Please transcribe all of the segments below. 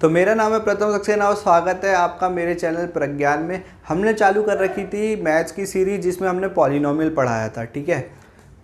तो मेरा नाम है प्रथम सक्सेना और स्वागत है आपका मेरे चैनल प्रज्ञान में। हमने चालू कर रखी थी मैथ्स की सीरीज जिसमें हमने पॉलिनोमियल पढ़ाया था। ठीक है,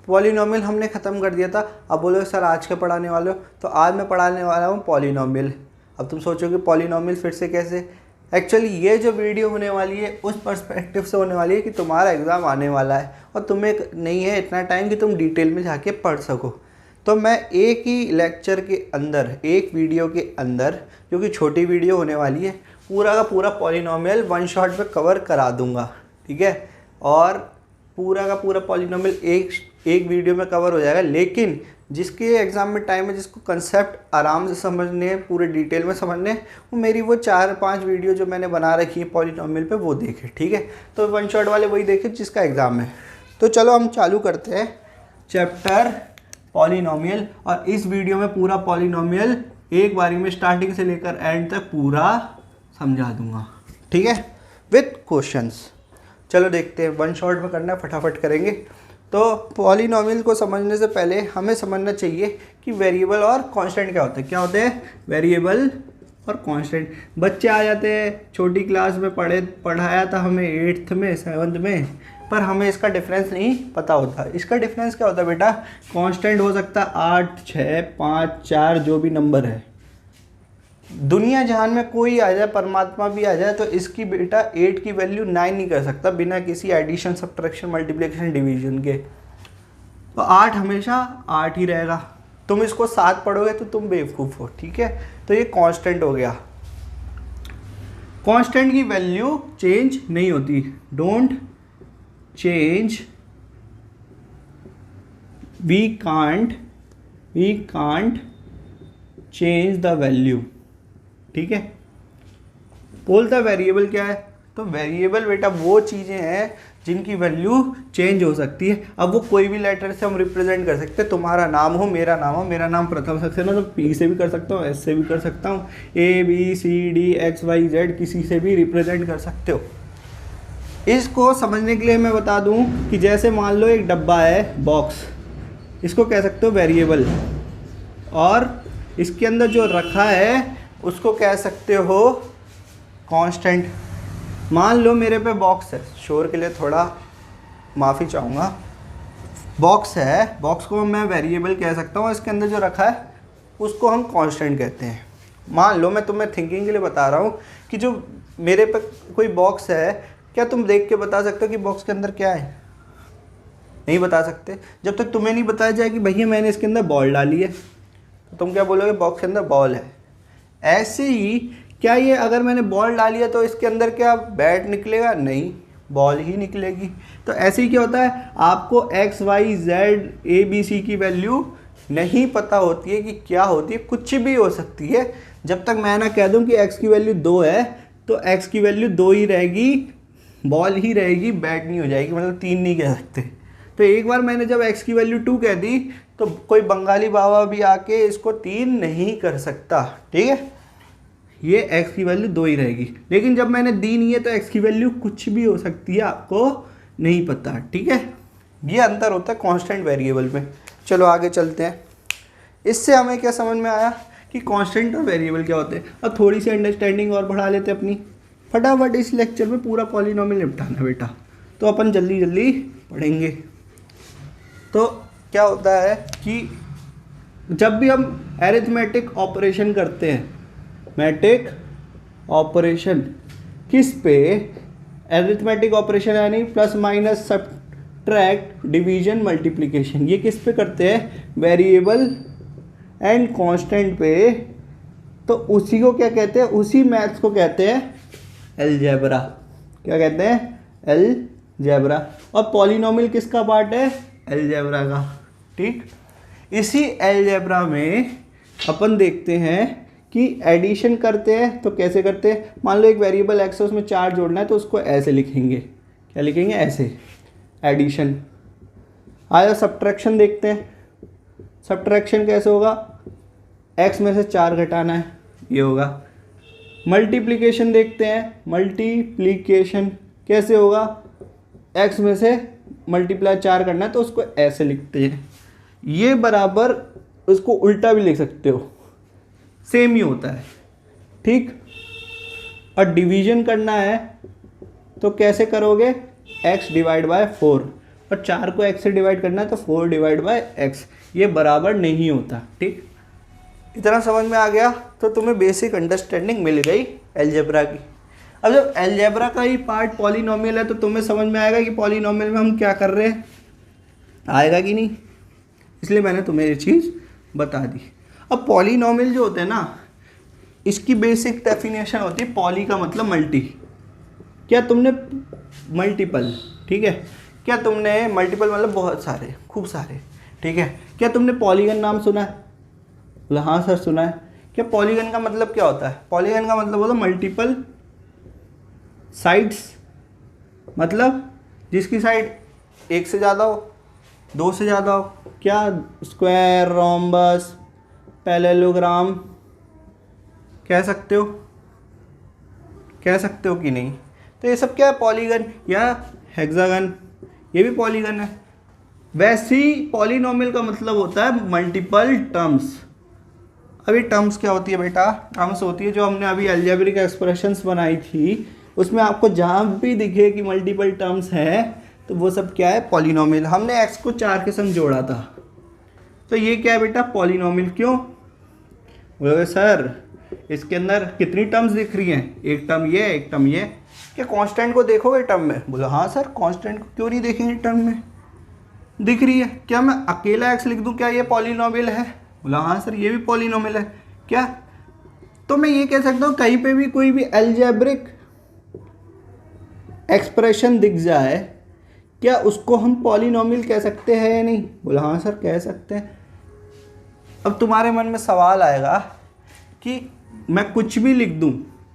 पॉलिनोमियल हमने ख़त्म कर दिया था। अब बोलो सर आज क्या पढ़ाने वाले हो, तो आज मैं पढ़ाने वाला हूँ पॉलिनोमियल। अब तुम सोचोगे पॉलिनोमियल फिर से कैसे। एक्चुअली ये जो वीडियो होने वाली है उस पर्सपेक्टिव से होने वाली है कि तुम्हारा एग्ज़ाम आने वाला है और तुम्हें नहीं है इतना टाइम कि तुम डिटेल में जाके पढ़ सको। तो मैं एक ही लेक्चर के अंदर, एक वीडियो के अंदर, जो कि छोटी वीडियो होने वाली है, पूरा का पूरा पॉलिनोमियल वन शॉट पे कवर करा दूंगा। ठीक है, और पूरा का पूरा पॉलिनोमियल एक वीडियो में कवर हो जाएगा। लेकिन जिसके एग्ज़ाम में टाइम है, जिसको कंसेप्ट आराम से समझने हैं, पूरे डिटेल में समझने हैं, वो मेरी वो 4-5 वीडियो जो मैंने बना रखी है पॉलिनोमियल पे वो देखे। ठीक है, तो वन शॉट वाले वही देखे जिसका एग्ज़ाम है। तो चलो हम चालू करते हैं चैप्टर पॉलिनोमियल, और इस वीडियो में पूरा पॉलिनोमियल एक बारी में स्टार्टिंग से लेकर एंड तक पूरा समझा दूंगा। ठीक है, विथ क्वेश्चंस। चलो देखते हैं, वन शॉट में करना है, फटाफट करेंगे। तो पॉलिनोमियल को समझने से पहले हमें समझना चाहिए कि वेरिएबल और कांस्टेंट क्या होता है। क्या होते हैं वेरिएबल और कांस्टेंट। बच्चे आ जाते हैं, छोटी क्लास में पढ़ाया था हमें 8th में 7th में, पर हमें इसका डिफरेंस नहीं पता होता। इसका डिफरेंस क्या होता है बेटा, कांस्टेंट हो सकता है 8, 6, 5, 4 जो भी नंबर है। दुनिया जहान में कोई आ जाए, परमात्मा भी आ जाए, तो इसकी बेटा 8 की वैल्यू 9 नहीं कर सकता बिना किसी एडिशन, सब्ट्रैक्शन, मल्टीप्लिकेशन, डिवीजन के। तो 8 हमेशा 8 ही रहेगा। तुम इसको 7 पढ़ोगे तो तुम बेवकूफ़ हो। ठीक है, तो ये कांस्टेंट हो गया। कांस्टेंट की वैल्यू चेंज नहीं होती। Don't change, we can't change the value। ठीक है, बोलता वेरिएबल क्या है, तो वेरिएबल बेटा वो चीज़ें हैं जिनकी वैल्यू चेंज हो सकती है। अब वो कोई भी लेटर से हम रिप्रेजेंट कर सकते हैं। तुम्हारा नाम हो, मेरा नाम हो, मेरा नाम प्रथम सक्सेना, तो पी से भी कर सकता हूँ, एस से भी कर सकता हूँ, ABCD XYZ किसी से भी रिप्रेजेंट कर सकते हो। इसको समझने के लिए मैं बता दूं कि जैसे मान लो एक डब्बा है, बॉक्स, इसको कह सकते हो वेरिएबल, और इसके अंदर जो रखा है उसको कह सकते हो कांस्टेंट। मान लो मेरे पे बॉक्स है, शोर के लिए थोड़ा माफ़ी चाहूँगा, बॉक्स है, बॉक्स को मैं वेरिएबल कह सकता हूँ, इसके अंदर जो रखा है उसको हम कांस्टेंट कहते हैं। मान लो मैं तुम्हें थिंकिंग के लिए बता रहा हूँ कि जो मेरे पे कोई बॉक्स है, क्या तुम देख के बता सकते हो कि बॉक्स के अंदर क्या है? नहीं बता सकते। जब तक तुम्हें नहीं बताया जाए कि भैया मैंने इसके अंदर बॉल डाली है, तो तुम क्या बोलोगे, बॉक्स के अंदर बॉल है। ऐसे ही क्या ये अगर मैंने बॉल डाली है तो इसके अंदर क्या बैट निकलेगा? नहीं, बॉल ही निकलेगी। तो ऐसे ही क्या होता है, आपको XYZ ABC की वैल्यू नहीं पता होती है कि क्या होती है, कुछ भी हो सकती है। जब तक मैं ना कह दूँ कि x की वैल्यू 2 है तो x की वैल्यू 2 ही रहेगी, बॉल ही रहेगी, बैट नहीं हो जाएगी, मतलब 3 नहीं कह सकते। तो एक बार मैंने जब x की वैल्यू 2 कह दी तो कोई बंगाली बाबा भी आके इसको 3 नहीं कर सकता। ठीक है, ये x की वैल्यू 2 ही रहेगी। लेकिन जब मैंने दी नहीं है तो x की वैल्यू कुछ भी हो सकती है, आपको नहीं पता। ठीक है, ये अंतर होता है कांस्टेंट वेरिएबल में। चलो आगे चलते हैं। इससे हमें क्या समझ में आया कि कांस्टेंट और वेरिएबल क्या होते हैं। अब थोड़ी सी अंडरस्टैंडिंग और बढ़ा लेते हैं अपनी। फटाफट इस लेक्चर में पूरा पॉलिनोमियल निपटाना बेटा, तो अपन जल्दी जल्दी पढ़ेंगे। तो क्या होता है कि जब भी हम एरिथमेटिक ऑपरेशन करते हैं, मैट्रिक ऑपरेशन किस पे, एरिथमेटिक ऑपरेशन यानी plus minus subtract division multiplication, ये किस पे करते हैं, वेरिएबल एंड कांस्टेंट पे। तो उसी को क्या कहते हैं, उसी मैथ्स को कहते हैं अलजेब्रा। क्या कहते हैं, अलजेब्रा। और पॉलिनोमियल किसका पार्ट है, अलजेब्रा का। ठीक, इसी अलजेब्रा में अपन देखते हैं कि एडिशन करते हैं तो कैसे करते हैं। मान लो एक वेरिएबल x है, उसमें 4 जोड़ना है, तो उसको ऐसे लिखेंगे। क्या लिखेंगे, ऐसे, एडिशन। आया सब्ट्रैक्शन देखते हैं, सब्ट्रैक्शन कैसे होगा, x में से 4 घटाना है, ये होगा। मल्टीप्लिकेशन देखते हैं, मल्टीप्लिकेशन कैसे होगा, x में से मल्टीप्लाई 4 करना है तो उसको ऐसे लिखते हैं। ये बराबर, उसको उल्टा भी लिख सकते हो, सेम ही होता है। ठीक। और डिवीजन करना है तो कैसे करोगे, x डिवाइड बाय 4, और 4 को x से डिवाइड करना है तो 4 डिवाइड बाय x, ये बराबर नहीं होता। ठीक, इतना समझ में आ गया तो तुम्हें बेसिक अंडरस्टैंडिंग मिल गई अलजेब्रा की। अब जब अलजेब्रा का ही पार्ट पॉलिनोमियल है तो तुम्हें समझ में आएगा कि पॉलिनोमियल में हम क्या कर रहे हैं, आएगा कि नहीं, इसलिए मैंने तुम्हें ये चीज़ बता दी। अब पॉलिनोमियल जो होते हैं ना, इसकी बेसिक डेफिनेशन होती है, पॉली का मतलब मल्टी। क्या तुमने मल्टीपल, ठीक है, क्या तुमने मल्टीपल मतलब बहुत सारे, खूब सारे, ठीक है। क्या तुमने पॉलीगन नाम सुना है, बोला हाँ सर सुना है। क्या पॉलीगन का मतलब क्या होता है, पॉलीगन का मतलब होता है मल्टीपल साइड्स, मतलब जिसकी साइड एक से ज़्यादा हो, दो से ज़्यादा हो। क्या स्क्वायर, रोम्बस, पैरेललोग्राम कह सकते हो, कह सकते हो कि नहीं। तो ये सब क्या है, पॉलीगन या हेक्सागन, ये भी पॉलीगन है। वैसे ही पॉलिनोमियल का मतलब होता है मल्टीपल टर्म्स। अभी टर्म्स क्या होती है बेटा, टर्म्स होती है जो हमने अभी अलजेब्रिक एक्सप्रेशंस बनाई थी, उसमें आपको जहाँ भी दिखे कि मल्टीपल टर्म्स है तो वो सब क्या है, पॉलिनोमियल। हमने x को 4 के संग जोड़ा था, तो ये क्या है बेटा, पॉलिनोमियल। क्यों बोलोगे सर इसके अंदर कितनी टर्म्स दिख रही हैं, एक टर्म ये, एक टर्म ये। क्या कांस्टेंट को देखोगे टर्म में, बोलो हाँ सर कांस्टेंट को क्यों नहीं देखेंगे टर्म में, दिख रही है। क्या मैं अकेला x लिख दूं, क्या ये पॉलिनोमियल है, बोला हाँ सर ये भी पॉलिनोमियल है। क्या, तो मैं ये कह सकता हूँ कहीं पे भी कोई भी अलजेब्रिक एक्सप्रेशन दिख जाए, क्या उसको हम पॉलिनोमियल कह सकते हैं या नहीं, बोला हाँ सर कह सकते हैं। अब तुम्हारे मन में सवाल आएगा कि मैं कुछ भी लिख दूं,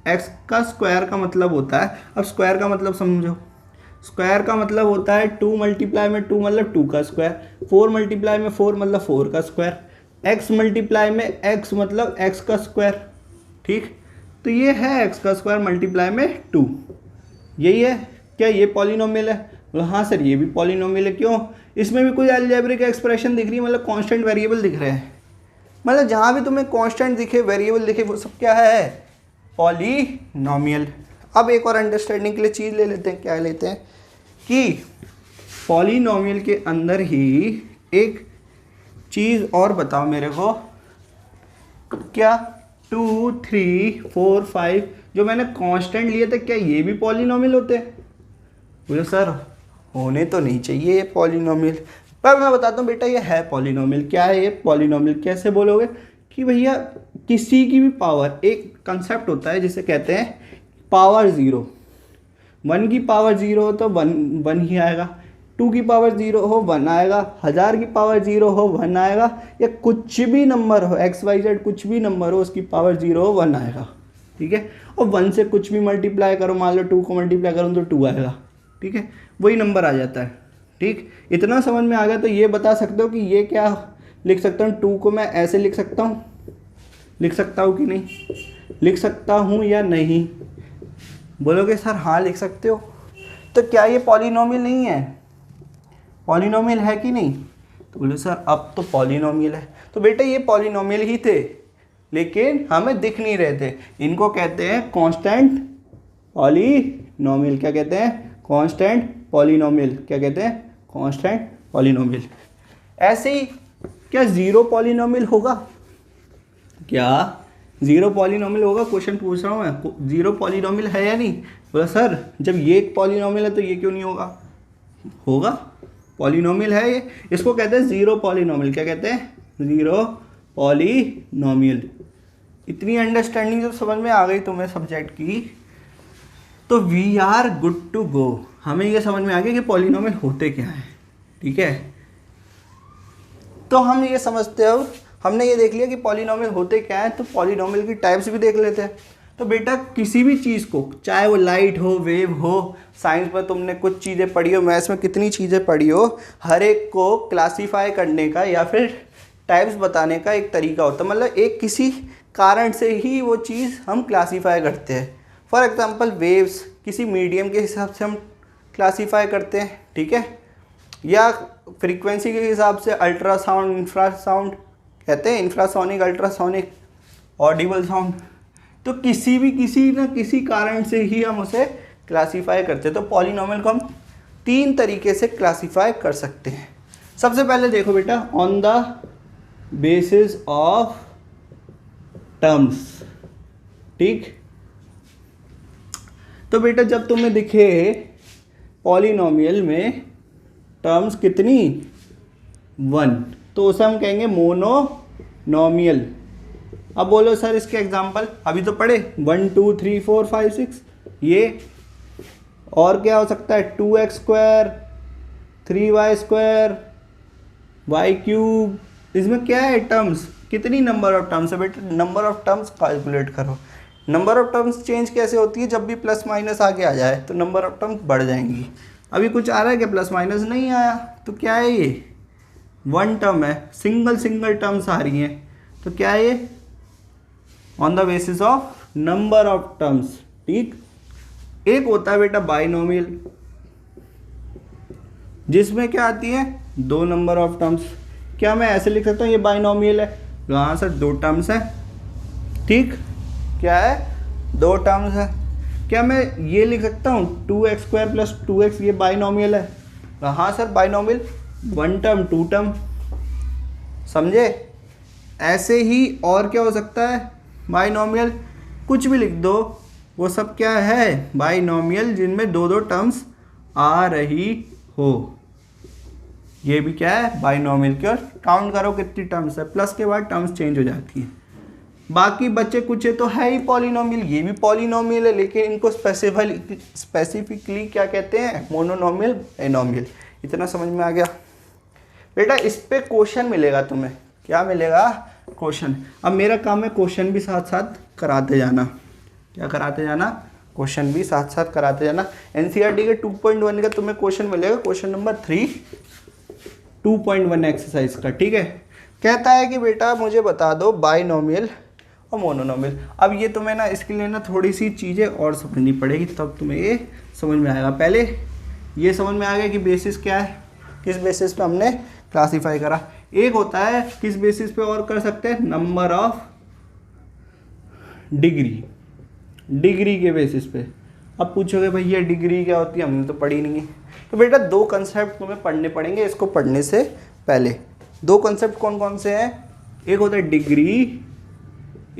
x का स्क्वायर का मतलब होता है, अब स्क्वायर का मतलब समझो, स्क्वायर का मतलब होता है 2 मल्टीप्लाई में 2 मतलब 2 का स्क्वायर, 4 मल्टीप्लाई में 4 मतलब 4 का स्क्वायर, x मल्टीप्लाई में x मतलब x का स्क्वायर। ठीक, तो ये है x का स्क्वायर मल्टीप्लाई में 2, यही है। क्या ये पॉलिनोमियल है, बोला हाँ सर ये भी पॉलिनोमियल है। क्यों, इसमें भी कोई अलजेब्रिक एक्सप्रेशन दिख रही है, मतलब कांस्टेंट वेरिएबल दिख रहे हैं, मतलब जहाँ भी तुम्हें कांस्टेंट दिखे, वेरिएबल दिखे, वो सब क्या है, पॉलिनोमियल। अब एक और अंडरस्टैंडिंग के लिए चीज़ ले लेते हैं, क्या लेते हैं कि पॉलिनोमियल के अंदर ही एक चीज़ और बताओ मेरे को, क्या 2, 3, 4, 5 जो मैंने कांस्टेंट लिए थे, क्या ये भी पॉलिनोमियल होते हैं, बोलो सर होने तो नहीं चाहिए ये पॉलिनोमियल, पर मैं बताता हूँ बेटा ये है पॉलिनोमियल। क्या है ये पॉलिनोमियल, कैसे बोलोगे कि भैया किसी की भी पावर, एक कंसेप्ट होता है जिसे कहते हैं पावर 0, 1 की पावर 0 हो तो 1 ही आएगा, 2 की पावर 0 हो 1 आएगा, 1000 की पावर 0 हो 1 आएगा, या कुछ भी नंबर हो XYZ कुछ भी नंबर हो उसकी पावर 0 हो 1 आएगा। ठीक है, और 1 से कुछ भी मल्टीप्लाई करो, मान लो 2 को मल्टीप्लाई करो तो 2 आएगा। ठीक है, वही नंबर आ जाता है। ठीक, इतना समझ में आ गया तो ये बता सकते हो कि ये क्या लिख सकता हूँ, 2 को मैं ऐसे लिख सकता हूँ, लिख सकता हूँ कि नहीं, लिख सकता हूँ या नहीं, बोलोगे सर हाँ लिख सकते हो। तो क्या ये पॉलिनोमियल नहीं है, पॉलिनोमियल है कि नहीं, तो बोलो सर अब तो पॉलिनोमियल है। तो बेटा ये पॉलिनोमियल ही थे लेकिन हमें दिख नहीं रहे थे, इनको कहते हैं कांस्टेंट पॉलिनोमियल। क्या कहते हैं, कांस्टेंट पॉलिनोमियल। क्या कहते हैं, कांस्टेंट पॉलिनोमियल। ऐसे ही क्या जीरो पॉलिनोमियल होगा, क्या जीरो पॉलिनोमियल होगा, क्वेश्चन पूछ रहा हूँ मैं, जीरो पॉलिनोमियल है या नहीं, बोला सर जब ये एक पॉलिनोमियल है तो ये क्यों नहीं होगा, होगा, पॉलिनोमियल है ये, इसको कहते हैं जीरो पॉलिनोमियल। क्या कहते हैं, जीरो पॉलिनोमियल। इतनी अंडरस्टैंडिंग जब समझ में आ गई तुम्हें सब्जेक्ट की तो we are good to go. हमें ये समझ में आ गया कि पॉलिनोमियल होते क्या हैं। ठीक है, तो हम ये समझते हो, हमने ये देख लिया कि पॉलिनोमियल होते क्या है, तो पॉलिनोमियल की टाइप्स भी देख लेते हैं। तो बेटा किसी भी चीज़ को, चाहे वो लाइट हो, वेव हो, साइंस में तुमने कुछ चीज़ें पढ़ी हो, मैथ्स में कितनी चीज़ें पढ़ी हो, हर एक को क्लासीफाई करने का या फिर टाइप्स बताने का एक तरीका होता है, मतलब एक किसी कारण से ही वो चीज़ हम क्लासीफाई करते हैं। फॉर एग्जांपल वेव्स किसी मीडियम के हिसाब से हम क्लासीफाई करते हैं, ठीक है, या फ्रीक्वेंसी के हिसाब से अल्ट्रासाउंड, इंफ्रासाउंड कहते हैं, इंफ्रासोनिक, अल्ट्रासोनिक, ऑडिबल साउंड, तो किसी न किसी कारण से ही हम उसे क्लासीफाई करते हैं। तो पॉलिनोमियल को हम 3 तरीके से क्लासीफाई कर सकते हैं। सबसे पहले देखो बेटा, on the basis of terms, ठीक। तो बेटा जब तुम्हें दिखे पॉलिनोमियल में टर्म्स कितनी 1, तो उसे हम कहेंगे मोनोनोमियल। अब बोलो सर इसके एग्जांपल, अभी तो पढ़े 1 2 3 4 5 6, ये और क्या हो सकता है 2x², 3y², y³। इसमें क्या है टर्म्स, कितनी नंबर ऑफ टर्म्स है बेटा, नंबर ऑफ टर्म्स कैलकुलेट करो। नंबर ऑफ टर्म्स चेंज कैसे होती है, जब भी प्लस माइनस आगे आ जाए तो नंबर ऑफ टर्म्स बढ़ जाएंगी। अभी कुछ आ रहा है क्या, प्लस माइनस नहीं आया, तो क्या है ये 1 टर्म है, सिंगल टर्म्स आ रही हैं, तो क्या है ये on the basis of number of terms, ठीक। एक होता है बेटा बाइनोमियल, जिसमें क्या आती है 2 नंबर ऑफ टर्म्स। क्या मैं ऐसे लिख सकता हूँ ये बाइनोमियल है, यहाँ सर 2 टर्म्स है, ठीक, क्या है 2 टर्म्स है। क्या मैं ये लिख सकता हूँ 2x² + 2x, ये बाइनोमियल है, हाँ सर बाइनोमियल, 1 टर्म 2 टर्म, समझे। ऐसे ही और क्या हो सकता है बाइनोमियल, कुछ भी लिख दो, वो सब क्या है बाइनोमियल, जिनमें 2 टर्म्स आ रही हो, ये भी क्या है बाइनोमियल की। और काउंट करो कितनी टर्म्स है, प्लस के बाद टर्म्स चेंज हो जाती है। बाकी बच्चे कुछ तो है ही पॉलिनोमियल, ये भी पॉलिनोमियल है, लेकिन इनको स्पेसिफिकली क्या कहते हैं, मोनोनोमियल, बाइनोमियल। इतना समझ में आ गया बेटा। इस पे क्वेश्चन मिलेगा तुम्हें, क्या मिलेगा, क्वेश्चन। अब मेरा काम है क्वेश्चन भी साथ साथ कराते जाना, क्या कराते जाना, क्वेश्चन भी साथ साथ कराते जाना। एनसीईआरटी के 2.1 का तुम्हें क्वेश्चन मिलेगा, क्वेश्चन नंबर 3 2.1 एक्सरसाइज का, ठीक है। कहता है कि बेटा मुझे बता दो बाइनोमियल और मोनोनोमियल। अब ये तुम्हें ना इसके लिए ना थोड़ी सी चीज़ें और समझनी पड़ेगी, तब तुम्हें ये समझ में आएगा। पहले ये समझ में आ गया कि बेसिस क्या है, किस बेसिस पे हमने क्लासीफाई करा। एक होता है किस बेसिस पे और कर सकते हैं, नंबर ऑफ डिग्री, डिग्री के बेसिस पे। अब पूछोगे भैया डिग्री क्या होती है, हमने तो पढ़ी नहीं है। तो बेटा 2 कंसेप्ट तुम्हें पढ़ने पड़ेंगे इसको पढ़ने से पहले। 2 कंसेप्ट कौन कौन से हैं, एक होता है डिग्री,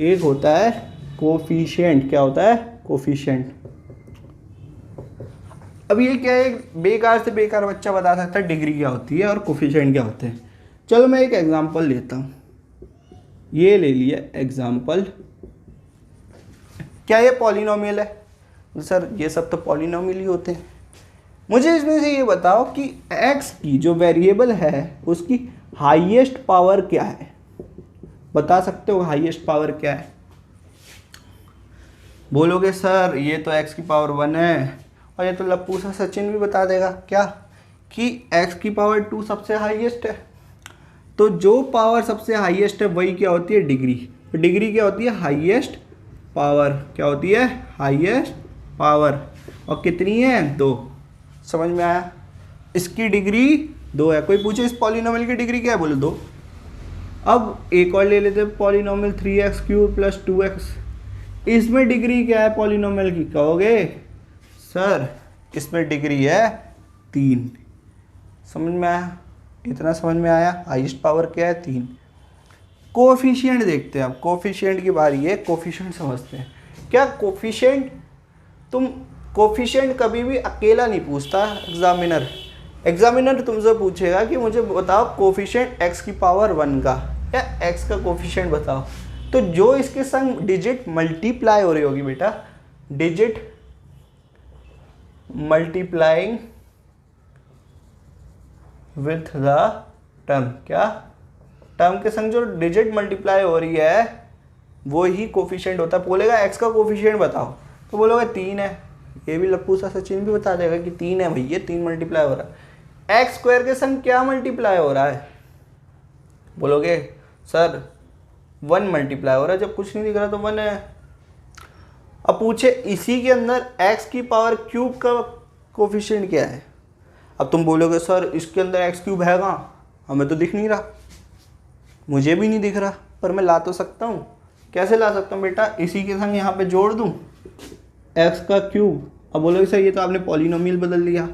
एक होता है कोफिशिएंट। क्या होता है, कोफिशिएंट। अब ये क्या है, बेकार से बेकार बच्चा बता सकता है डिग्री क्या होती है और कोफिशिएंट क्या होते हैं। चलो मैं एक एग्जांपल लेता हूँ, ये ले लिया एग्जांपल। क्या ये पॉलिनोमियल है, सर ये सब तो पॉलिनोमियल ही होते हैं। मुझे इसमें से ये बताओ कि x की जो वेरिएबल है उसकी हाईएस्ट पावर क्या है, बता सकते हो हाईएस्ट पावर क्या है। बोलोगे सर ये तो x की पावर 1 है, और ये तो लप्पू सा सचिन भी बता देगा क्या कि x की पावर 2 सबसे हाईएस्ट है। तो जो पावर सबसे हाईएस्ट है वही क्या होती है, डिग्री। तो डिग्री क्या होती है, हाईएस्ट पावर। क्या होती है, हाईएस्ट पावर। और कितनी है, 2। समझ में आया, इसकी डिग्री 2 है। कोई पूछे इस पॉलिनोमियल की डिग्री क्या है, बोलो 2। अब एक और ले लेते हैं पॉलिनोमियल 3x³ + 2x। इसमें डिग्री क्या है पॉलिनोमियल की, कहोगे सर इसमें डिग्री है 3। समझ में आया, इतना समझ में आया। हाईएस्ट पावर क्या है, 3। कोफिशिएंट देखते हैं अब, कोफिशिएंट की बारी है, कोफिशिएंट समझते हैं। क्या कोफिशिएंट, तुम कोफिशिएंट कभी भी अकेला नहीं पूछता एग्जामिनर तुमसे पूछेगा कि मुझे बताओ कोफिशिएंट x की पावर 1 का या x का कोफिशिएंट बताओ। तो जो इसके संग डिजिट मल्टीप्लाई हो रही होगी बेटा, digit multiplying with the term, क्या टर्म के संग जो डिजिट मल्टीप्लाई हो रही है वो ही कोफिशिएंट होता है। बोलेगा x का कोफिशिएंट बताओ, तो बोलोगे 3 है। ये भी लप्पू सा सचिन भी बता देगा कि 3 है भैया, 3 मल्टीप्लाई हो रहा है। x² के संग क्या मल्टीप्लाई हो रहा है, बोलोगे सर 1 मल्टीप्लाई हो रहा है, जब कुछ नहीं दिख रहा तो 1 है। अब पूछे इसी के अंदर x की पावर क्यूब का कोफिशिएंट क्या है। अब तुम बोलोगे सर इसके अंदर x³ है कहाँ, हमें तो दिख नहीं रहा, मुझे भी नहीं दिख रहा, पर मैं ला तो सकता हूँ। कैसे ला सकता हूँ बेटा, इसी के संग यहाँ पे जोड़ दूँ एक्स का क्यूब। अब बोलोगे सर ये तो आपने पॉलिनोमियल बदल दिया।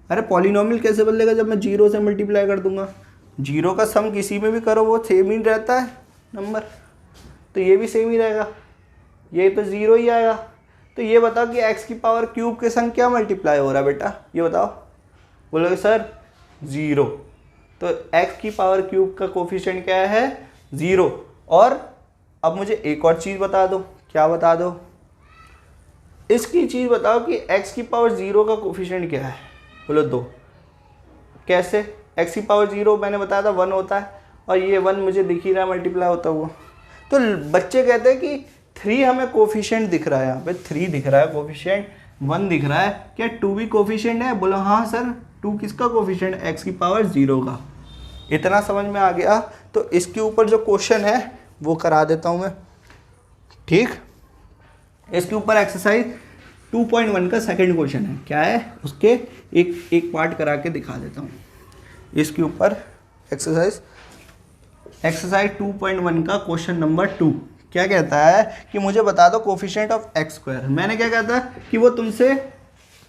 अरे पॉलिनोमियल कैसे बदलेगा जब मैं जीरो से मल्टीप्लाई कर दूंगा। जीरो का सम किसी में भी करो वो सेम ही रहता है नंबर, तो ये भी सेम ही रहेगा, ये तो ज़ीरो ही आएगा। तो ये बताओ कि एक्स की पावर क्यूब के संग क्या मल्टीप्लाई हो रहा है बेटा, ये बताओ। बोलोगे सर ज़ीरो, तो एक्स की पावर क्यूब का कोफिशिएंट क्या है, ज़ीरो। और अब मुझे एक और चीज़ बता दो, क्या बता दो, इसकी चीज़ बताओ कि x की पावर ज़ीरो का कोफिशिएंट क्या है। बोलो 2। कैसे, x की पावर ज़ीरो मैंने बताया था 1 होता है, और ये 1 मुझे दिख ही रहा है मल्टीप्लाई होता हुआ। तो बच्चे कहते हैं कि 3 हमें कोफिशिएंट दिख रहा है, यहाँ पे 3 दिख रहा है कोफिशिएंट, 1 दिख रहा है, क्या 2 भी कोफिशिएंट है। बोलो हाँ सर 2 किसका कोफिशिएंट, x की पावर ज़ीरो का। इतना समझ में आ गया। तो इसके ऊपर जो क्वेश्चन है वो करा देता हूँ मैं, ठीक। इसके ऊपर एक्सरसाइज 2.1 का सेकंड क्वेश्चन है, क्या है उसके एक पार्ट करा के दिखा देता हूँ। इसके ऊपर एक्सरसाइज 2.1 का क्वेश्चन नंबर 2 क्या कहता है कि मुझे बता दो कोफिशिएंट ऑफ एक्स स्क्वायर। मैंने क्या कहता है कि वो तुमसे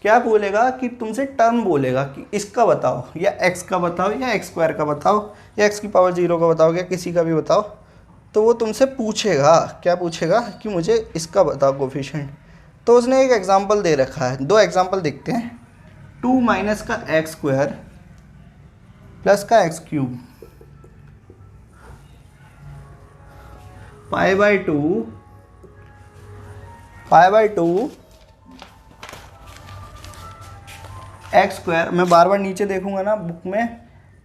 क्या बोलेगा, कि तुमसे टर्म बोलेगा कि इसका बताओ, या एक्स का बताओ, या एक्स स्क्वायर का बताओ, या एक्स की पावर ज़ीरो का बताओ, या किसी का भी बताओ। तो वो तुमसे पूछेगा, क्या पूछेगा कि मुझे इसका बताओ कोफिशिएंट। तो उसने एक एग्जांपल दे रखा है, 2 एग्जांपल देखते हैं। 2 माइनस का एक्स स्क्वायर प्लस का x cube, pi by two x square. मैं बार बार नीचे देखूंगा ना बुक में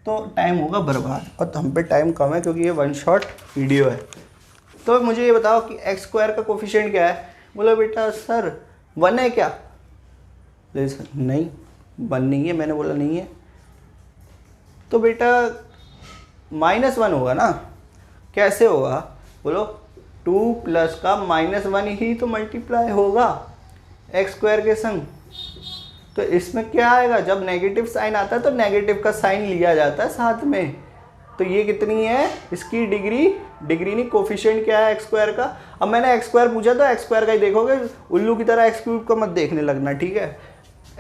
तो टाइम होगा बर्बाद, और हम पे टाइम कम है क्योंकि ये 1 शॉट वीडियो है। तो मुझे ये बताओ कि एक्स स्क्वायर का कोफिशिएंट क्या है। बोला बेटा सर 1 है क्या, सर नहीं 1 नहीं है, मैंने बोला नहीं है। तो बेटा -1 होगा ना, कैसे होगा, बोलो 2 प्लस का -1 ही तो मल्टीप्लाई होगा एक्स स्क्वायर के संग। तो इसमें क्या आएगा, जब नेगेटिव साइन आता है तो नेगेटिव का साइन लिया जाता है साथ में। तो ये कितनी है, इसकी डिग्री नहीं, कोफिशिएंट क्या है एक्स स्क्वायर का। अब मैंने एक्स स्क्वायर पूछा तो एक्स स्क्वायर का ही देखोगे, उल्लू की तरह एक्स क्यूब का मत देखने लगना, ठीक है।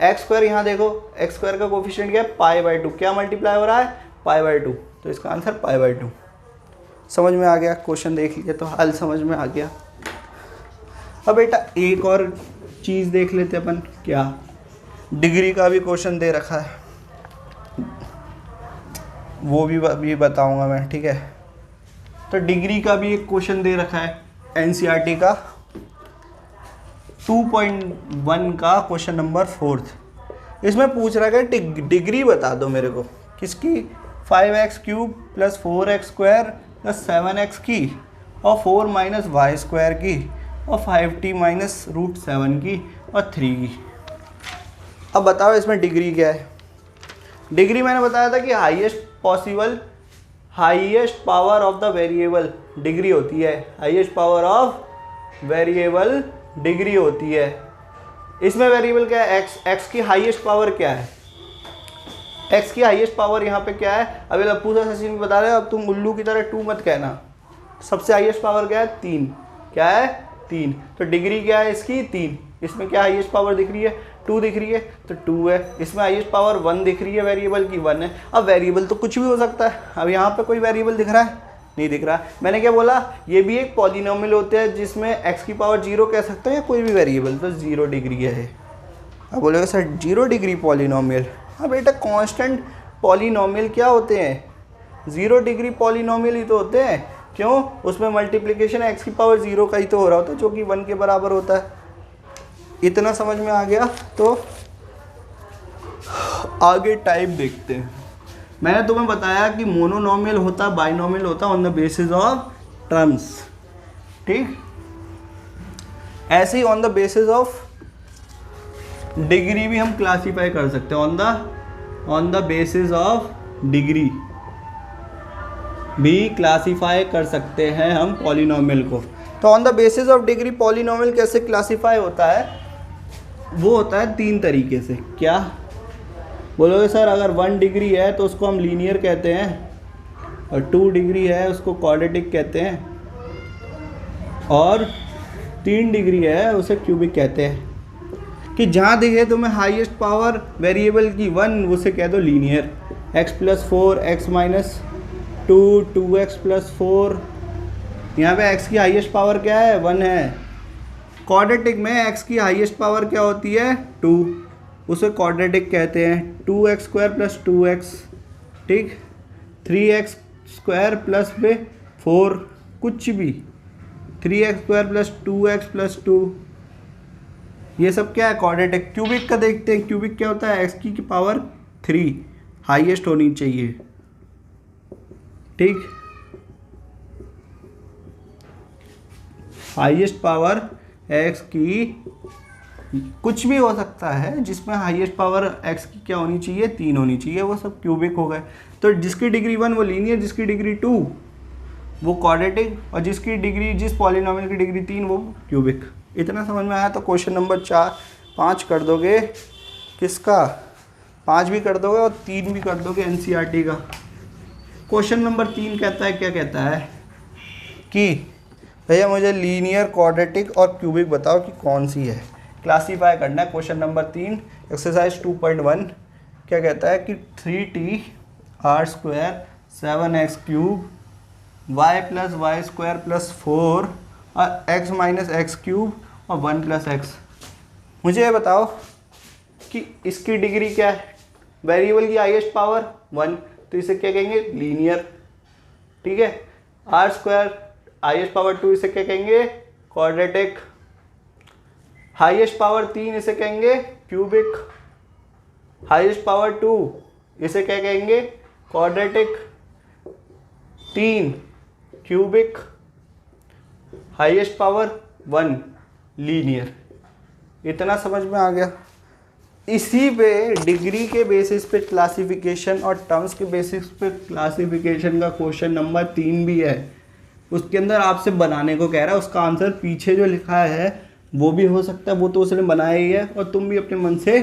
एक्स स्क्वायर यहाँ देखो, एक्स स्क्वायर का कोफिशिएंट क्या है, पाई बाई टू। क्या मल्टीप्लाई हो रहा है, पाई बाई टू, तो इसका आंसर पाई बाई टू। समझ में आ गया, क्वेश्चन देख लिया तो हल समझ में आ गया। अब बेटा एक और चीज़ देख लेते अपन, क्या, डिग्री का भी क्वेश्चन दे रखा है, वो भी बताऊंगा मैं, ठीक है। तो डिग्री का भी एक क्वेश्चन दे रखा है एनसीईआरटी का 2.1 का क्वेश्चन नंबर 4। इसमें पूछ रहा है कि डिग्री बता दो मेरे को, किसकी, 5x cube plus 4x square plus 7x की, और 4 माइनस वाई स्क्वायर की, और 5t माइनस √7 की, और 3 की। अब बताओ इसमें डिग्री क्या है। डिग्री मैंने बताया था कि highest power of the variable degree होती है, highest power of variable degree होती है। इसमें वेरिएबल क्या है, एक्स की हाईएस्ट पावर क्या है, एक्स की हाईएस्ट पावर यहाँ पे क्या है। अभी लप्पू सा सचिन बता रहे हो, अब तुम उल्लू की तरह 2 मत कहना। सबसे हाईएस्ट पावर क्या है, 3। क्या है, 3। तो डिग्री क्या है इसकी, 3। इसमें क्या हाईएस्ट पावर दिख रही है, 2 दिख रही है, तो 2 है। इसमें हाईएस्ट पावर 1 दिख रही है, वेरिएबल की 1 है। अब वेरिएबल तो कुछ भी हो सकता है, अब यहाँ पे कोई वेरिएबल दिख रहा है, नहीं दिख रहा। मैंने क्या बोला, ये भी एक पॉलिनोमियल होते हैं जिसमें एक्स की पावर 0 कह सकते हैं, या कोई भी वेरिएबल, तो 0 डिग्री है। अब बोलेगा सर 0 डिग्री पॉलिनोमियल। हाँ बेटा कांस्टेंट पॉलिनोमियल क्या होते हैं, 0 डिग्री पॉलिनोमियल ही तो होते हैं। क्यों, उसमें मल्टीप्लिकेशन एक्स की पावर 0 का ही तो हो रहा होता है, जो कि 1 के बराबर होता है। इतना समझ में आ गया, तो आगे टाइप देखते हैं। मैंने तुम्हें बताया कि मोनोनोमियल होता, बाइनोमियल होता on the basis of terms, ठीक। ऐसे ही on the basis of degree भी हम क्लासीफाई कर सकते हैं, on the basis of degree भी क्लासीफाई कर सकते हैं हम पॉलिनोमियल को। तो on the basis of degree polynomial कैसे क्लासीफाई होता है, वो होता है 3 तरीके से। क्या बोलोगे सर, अगर 1 डिग्री है तो उसको हम लीनियर कहते हैं, और 2 डिग्री है उसको क्वाड्रेटिक कहते हैं, और 3 डिग्री है उसे क्यूबिक कहते हैं। कि जहाँ दिखे तुम्हें हाईएस्ट पावर वेरिएबल की 1 उसे कह दो लीनियर। x+4 x-2 2x+4, यहाँ पे x की हाईएस्ट पावर क्या है 1 है। क्वाड्रेटिक में x की हाईएस्ट पावर क्या होती है 2, उसे क्वाड्रेटिक कहते हैं। 2x² + 2x, ठीक, 3x² प्लस पे 4, कुछ भी 3x² + 2x + 2, ये सब क्या है क्वाड्रेटिक। क्यूबिक का देखते हैं, क्यूबिक क्या होता है x की पावर 3 हाईएस्ट होनी चाहिए, ठीक, हाईएस्ट पावर x की कुछ भी हो सकता है जिसमें हाईएस्ट पावर x की क्या होनी चाहिए 3 होनी चाहिए, वो सब क्यूबिक हो गए। तो जिसकी डिग्री 1 वो लीनियर, जिसकी डिग्री 2 वो क्वाड्रेटिक, और जिसकी डिग्री जिस पॉलिनोमियल की डिग्री 3 वो क्यूबिक। इतना समझ में आया? तो क्वेश्चन नंबर 5 कर दोगे, किसका 5 भी कर दोगे और 3 भी कर दोगे एनसीईआरटी का। क्वेश्चन नंबर 3 कहता है, क्या कहता है कि भैया मुझे लीनियर, क्वाड्रेटिक और क्यूबिक बताओ कि कौन सी है। क्लासीफाई करना है। क्वेश्चन नंबर 3 एक्सरसाइज 2.1 क्या कहता है कि 3t r² 7x³ y + y² + 4 और x - x³ और 1 + x। मुझे ये बताओ कि इसकी डिग्री क्या है। वेरिएबल की हाईएस्ट पावर 1, तो इसे क्या कहेंगे लीनियर, ठीक है। r² हाईएस्ट पावर 2 इसे क्या कहेंगे क्वाड्रेटिक, हाईएस्ट पावर 3 इसे कहेंगे क्यूबिक, हाईएस्ट पावर 2 इसे क्या कहेंगे quadratic, 3 cubic, highest power 1 linear. इतना समझ में आ गया। इसी पे डिग्री के बेसिस पे क्लासिफिकेशन और टर्म्स के बेसिस पे क्लासिफिकेशन का क्वेश्चन नंबर 3 भी है। उसके अंदर आपसे बनाने को कह रहा है, उसका आंसर पीछे जो लिखा है वो भी हो सकता है, वो तो उसने बनाया ही है, और तुम भी अपने मन से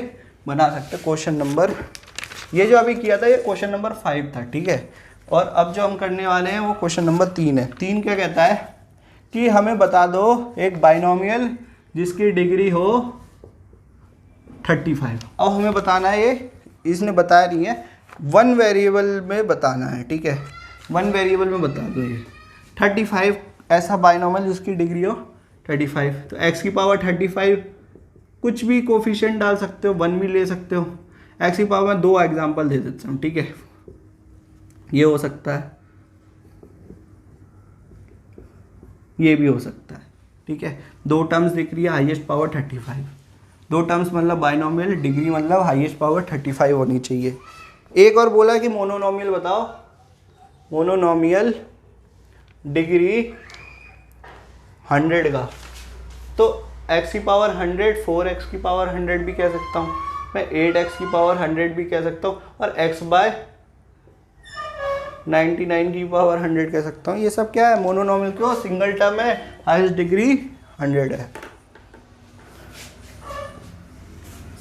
बना सकते हो। क्वेश्चन नंबर, ये जो अभी किया था ये क्वेश्चन नंबर 5 था, ठीक है। और अब जो हम करने वाले हैं वो क्वेश्चन नंबर 3 है। 3 क्या कहता है कि हमें बता दो एक बाइनोमियल जिसकी डिग्री हो 35। अब हमें बताना है, ये इसने बताया नहीं है, 1 वेरिएबल में बताना है, ठीक है। 1 वेरिएबल में बता दो ये 35 ऐसा बाइनोमियल जिसकी डिग्री हो 35। तो x की पावर 35, कुछ भी कोफिशिएंट डाल सकते हो, 1 भी ले सकते हो। x की पावर में 2 एग्जांपल दे देता हूँ, ठीक है। ये हो सकता है, ये भी हो सकता है, ठीक है। 2 टर्म्स दिख रही है, हाईएस्ट पावर 35, 2 टर्म्स मतलब बाइनोमियल, डिग्री मतलब हाईएस्ट पावर 35 होनी चाहिए। एक और बोला कि मोनोनोमियल बताओ, मोनोनोमियल डिग्री 100 का, तो x की पावर 100, 4x की पावर 100 भी कह सकता हूँ मैं, 8x की पावर 100 भी कह सकता हूँ, और x/99 की पावर 100 कह सकता हूँ। ये सब क्या है मोनोनोमियल, क्यों सिंगल टर्म है, हाईएस्ट डिग्री 100 है।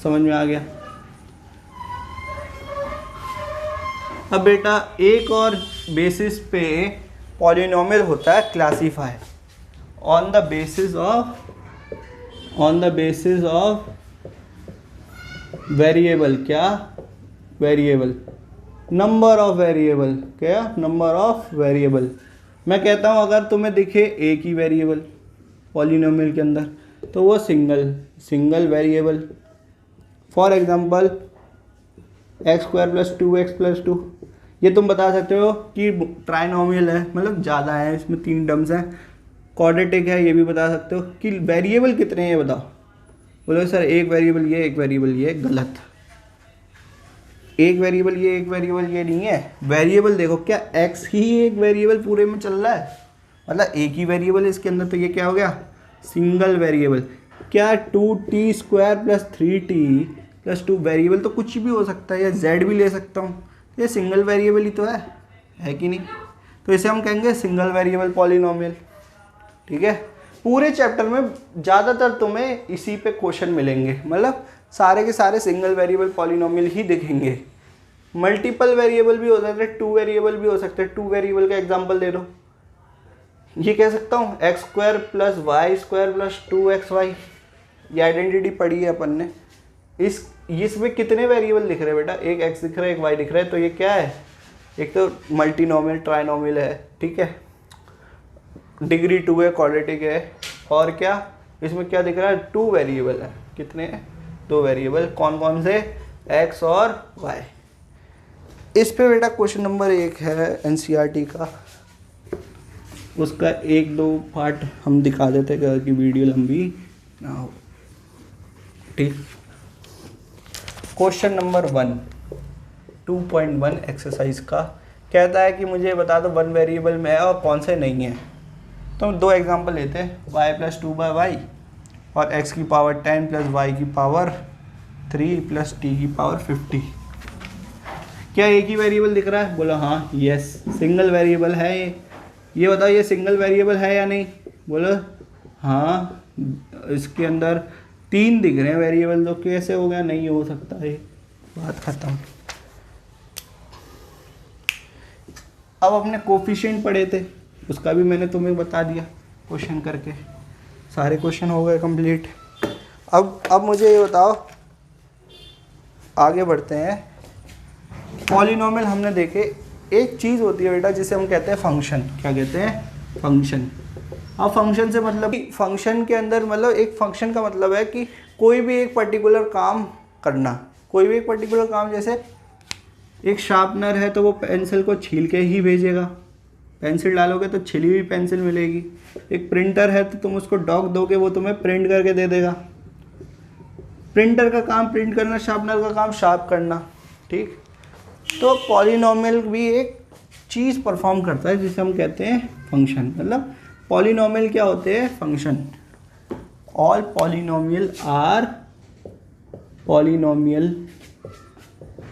समझ में आ गया। अब बेटा एक और बेसिस पे पॉलिनोमियल होता है classify on the basis of variable, क्या वेरिएबल, नंबर ऑफ वेरिएबल, क्या नंबर ऑफ वेरिएबल। मैं कहता हूँ अगर तुम्हें दिखे एक ही वेरिएबल पॉलिनोमियल के अंदर तो वो single variable. For example x² + 2x + 2, ये तुम बता सकते हो कि ट्राइनोमियल है, मतलब ज़्यादा है, इसमें 3 टर्म्स हैं। क्वाड्रेटिक है, ये भी बता सकते हो कि वेरिएबल कितने हैं, ये बताओ। बोलो सर एक वेरिएबल ये, एक वेरिएबल ये, गलत। एक वेरिएबल ये, एक वेरिएबल ये नहीं है। वेरिएबल देखो, क्या x ही एक वेरिएबल पूरे में चल रहा है, मतलब एक ही वेरिएबल है इसके अंदर, तो ये क्या हो गया सिंगल वेरिएबल। क्या 2t² + 3t + 2 वेरिएबल तो कुछ भी हो सकता है, या z भी ले सकता हूँ, ये सिंगल वेरिएबल ही तो है कि नहीं। तो इसे हम कहेंगे सिंगल वेरिएबल पॉलिनोमियल, ठीक है। पूरे चैप्टर में ज़्यादातर तुम्हें इसी पे क्वेश्चन मिलेंगे, मतलब सारे के सारे सिंगल वेरिएबल पॉलिनोमियल ही दिखेंगे। मल्टीपल वेरिएबल भी हो सकते हैं, 2 वेरिएबल भी हो सकते हैं। 2 वेरिएबल का एग्जांपल दे दो, ये कह सकता हूँ x square plus y square plus 2xy, ये आइडेंटिटी पढ़ी है अपन ने। इसमें कितने वेरिएबल दिख रहे हैं बेटा, एक x दिख रहा है, एक y दिख रहा है, तो ये क्या है, एक तो मल्टीनोमियल ट्राइनोमियल है, ठीक है, डिग्री 2 है, क्वाड्रेटिक है, और क्या इसमें क्या दिख रहा है, 2 वेरिएबल है। कितने हैं, 2 वेरिएबल, कौन कौन से, x और y। इस पे बेटा क्वेश्चन नंबर 1 है एनसीईआरटी का, उसका 1-2 पार्ट हम दिखा देते हैं कि वीडियो लंबी ना हो, ठीक। क्वेश्चन नंबर 1 2.1 एक्सरसाइज का कहता है कि मुझे बता दो 1 वेरिएबल में है और कौन से नहीं है। तो हम 2 एग्जांपल लेते हैं, y + 2/y और x की पावर 10 + y की पावर 3 + t की पावर 50। क्या एक ही वेरिएबल दिख रहा है, बोलो हाँ, यस सिंगल वेरिएबल है ये बताओ ये सिंगल वेरिएबल है या नहीं, बोलो हाँ। इसके अंदर 3 दिख रहे हैं वेरिएबल, तो कैसे हो गया, नहीं हो सकता है, बात खत्म। अब अपने कोफिशिएंट पढ़े थे, उसका भी मैंने तुम्हें बता दिया क्वेश्चन करके, सारे क्वेश्चन हो गए कंप्लीट। अब मुझे ये बताओ, आगे बढ़ते हैं। पॉलिनोमियल हमने देखे, एक चीज़ होती है बेटा जिसे हम कहते हैं फंक्शन। क्या कहते हैं, फंक्शन। अब फंक्शन से मतलब, फंक्शन के अंदर मतलब एक फंक्शन का मतलब है कि कोई भी एक पर्टिकुलर काम करना, कोई भी एक पर्टिकुलर काम, जैसे एक शार्पनर है तो वो पेंसिल को छील के ही भेजेगा, पेंसिल डालोगे तो छिली हुई पेंसिल मिलेगी। एक प्रिंटर है तो तुम उसको डॉक दोगे, वो तुम्हें प्रिंट करके दे देगा। प्रिंटर का काम प्रिंट करना, शार्पनर का काम शार्प करना, ठीक। तो पॉलिनोमियल भी एक चीज़ परफॉर्म करता है जिसे हम कहते हैं फंक्शन। मतलब पॉलिनोमियल क्या होते हैं, function. All polynomial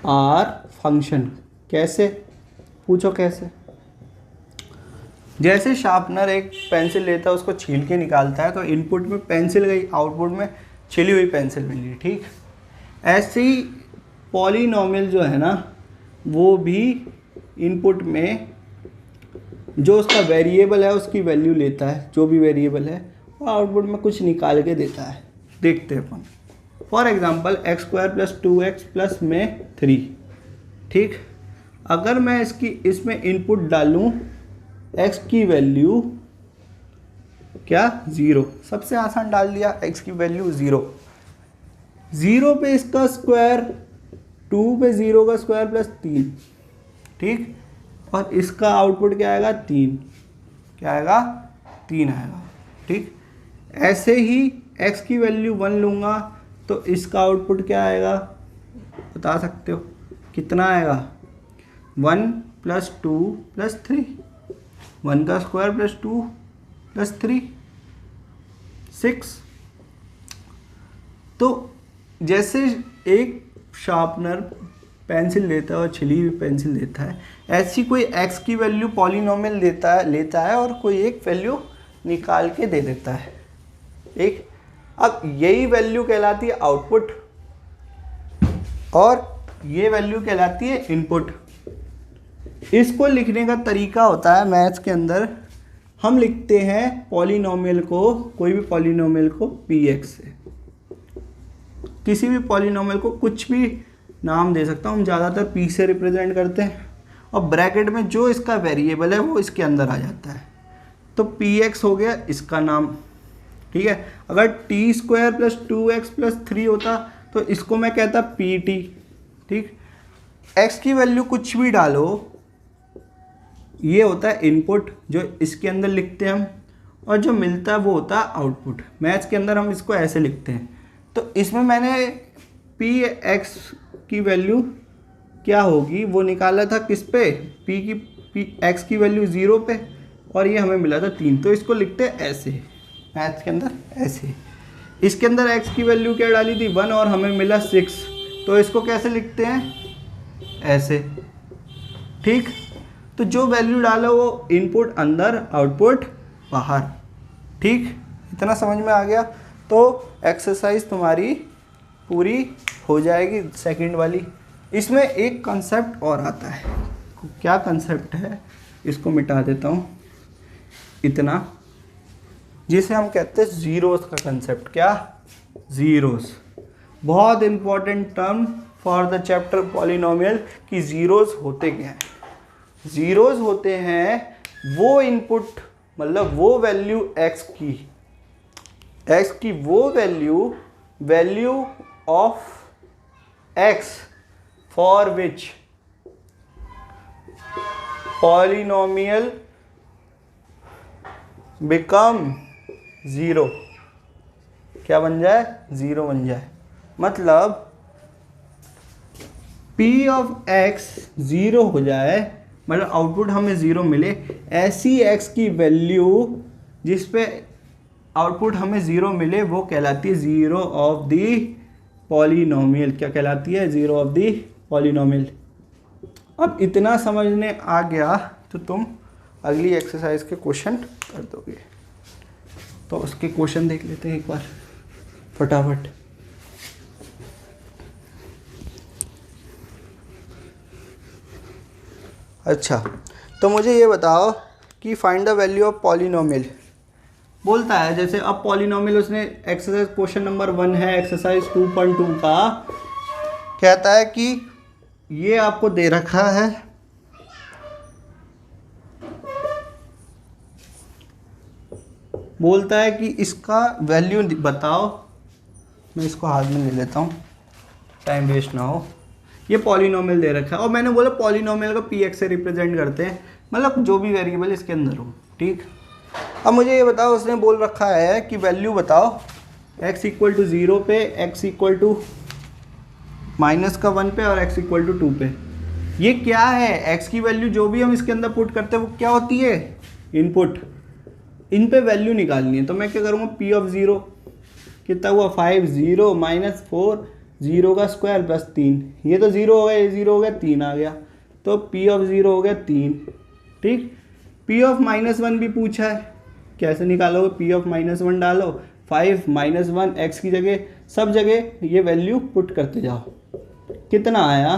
are function. कैसे, पूछो कैसे। जैसे शार्पनर एक पेंसिल लेता है, उसको छील के निकालता है, तो इनपुट में पेंसिल गई, आउटपुट में छिली हुई पेंसिल मिली, ठीक। ऐसे ही पॉलिनोमियल जो है ना, वो भी इनपुट में जो उसका वेरिएबल है उसकी वैल्यू लेता है, जो भी वेरिएबल है, और आउटपुट में कुछ निकाल के देता है। देखते हैं अपन। फॉर एग्जांपल x² + 2x + में 3, ठीक। अगर मैं इसमें इनपुट डालूं x की वैल्यू क्या, 0, सबसे आसान डाल दिया, x की वैल्यू 0 पे इसका स्क्वायर, 2 पे 0 का स्क्वायर प्लस 3, ठीक। और इसका आउटपुट क्या आएगा, 3, क्या आएगा, 3 आएगा, ठीक। ऐसे ही x की वैल्यू 1 लूँगा तो इसका आउटपुट क्या आएगा, बता सकते हो कितना आएगा, 1 + 2 + 3, 1 का स्क्वायर प्लस 2 + 3, 6। तो जैसे एक शार्पनर पेंसिल लेता है और छिली हुई पेंसिल देता है, ऐसी कोई x की वैल्यू पॉलिनोमियल लेता है और कोई एक वैल्यू निकाल के दे देता है, एक। अब यही वैल्यू कहलाती है आउटपुट और ये वैल्यू कहलाती है इनपुट। इसको लिखने का तरीका होता है मैथ्स के अंदर, हम लिखते हैं पॉलिनोमियल को, कोई भी पॉलिनोमियल को px से, किसी भी पॉलिनोमियल को कुछ भी नाम दे सकता हूँ, हम ज़्यादातर p से रिप्रेजेंट करते हैं, और ब्रैकेट में जो इसका वेरिएबल है वो इसके अंदर आ जाता है, तो px हो गया इसका नाम, ठीक है। अगर t² + 2x + 3 होता तो इसको मैं कहता pt, ठीक। x की वैल्यू कुछ भी डालो, ये होता है इनपुट जो इसके अंदर लिखते हैं हम, और जो मिलता है वो होता है आउटपुट। मैथ्स के अंदर हम इसको ऐसे लिखते हैं। तो इसमें मैंने px की वैल्यू क्या होगी वो निकाला था, किस पे, x की वैल्यू 0 पे, और ये हमें मिला था 3, तो इसको लिखते हैं ऐसे, मैथ्स के अंदर ऐसे। इसके अंदर x की वैल्यू क्या डाली थी, 1, और हमें मिला 6, तो इसको कैसे लिखते हैं, ऐसे, ठीक। तो जो वैल्यू डालो वो इनपुट अंदर, आउटपुट बाहर, ठीक। इतना समझ में आ गया। तो एक्सरसाइज तुम्हारी पूरी हो जाएगी, सेकंड वाली। इसमें एक कंसेप्ट और आता है, क्या कंसेप्ट है, इसको मिटा देता हूँ। इतना, जिसे हम कहते हैं जीरोस का कंसेप्ट। क्या? जीरोस। बहुत important term for the chapter polynomial कि जीरोस होते क्या हैं। जीरोस होते हैं वो इनपुट, मतलब वो वैल्यू x की वो value of x for which polynomial become zero. क्या बन जाए? ज़ीरो बन जाए। मतलब p ऑफ x ज़ीरो हो जाए, मतलब आउटपुट हमें ज़ीरो मिले। ऐसी x की वैल्यू जिस पे आउटपुट हमें ज़ीरो मिले वो कहलाती है ज़ीरो ऑफ द पॉलिनोमियल। क्या कहलाती है? Zero of the polynomial. अब इतना समझने आ गया तो तुम अगली एक्सरसाइज के क्वेश्चन कर दोगे। तो उसके क्वेश्चन देख लेते हैं एक बार फटाफट। अच्छा, तो मुझे ये बताओ कि find the value of polynomial. बोलता है जैसे अब पॉलिनोमियल, उसने एक्सरसाइज क्वेश्चन नंबर 1 है एक्सरसाइज 2.2 का, कहता है कि ये आपको दे रखा है बोलता है कि इसका वैल्यू बताओ। मैं इसको हाथ में ले लेता हूँ, टाइम वेस्ट ना हो। ये पॉलिनोमियल दे रखा है और मैंने बोला पॉलिनोमियल को px से रिप्रेजेंट करते हैं, मतलब जो भी वेरिएबल इसके अंदर हो। ठीक, अब मुझे ये बताओ, उसने बोल रखा है कि वैल्यू बताओ x इक्वल टू 0 पे, x इक्वल टू -1 पे और x इक्वल टू 2 पे। ये क्या है? x की वैल्यू जो भी हम इसके अंदर पुट करते हैं वो क्या होती है? इनपुट। इन पे वैल्यू निकालनी है। तो मैं क्या करूँगा? p ऑफ 0 कितना हुआ? 5, 0 -4, 0 का स्क्वायर प्लस 3। ये तो 0 हो गया, ये 0 हो गया, 3 आ गया, तो p ऑफ 0 हो गया 3। ठीक, p ऑफ -1 भी पूछा है, कैसे निकालोगे? p ऑफ -1 डालो, 5 -1 x की जगह, सब जगह ये वैल्यू पुट करते जाओ। कितना आया?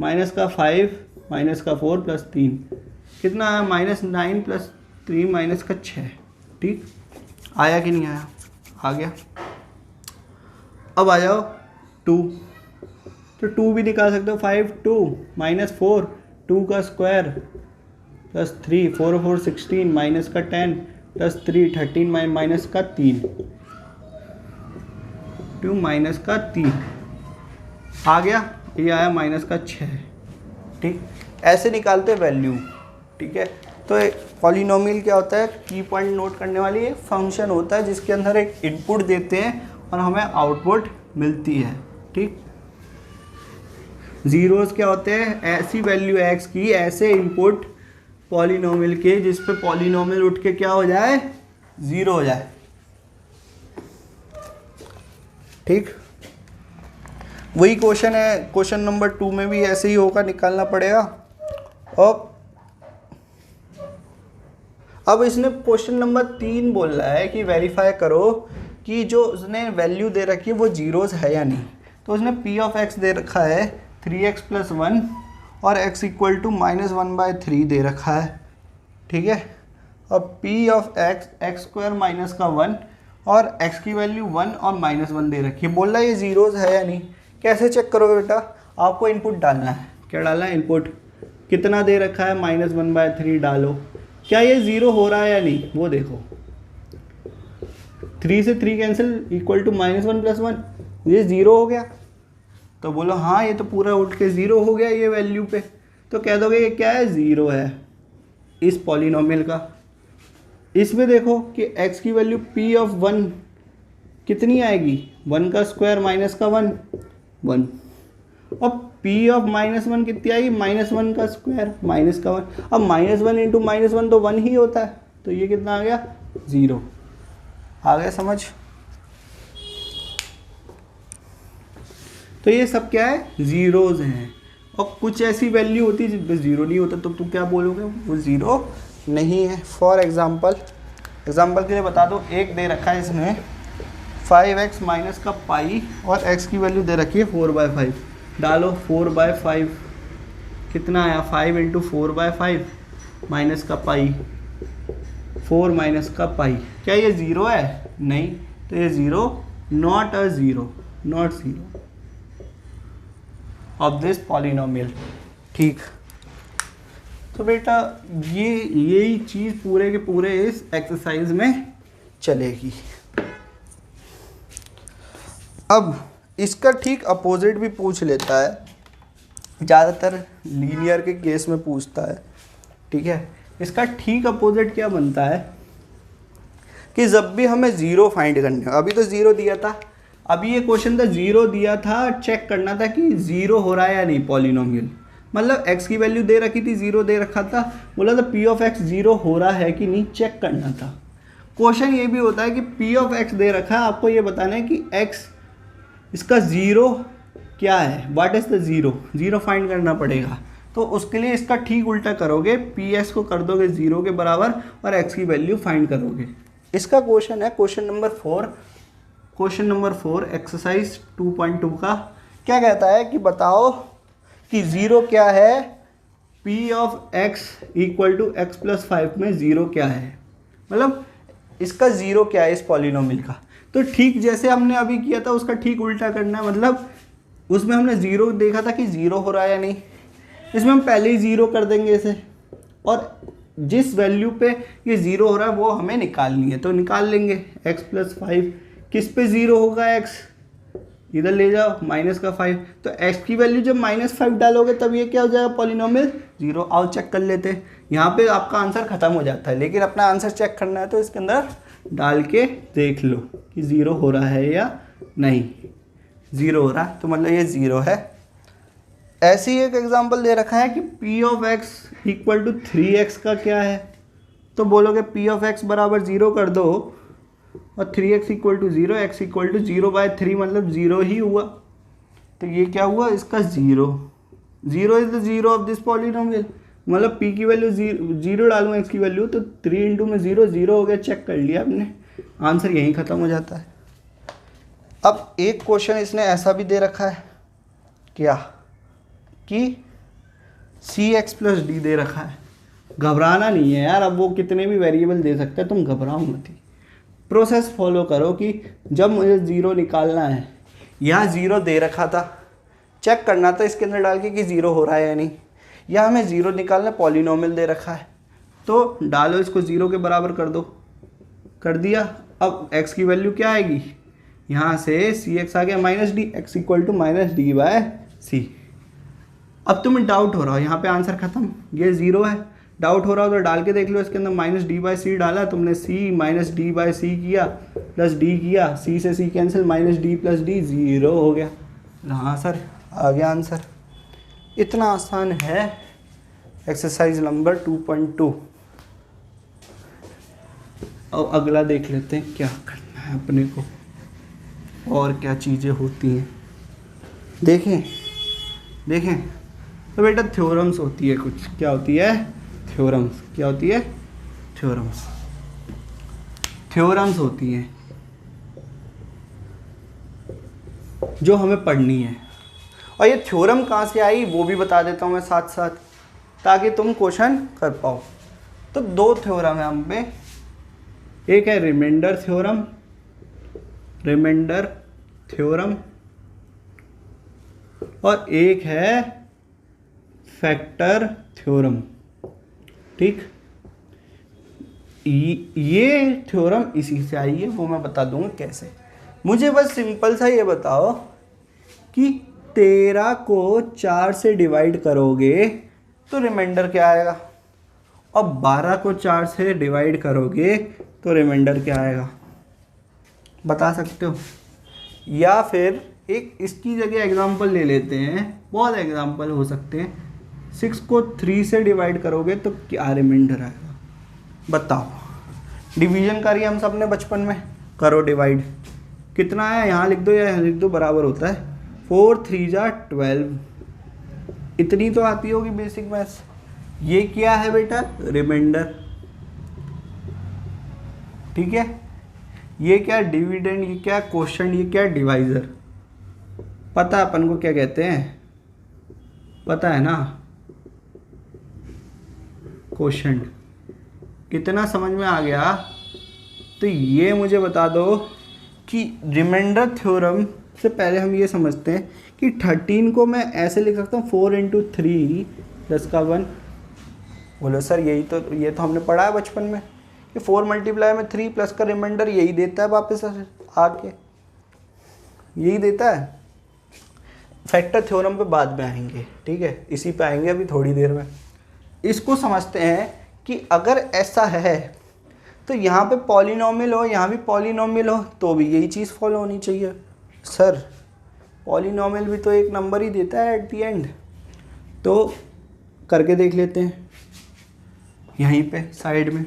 -5 -4 प्लस 3 कितना आया? -9 प्लस 3 -6। ठीक, आया कि नहीं आया? आ गया। अब आ जाओ 2, तो 2 भी निकाल सकते हो। 5 2 -4, 2 का स्क्वायर प्लस 3, 4 4 16 माइनस का 10 प्लस 3 13 माइनस का 3, 2 माइनस का 3 आ गया। ये आया -6। ठीक, ऐसे निकालते वैल्यू। ठीक है, तो पॉलिनोमियल क्या होता है? की पॉइंट नोट करने वाली एक फंक्शन होता है जिसके अंदर एक इनपुट देते हैं और हमें आउटपुट मिलती है। ठीक, जीरोस क्या होते हैं? ऐसी वैल्यू x की, ऐसे इनपुट पॉलिनोमियल के जिस पे पॉलिनोमियल उठ के क्या हो जाए? ज़ीरो हो जाए। ठीक, वही क्वेश्चन है क्वेश्चन नंबर 2 में भी ऐसे ही होगा, निकालना पड़ेगा। और अब इसने क्वेश्चन नंबर 3 बोल रहा है कि वेरीफाई करो कि जो उसने वैल्यू दे रखी है वो जीरोस है या नहीं। तो उसने p ऑफ x दे रखा है 3x + 1 और x इक्वल टू -1/3 दे रखा है। ठीक है, अब p of x square minus का 1 और x की वैल्यू 1 और -1 दे रखी है। बोल रहा है ये जीरोस है या नहीं। कैसे चेक करोगे बेटा? आपको इनपुट डालना है। क्या डालना है? इनपुट। कितना दे रखा है? -1/3 डालो। क्या ये ज़ीरो हो रहा है या नहीं वो देखो। 3 से 3 कैंसिल, इक्वल टू -1 + 1, ये ज़ीरो हो गया। तो बोलो हाँ ये तो पूरा उठ के ज़ीरो हो गया ये वैल्यू पे। तो कह दोगे ये क्या है? ज़ीरो है इस पॉलिनोमियल का। इसमें देखो कि x की वैल्यू p ऑफ 1 कितनी आएगी? 1 का स्क्वायर माइनस का 1 1। अब p ऑफ -1 कितनी आएगी? -1 का स्क्वायर माइनस का 1। अब -1 इंटू -1 तो 1 ही होता है, तो ये कितना आ गया? 0। आ गया समझ? तो ये सब क्या है? ज़ीरोज़ हैं। और कुछ ऐसी वैल्यू होती है जिसमें ज़ीरो नहीं होता, तो तुम क्या बोलोगे? वो ज़ीरो नहीं है। फॉर एग्ज़ाम्पल के लिए बता दो, एक दे रखा है इसमें 5x माइनस का पाई और x की वैल्यू दे रखी है 4/5। डालो 4/5 कितना आया? 5 × 4/5 माइनस का पाई 4 माइनस का पाई। क्या ये ज़ीरो है? नहीं, तो ये zero, not a zero, not zero of this polynomial. ठीक, तो बेटा यही चीज़ पूरे के पूरे इस एक्सरसाइज में चलेगी। अब इसका ठीक अपोजिट भी पूछ लेता है, ज़्यादातर लीनियर के केस में पूछता है। ठीक है, इसका ठीक अपोजिट क्या बनता है कि जब भी हमें ज़ीरो फाइंड करने हो, अभी तो ज़ीरो दिया था, अभी ये क्वेश्चन था ज़ीरो दिया था, चेक करना था कि ज़ीरो हो रहा है या नहीं पॉलिनोमियल, मतलब x की वैल्यू दे रखी थी, ज़ीरो दे रखा था, बोला था p ऑफ x ज़ीरो हो रहा है कि नहीं, चेक करना था। क्वेश्चन ये भी होता है कि p ऑफ x दे रखा है, आपको ये बताना है कि x इसका ज़ीरो क्या है, what is the zero, zero find करना पड़ेगा। तो उसके लिए इसका ठीक उल्टा करोगे, px को कर दोगे ज़ीरो के बराबर और x की वैल्यू फाइंड करोगे। इसका क्वेश्चन है क्वेश्चन नंबर 4 एक्सरसाइज 2.2 का। क्या कहता है कि बताओ कि ज़ीरो क्या है, p of x equal to x plus 5 में ज़ीरो क्या है, मतलब इसका ज़ीरो क्या है इस पॉलिनोमियल का। तो ठीक जैसे हमने अभी किया था उसका ठीक उल्टा करना है, मतलब उसमें हमने ज़ीरो देखा था कि ज़ीरो हो रहा है या नहीं, इसमें हम पहले ही ज़ीरो कर देंगे इसे, और जिस वैल्यू पे ये ज़ीरो हो रहा है वो हमें निकालनी है, तो निकाल लेंगे x प्लस 5, किस पे ज़ीरो होगा x, इधर ले जाओ माइनस का 5, तो x की वैल्यू जब -5 डालोगे तब ये क्या हो जाएगा पॉलिनोमियल ज़ीरो। आओ चेक कर लेते हैं, यहाँ पे आपका आंसर ख़त्म हो जाता है, लेकिन अपना आंसर चेक करना है तो इसके अंदर डाल के देख लो कि ज़ीरो हो रहा है या नहीं। ज़ीरो हो रहा है तो मतलब ये ज़ीरो है। ऐसे ही एक एग्जांपल दे रखा है कि p of x equal to 3x का क्या है, तो बोलोगे p ऑफ x बराबर ज़ीरो कर दो और 3x equal to zero, x equal to 0/3 मतलब ज़ीरो ही हुआ, तो ये क्या हुआ इसका zero. Zero is the zero of this polynomial, मतलब p की वैल्यू ज़ीरो डालूँ x की वैल्यू तो 3 इंटू में ज़ीरो, ज़ीरो हो गया, चेक कर लिया आपने, आंसर यहीं ख़त्म हो जाता है। अब एक क्वेश्चन इसने ऐसा भी दे रखा है क्या कि cx प्लस डी दे रखा है। घबराना नहीं है यार, अब वो कितने भी वेरिएबल दे सकते हैं, तुम घबराओ मत ही, प्रोसेस फॉलो करो कि जब मुझे ज़ीरो निकालना है, यहाँ ज़ीरो दे रखा था, चेक करना था इसके अंदर डाल के कि ज़ीरो हो रहा है या नहीं, या हमें ज़ीरो निकालना, पॉलिनोमियल दे रखा है तो डालो इसको ज़ीरो के बराबर कर दो, कर दिया। अब x की वैल्यू क्या आएगी, यहाँ से cx आ गया minus d, x equal to minus d by c. अब तुम्हें डाउट हो रहा हो, यहाँ पे आंसर खत्म, ये ज़ीरो है, डाउट हो रहा हो तो डाल के देख लो, इसके अंदर माइनस डी बाई सी डाला तुमने, C minus D by C किया प्लस डी किया, सी से C cancel, minus D plus D, zero हो गया। हाँ सर आ गया आंसर, इतना आसान है एक्सरसाइज नंबर 2.2। अब अगला देख लेते हैं क्या करना है अपने को और क्या चीज़ें होती हैं। देखें तो बेटा थ्योरम्स होती है कुछ, क्या होती है थ्योरम्स, क्या होती है थ्योरम्स होती हैं जो हमें पढ़नी है, और ये थ्योरम कहाँ से आई वो भी बता देता हूँ मैं साथ साथ, ताकि तुम क्वेश्चन कर पाओ। तो दो थ्योरम है हम पे, एक है रिमाइंडर थ्योरम और एक है फैक्टर थ्योरम। ठीक, ये थ्योरम इसी से आई है, वो मैं बता दूंगा कैसे। मुझे बस सिंपल सा ये बताओ कि 13 को 4 से डिवाइड करोगे तो रिमाइंडर क्या आएगा, और 12 को 4 से डिवाइड करोगे तो रिमाइंडर क्या आएगा, बता सकते हो। या फिर एक इसकी जगह एग्जांपल ले लेते हैं, बहुत एग्जांपल हो सकते हैं। 6 को 3 से डिवाइड करोगे तो क्या रिमाइंडर आएगा, बताओ। डिवीजन करिए हम सब ने बचपन में, करो डिवाइड, कितना है यहाँ लिख दो या यहाँ लिख दो, बराबर होता है 4 3 जा 12, इतनी तो आती होगी बेसिक मैथ्स। ये क्या है बेटा रिमाइंडर, ठीक है। ये क्या डिविडेंड, ये क्या क्वोशंट, ये क्या डिवाइजर, पता है अपन को क्या कहते हैं, पता है ना, क्वोशंट। कितना समझ में आ गया? तो ये मुझे बता दो कि रिमाइंडर थ्योरम से पहले हम ये समझते हैं कि 13 को मैं ऐसे लिख सकता हूँ 4 × 3 + 1। बोलो सर ये तो हमने पढ़ा है बचपन में कि 4 × 3 प्लस का रिमाइंडर यही देता है, वापस आके यही देता है। फैक्टर थ्योरम पे बाद में आएंगे, ठीक है, इसी पे आएंगे अभी थोड़ी देर में। इसको समझते हैं कि अगर ऐसा है तो यहाँ पे पॉलिनॉमियल हो, यहाँ भी पॉलिनॉमियल हो, तो भी यही चीज़ फॉलो होनी चाहिए। सर पॉलिनॉमियल भी तो एक नंबर ही देता है एट द एंड। तो करके देख लेते हैं। यहीं पे साइड में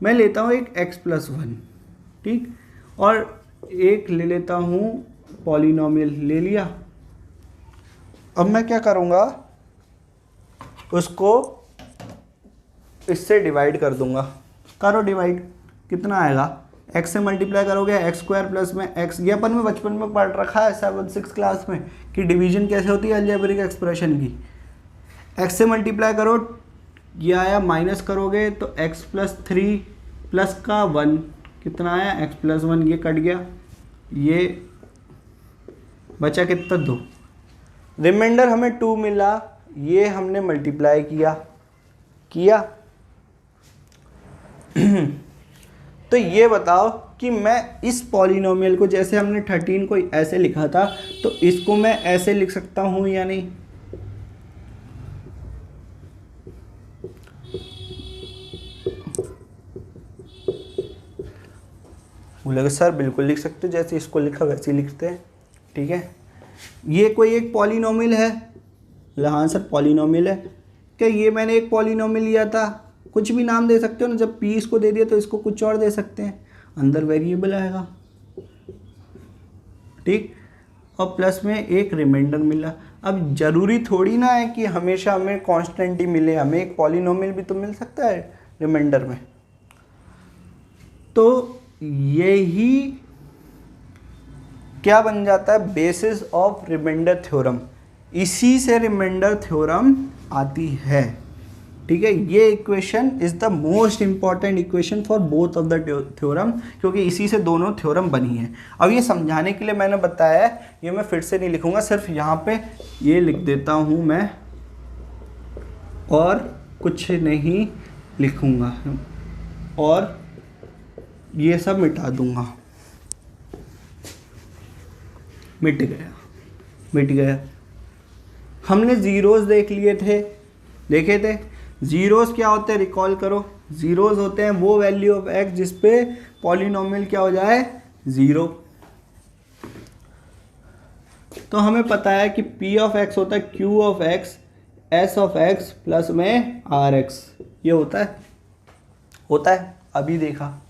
मैं लेता हूँ एक x+1, ठीक, और एक ले लेता हूँ पॉलिनॉमियल, ले लिया। अब मैं क्या करूँगा, उसको इससे डिवाइड कर दूंगा। करो डिवाइड, कितना आएगा? x से मल्टीप्लाई करोगे x² प्लस में x, ये अपन में बचपन में पढ़ रखा है 7th-6th क्लास में कि डिवीजन कैसे होती है अलजेब्रिक एक्सप्रेशन की। x से मल्टीप्लाई करो, ये आया, माइनस करोगे तो x+3 प्लस का 1, कितना आया? x+1, ये कट गया, ये बचा कितना? 2। रिमाइंडर हमें 2 मिला, ये हमने मल्टीप्लाई किया। तो ये बताओ कि मैं इस पॉलिनोमियल को, जैसे हमने 13 को ऐसे लिखा था, तो इसको मैं ऐसे लिख सकता हूँ या नहीं? बोलेगा सर बिल्कुल लिख सकते हो, जैसे इसको लिखा वैसे लिखते हैं, ठीक है। ये कोई एक पॉलिनोमियल है? हाँ सर पॉलिनोमियल है। क्या ये मैंने एक पॉलिनोमियल लिया था? कुछ भी नाम दे सकते हो ना, जब p इसको दे दिया तो इसको कुछ और दे सकते हैं, अंदर वेरिएबल आएगा, ठीक। और प्लस में एक रिमाइंडर मिला। अब जरूरी थोड़ी ना है कि हमेशा हमें कांस्टेंट ही मिले, हमें एक पॉलिनोमियल भी तो मिल सकता है रिमाइंडर में। तो यही क्या बन जाता है? Basis of remainder theorem. इसी से रिमाइंडर थ्योरम आती है, ठीक है। ये equation is the most important equation for both of the theorem, क्योंकि इसी से दोनों थ्योरम बनी है। अब ये समझाने के लिए मैंने बताया है, ये मैं फिर से नहीं लिखूंगा, सिर्फ यहाँ पे ये लिख देता हूँ मैं, और कुछ नहीं लिखूंगा, और ये सब मिटा दूंगा। मिट गया। हमने जीरोस देखे थे। जीरोस क्या होते हैं? रिकॉल करो। जीरोस होते हैं वो वैल्यू ऑफ x जिस पे पॉलिनोमियल क्या हो जाए? 0। तो हमें पता है कि p ऑफ x होता है q of x s of x plus में rx। ये होता है अभी देखा।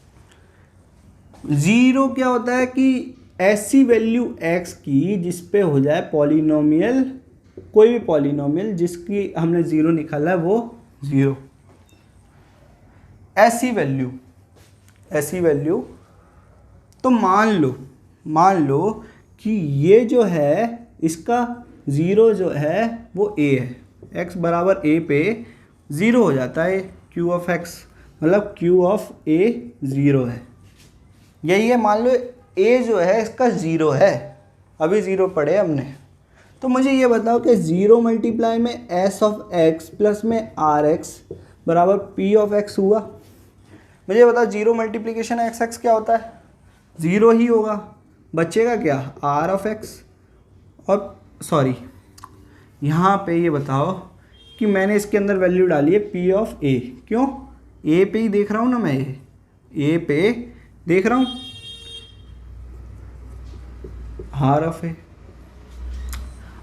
0 क्या होता है कि ऐसी वैल्यू x की जिस पे हो जाए पॉलिनोमियल, कोई भी पॉलिनोमियल जिसकी हमने 0 निकाला है वो 0। ऐसी वैल्यू तो मान लो कि ये जो है इसका 0 जो है वो a है, x बराबर a पे 0 हो जाता है q ऑफ x, मतलब q ऑफ a 0 है। यही है, मान लो a जो है इसका 0 है, अभी 0 पढ़े हमने। तो मुझे ये बताओ कि 0 मल्टीप्लाई में s ऑफ x प्लस में rx बराबर p ऑफ x हुआ। मुझे बताओ 0 मल्टीप्लीकेशन x क्या होता है? 0 ही होगा, बचेगा क्या? r of x। और सॉरी, यहाँ पे ये बताओ कि मैंने इसके अंदर वैल्यू डाली है p ऑफ a। क्यों? a पे ही देख रहा हूँ ना मैं, a पे देख रहा हूँ, r ऑफ a।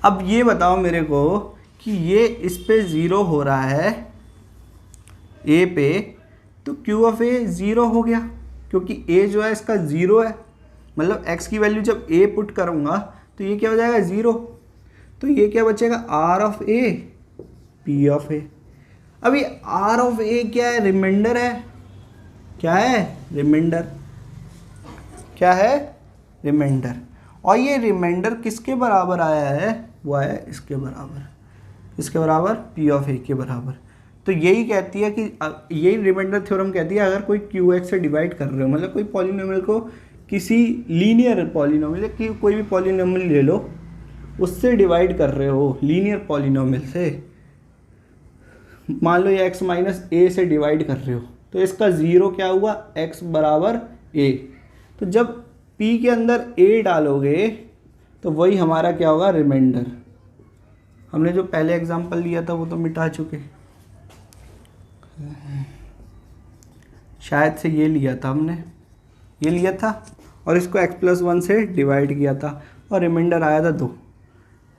अब ये बताओ मेरे को कि ये इस पे 0 हो रहा है a पे, तो q ऑफ a 0 हो गया, क्योंकि a जो है इसका 0 है, मतलब x की वैल्यू जब a पुट करूँगा तो ये क्या हो जाएगा? 0। तो ये क्या बचेगा? r of a p of a। अब ये r ऑफ a क्या है? रिमाइंडर है। क्या है? रिमाइंडर। क्या है? रिमाइंडर। और ये रिमाइंडर किसके बराबर आया है? वो आया इसके बराबर, p ऑफ a के बराबर। तो यही कहती है कि यही रिमाइंडर थ्योरम कहती है अगर कोई क्यू एक्स से डिवाइड कर रहे हो, मतलब कोई पॉलिनोमियल को किसी लीनियर पॉलिनोमियल कि कोई भी पॉलिनोमियल ले लो उससे डिवाइड कर रहे हो, लीनियर पॉलिनोमियल से, मान लो ये एक्स माइनस ए से डिवाइड कर रहे हो, तो इसका ज़ीरो क्या हुआ, एक्स बराबर ए। तो जब पी के अंदर ए डालोगे तो वही हमारा क्या होगा, रिमाइंडर। हमने जो पहले एग्जांपल लिया था वो तो मिटा चुके, शायद से ये लिया था हमने, ये लिया था और इसको x+1 से डिवाइड किया था और रिमाइंडर आया था 2।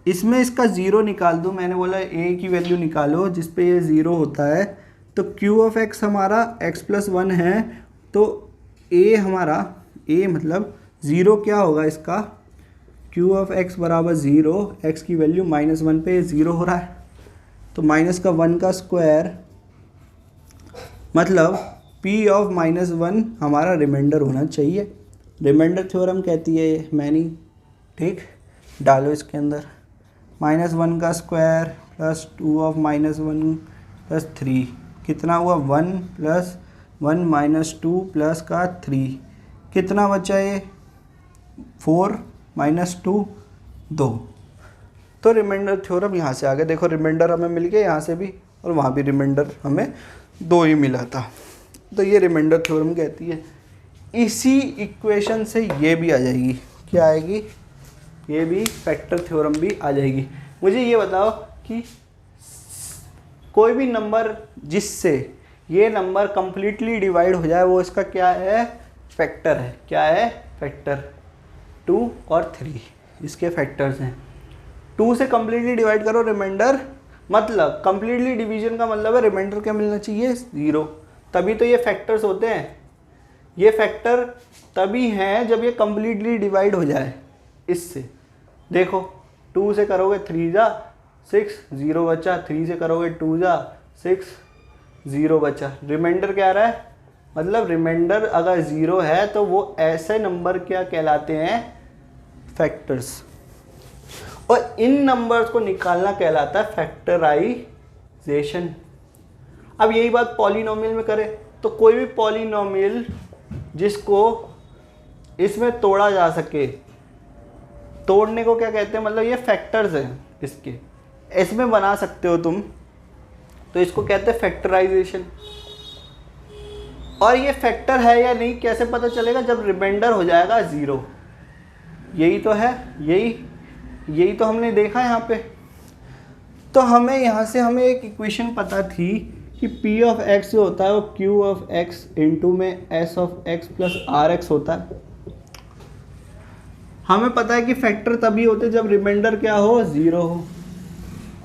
इसमें इसका ज़ीरो निकाल दूँ, मैंने बोला a की वैल्यू निकालो जिस पे ये ज़ीरो होता है, तो q(x) हमारा x+1 है, तो a हमारा a मतलब ज़ीरो क्या होगा इसका, q(x) बराबर 0, x की वैल्यू -1 पे 0 हो रहा है, तो -1 का स्क्वायर मतलब p(-1) हमारा रिमाइंडर होना चाहिए। रिमाइंडर थ्योरम कहती है ये मैनी, ठीक। डालो इसके अंदर -1 का स्क्वायर प्लस 2(-1) प्लस 3 कितना हुआ, 1 + 1 - 2 प्लस का 3 कितना बचा ये, 4 - 2 2। तो रिमाइंडर थ्योरम यहाँ से आ गया। देखो रिमाइंडर हमें मिल गया यहाँ से भी और वहाँ भी रिमाइंडर हमें 2 ही मिला था। तो ये रिमाइंडर थ्योरम कहती है। इसी इक्वेशन से ये भी आ जाएगी, क्या आएगी, ये भी फैक्टर थ्योरम भी आ जाएगी। मुझे ये बताओ कि कोई भी नंबर जिससे ये नंबर कंप्लीटली डिवाइड हो जाए वो इसका क्या है, फैक्टर है। क्या है, फैक्टर। 2 और 3 इसके फैक्टर्स हैं। 2 से कंप्लीटली डिवाइड करो रिमाइंडर, मतलब कंप्लीटली डिवीजन का मतलब है रिमाइंडर क्या मिलना चाहिए, 0। तभी तो ये फैक्टर्स होते हैं। ये फैक्टर तभी हैं जब ये कंप्लीटली डिवाइड हो जाए इससे। देखो 2 से करोगे 3 जा 6, 0 बचा, 3 से करोगे 2 जा 6, 0 बचा। रिमाइंडर क्या आ रहा है, मतलब रिमाइंडर अगर 0 है तो वो ऐसे नंबर क्या कहलाते हैं, फैक्टर्स। और इन नंबर्स को निकालना कहलाता है फैक्टराइजेशन। अब यही बात पॉलिनोमियल में करें तो कोई भी पॉलिनोमियल जिसको इसमें तोड़ा जा सके, तोड़ने को क्या कहते हैं, मतलब ये फैक्टर्स हैं इसके, इसमें बना सकते हो तुम, तो इसको कहते हैं फैक्टराइजेशन। और ये फैक्टर है या नहीं कैसे पता चलेगा, जब रिमाइंडर हो जाएगा 0। यही तो है, यही तो हमने देखा यहाँ पे। तो हमें यहाँ से हमें एक इक्वेशन पता थी कि p(x) जो होता है वो q(x) इंटू में s(x) प्लस r(x) होता है। हमें पता है कि फैक्टर तभी होते जब रिमाइंडर क्या हो, 0 हो,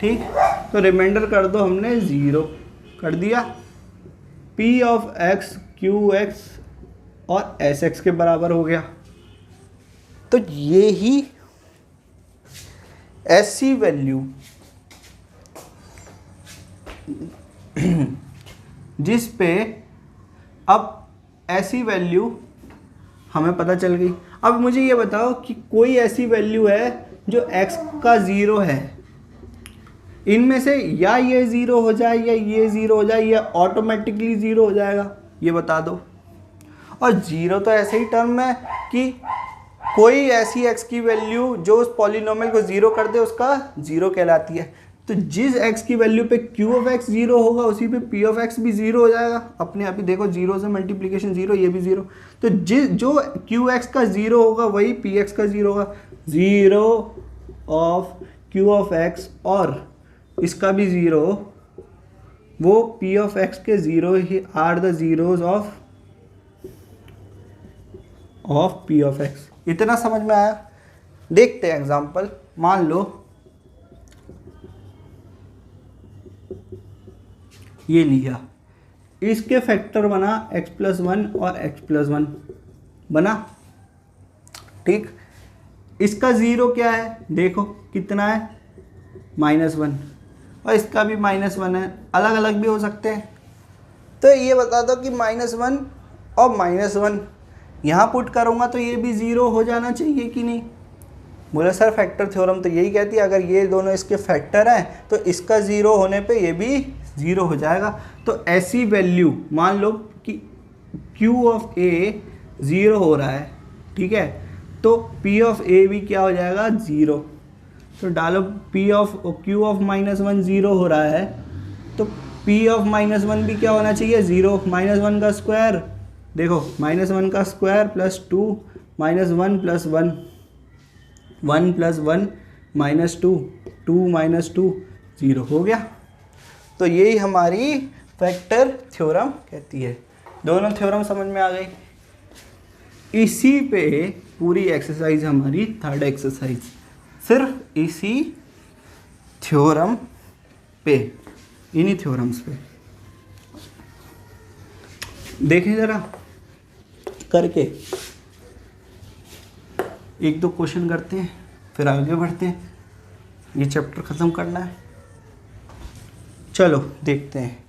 ठीक। तो रिमाइंडर कर दो, हमने 0 कर दिया। p(x) qx और sx के बराबर हो गया। तो ये ही ऐसी वैल्यू जिस पे अब ऐसी वैल्यू हमें पता चल गई। अब मुझे ये बताओ कि कोई ऐसी वैल्यू है जो x का 0 है, इनमें से या ये 0 हो जाए या ये 0 हो जाए या ऑटोमेटिकली 0 हो जाएगा, ये बता दो। और 0 तो ऐसे ही टर्म है कि कोई ऐसी x की वैल्यू जो उस पॉलिनोमियल को 0 कर दे उसका 0 कहलाती है। तो जिस x की वैल्यू पे q(x) 0 होगा उसी पे p(x) भी 0 हो जाएगा अपने आप ही। देखो 0 से मल्टीप्लिकेशन 0, ये भी 0। तो जो q(x) का 0 होगा वही p(x) का 0 होगा। 0 ऑफ q(x) और इसका भी 0, वो p(x) के 0 ही are the zeros of p(x). इतना समझ में आया। देखते हैं एग्जांपल। मान लो ये लिया, इसके फैक्टर बना x+1 और x+1 बना, ठीक। इसका 0 क्या है, देखो कितना है, -1, और इसका भी -1 है। अलग अलग भी हो सकते हैं। तो ये बता दो कि -1 और -1 यहाँ पुट करूँगा तो ये भी 0 हो जाना चाहिए कि नहीं, बोले सर फैक्टर थ्योरम तो यही कहती है अगर ये दोनों इसके फैक्टर हैं तो इसका ज़ीरो होने पे ये भी ज़ीरो हो जाएगा। तो ऐसी वैल्यू मान लो कि Q ऑफ A ज़ीरो हो रहा है, ठीक है, तो P ऑफ A भी क्या हो जाएगा, ज़ीरो। तो डालो Q ऑफ -1 ज़ीरो हो रहा है तो P ऑफ -1 भी क्या होना चाहिए, ज़ीरो। -1 का स्क्वायर, देखो -1 का square plus 2 -1 plus 1, 1 plus 1 -2, 2 -2 zero हो गया। तो यही हमारी फैक्टर थ्योरम कहती है। दोनों थ्योरम समझ में आ गई। इसी पे पूरी एक्सरसाइज हमारी थर्ड एक्सरसाइज, सिर्फ इसी थ्योरम पे, इन्हीं थ्योरम्स पे देखें ज़रा करके, एक दो क्वेश्चन करते हैं फिर आगे बढ़ते हैं, ये चैप्टर ख़त्म करना है। चलो देखते हैं।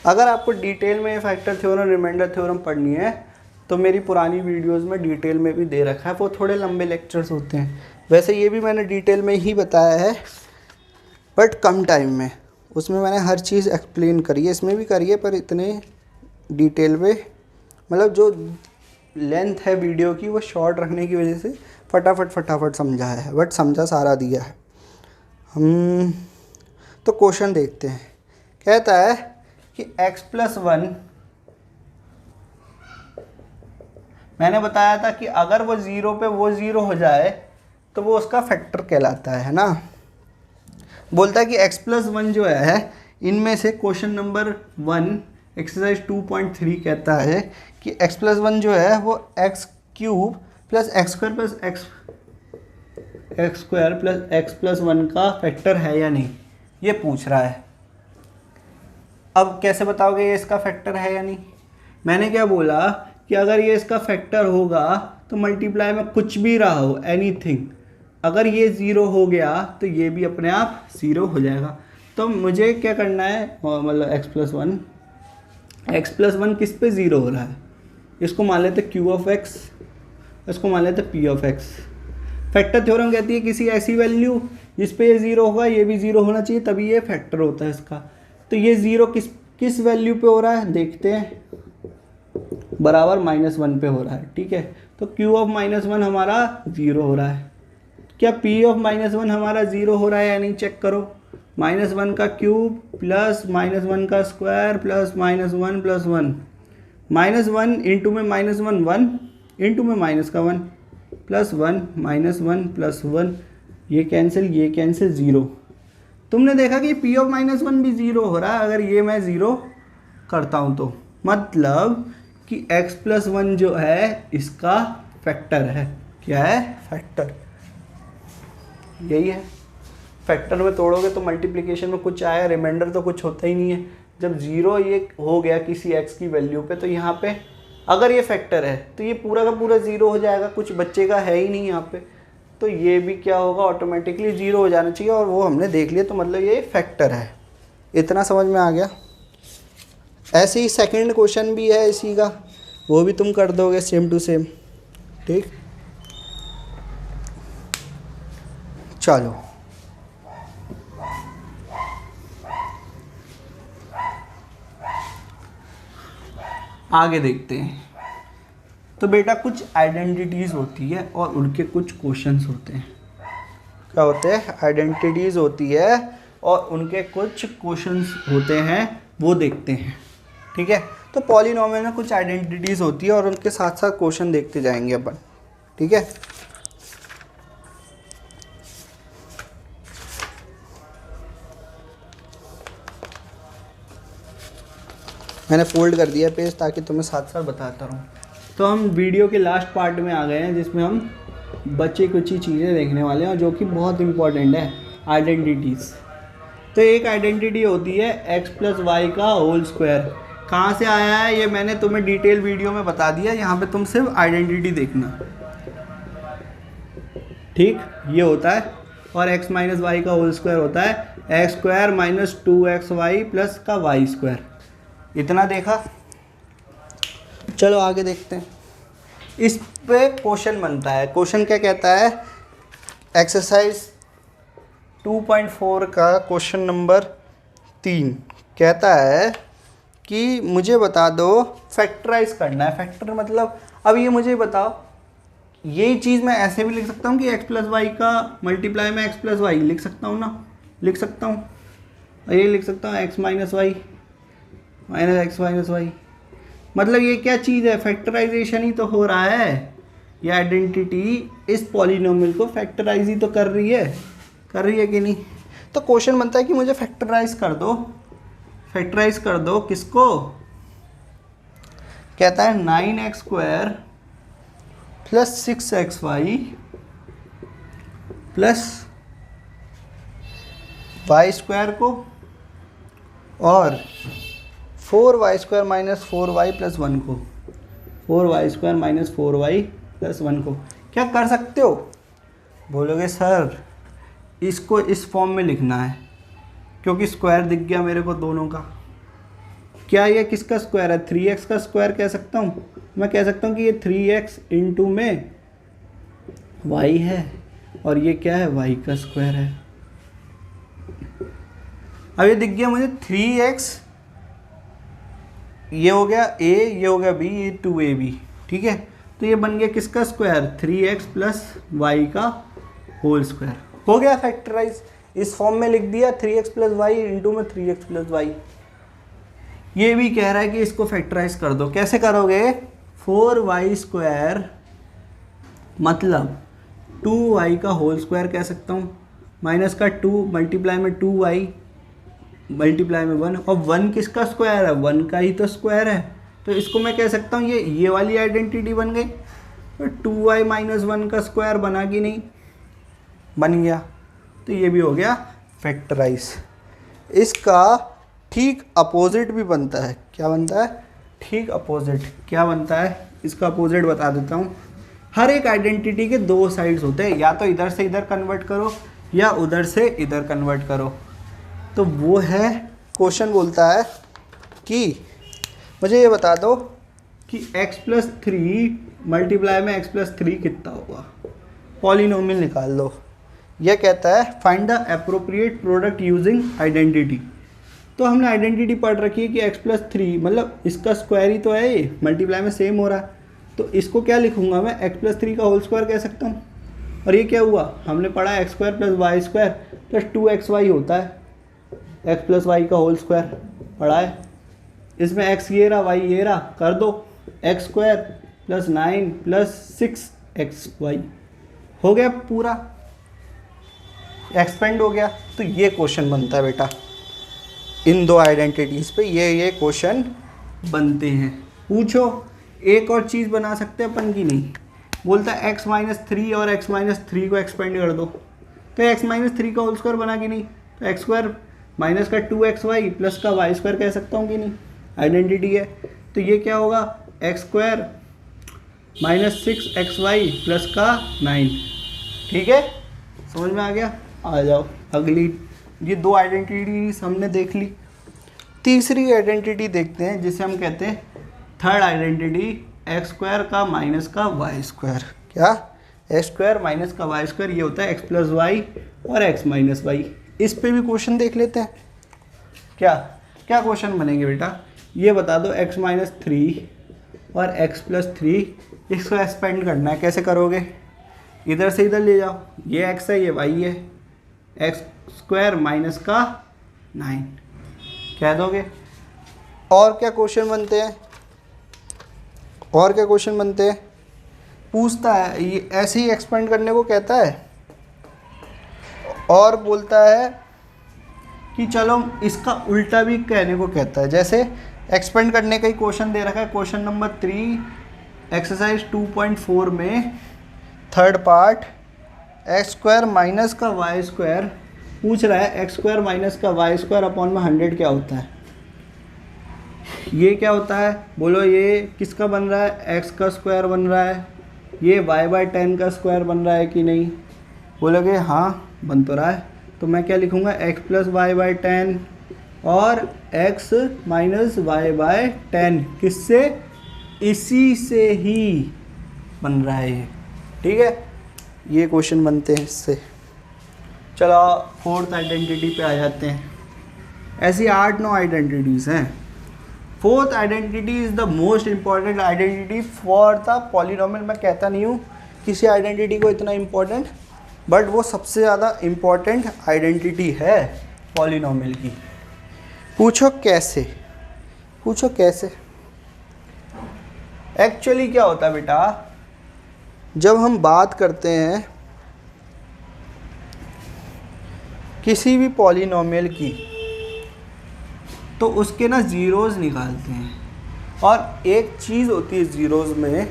अगर आपको डिटेल में फैक्टर थ्योरम, रिमाइंडर थ्योरम पढ़नी है तो मेरी पुरानी वीडियोस में डिटेल में भी दे रखा है, वो थोड़े लंबे लेक्चर्स होते हैं। वैसे ये भी मैंने डिटेल में ही बताया है बट कम टाइम में, उसमें मैंने हर चीज़ एक्सप्लेन करी है, इसमें भी करी है पर इतने डिटेल में, मतलब जो लेंथ है वीडियो की वो शॉर्ट रखने की वजह से फटाफट समझा है, बट समझा सारा दिया है। हम तो क्वेश्चन देखते हैं। कहता है कि x+1, मैंने बताया था कि अगर वो ज़ीरो पे वो ज़ीरो हो जाए तो वो उसका फैक्टर कहलाता है ना। बोलता है कि x+1 जो है इनमें से क्वेश्चन नंबर 1 एक्सरसाइज 2.3 कहता है कि x+1 जो है वो x³ plus x² plus x+1 का फैक्टर है या नहीं, ये पूछ रहा है। अब कैसे बताओगे ये इसका फैक्टर है या नहीं? मैंने क्या बोला कि अगर ये इसका फैक्टर होगा तो मल्टीप्लाई में कुछ भी रहा हो, एनीथिंग, अगर ये ज़ीरो हो गया तो ये भी अपने आप ज़ीरो हो जाएगा। तो मुझे क्या करना है, मतलब x+1 किस पे ज़ीरो हो रहा है, इसको मान लेते Q ऑफ x, इसको मान लेते P of x। Factor theorem कहती है किसी ऐसी वैल्यू जिस पे ये ज़ीरो होगा ये भी ज़ीरो होना चाहिए, तभी ये फैक्टर होता है इसका। तो ये ज़ीरो किस वैल्यू पे हो रहा है देखते हैं, बराबर -1 पे हो रहा है, ठीक है। तो Q ऑफ -1 हमारा ज़ीरो हो रहा है। क्या P ऑफ -1 हमारा ज़ीरो हो रहा है या नहीं, चेक करो। -1 का क्यूब प्लस -1 का स्क्वायर प्लस -1 प्लस 1, -1 इंटू में -1 1 इंटू में माइनस का 1 प्लस 1 -1 प्लस 1, ये कैंसिल ज़ीरो। तुमने देखा कि P ऑफ -1 भी ज़ीरो हो रहा है अगर ये मैं ज़ीरो करता हूँ तो, मतलब कि x+1 जो है इसका फैक्टर है। क्या है, फैक्टर। यही है, फैक्टर में तोड़ोगे तो मल्टीप्लिकेशन में कुछ आया, रिमाइंडर तो कुछ होता ही नहीं है। जब ज़ीरो ये हो गया किसी x की वैल्यू पे तो यहाँ पे अगर ये फैक्टर है तो ये पूरा का पूरा ज़ीरो हो जाएगा, कुछ बच्चेगा है ही नहीं यहाँ पे, तो ये भी क्या होगा, ऑटोमेटिकली ज़ीरो हो जाना चाहिए। और वो हमने देख लिया तो मतलब ये फैक्टर है। इतना समझ में आ गया। ऐसे ही सेकंड क्वेश्चन भी है इसी का, वो भी तुम कर दोगे सेम टू सेम, ठीक। चलो आगे देखते हैं। तो बेटा कुछ आइडेंटिटीज़ होती है और उनके कुछ क्वेश्चंस होते हैं। क्या होते हैं, आइडेंटिटीज़ होती है और उनके कुछ क्वेश्चंस होते हैं, वो देखते हैं, ठीक है। तो पॉलिनोमियल में कुछ आइडेंटिटीज़ होती है और उनके साथ साथ क्वेश्चन देखते जाएंगे अपन, ठीक है। मैंने फोल्ड कर दिया पेज ताकि तुम्हें साथ साथ बताता रहूँ। तो हम वीडियो के लास्ट पार्ट में आ गए हैं जिसमें हम बच्चे कुछ ही चीज़ें देखने वाले हैं और जो कि बहुत इंपॉर्टेंट है, आइडेंटिटीज़। तो एक आइडेंटिटी होती है x+y का होल स्क्वायर। कहाँ से आया है ये मैंने तुम्हें डिटेल वीडियो में बता दिया, यहाँ पे तुम सिर्फ आइडेंटिटी देखना, ठीक। ये होता है और x माइनस वाई का होल स्क्वायर होता है x² माइनस 2xy प्लस का y²। इतना देखा। चलो आगे देखते हैं। इस पे क्वेश्चन बनता है। क्वेश्चन क्या कहता है, एक्सरसाइज 2.4 का क्वेश्चन नंबर 3 कहता है कि मुझे बता दो, फैक्टराइज करना है। फैक्टर मतलब, अब ये मुझे बताओ, यही चीज़ मैं ऐसे भी लिख सकता हूँ कि x प्लस वाई का मल्टीप्लाई में x प्लस वाई लिख सकता हूँ ना, लिख सकता हूँ। और ये लिख सकता हूँ x minus y minus x minus y. मतलब ये क्या चीज़ है, फैक्टराइजेशन ही तो हो रहा है। ये आइडेंटिटी इस पॉलिनोमियल को फैक्टराइज ही तो कर रही है कि नहीं। तो क्वेश्चन बनता है कि मुझे फैक्टराइज कर दो। फैक्टराइज कर दो किसको, कहता है 9x square plus 6xy plus y square को और 4y square minus 4y plus 1 को, 4y square minus 4y plus 1 को क्या कर सकते हो। बोलोगे सर इसको इस फॉर्म में लिखना है क्योंकि स्क्वायर दिख गया मेरे को दोनों का। क्या ये किसका स्क्वायर है, 3x का स्क्वायर कह सकता हूँ। मैं कह सकता हूँ कि ये 3x इंटू में y है और ये क्या है, y का स्क्वायर है। अब ये दिख गया मुझे 3x, ये हो गया a, ये हो गया b, ये 2ab, ठीक है। तो ये बन गया किसका स्क्वायर, 3x प्लस वाई का होल स्क्वायर। हो गया फैक्टराइज, इस फॉर्म में लिख दिया 3x प्लस वाई इंटू में 3x प्लस वाई। ये भी कह रहा है कि इसको फैक्टराइज कर दो। कैसे करोगे, 4y स्क्वायर मतलब 2y का होल स्क्वायर कह सकता हूँ, माइनस का 2 मल्टीप्लाई में 2y मल्टीप्लाई में 1, और 1 किसका स्क्वायर है, 1 का ही तो स्क्वायर है। तो इसको मैं कह सकता हूँ ये वाली आइडेंटिटी बन गई। तो 2y माइनस 1 का स्क्वायर बना कि नहीं, बन गया। तो ये भी हो गया फैक्टराइज। इसका ठीक अपोजिट भी बनता है। क्या बनता है, ठीक अपोजिट। क्या बनता है, इसका अपोजिट बता देता हूँ। हर एक आइडेंटिटी के दो साइड्स होते हैं, या तो इधर से इधर कन्वर्ट करो या उधर से इधर कन्वर्ट करो। तो वो है, क्वेश्चन बोलता है कि मुझे ये बता दो कि x प्लस 3 मल्टीप्लाई में x प्लस 3 कितना होगा, पॉलिनोमियल निकाल दो। यह कहता है find the appropriate product using identity. तो हमने आइडेंटिटी पढ़ रखी है कि x प्लस 3 मतलब इसका स्क्वायर ही तो है, ये मल्टीप्लाई में सेम हो रहा है। तो इसको क्या लिखूंगा मैं, x प्लस 3 का होल स्क्वायर कह सकता हूँ। और ये क्या हुआ, हमने पढ़ा x square plus y square plus 2xy होता है, x प्लस वाई का होल स्क्वायर पढ़ा है। इसमें x ये रहा, y ये रहा, कर दो, x square plus 9 plus 6xy हो गया, पूरा एक्सपेंड हो गया। तो ये क्वेश्चन बनता है बेटा, इन दो आइडेंटिटीज़ पे ये क्वेश्चन बनते हैं। पूछो, एक और चीज़ बना सकते हैं अपन की नहीं, बोलता है x माइनस 3 और x माइनस 3 को एक्सपेंड कर दो। तो x माइनस 3 का होल स्क्वायर बना कि नहीं, तो एक्स स्क्वायर माइनस का 2xy प्लस का वाई स्क्वायर कह सकता हूँ कि नहीं, आइडेंटिटी है। तो ये क्या होगा, x square minus 6xy plus का 9। ठीक है, समझ में आ गया। आ जाओ अगली, ये दो आइडेंटिटीज हमने देख ली। तीसरी आइडेंटिटी देखते हैं जिसे हम कहते हैं थर्ड आइडेंटिटी, एक्स स्क्वायर का माइनस का वाई स्क्वायर। क्या, एक्स स्क्वायर माइनस का वाई स्क्वायर, ये होता है एक्स प्लस वाई और एक्स माइनस वाई। इस पे भी क्वेश्चन देख लेते हैं। क्या क्या क्वेश्चन बनेंगे बेटा, ये बता दो x माइनस 3 और x प्लस 3, इसको एक्सपेंड करना है। कैसे करोगे, इधर से इधर ले जाओ, ये x है ये y है, एक्स स्क्वायर माइनस का 9 कह दोगे। और क्या क्वेश्चन बनते हैं, और क्या क्वेश्चन बनते हैं, पूछता है ये ऐसे ही एक्सपेंड करने को कहता है, और बोलता है कि चलो इसका उल्टा भी कहने को कहता है। जैसे एक्सपेंड करने का ही क्वेश्चन दे रखा है, क्वेश्चन नंबर 3 एक्सरसाइज 2.4 में third part, x square minus का वाई स्क्वायर पूछ रहा है। एक्स स्क्वायर माइनस का वाई स्क्वायर अपॉन में 100 क्या होता है, ये क्या होता है बोलो, ये किसका बन रहा है, एक्स का स्क्वायर बन रहा है, ये वाई बाय 10 का स्क्वायर बन रहा है कि नहीं। बोलोगे हाँ बन तो रहा है, तो मैं क्या लिखूँगा, एक्स प्लस वाई बाय 10 और एक्स माइनस वाई बाय 10, किससे, इसी से ही बन रहा है ये, ठीक है। ये क्वेश्चन बनते हैं इससे। चलो फोर्थ आइडेंटिटी पे आ जाते हैं। ऐसी 8-9 आइडेंटिटीज़ हैं। Fourth identity is the most important identity for the polynomial. मैं कहता नहीं हूँ किसी आइडेंटिटी को इतना इम्पोर्टेंट, बट वो सबसे ज़्यादा इम्पॉर्टेंट आइडेंटिटी है पॉलिनोमियल की। पूछो कैसे, पूछो कैसे। एक्चुअली क्या होता है बेटा, जब हम बात करते हैं किसी भी पॉलिनोमियल की तो उसके ना ज़ीरोज़ निकालते हैं। और एक चीज़ होती है ज़ीरोज़ में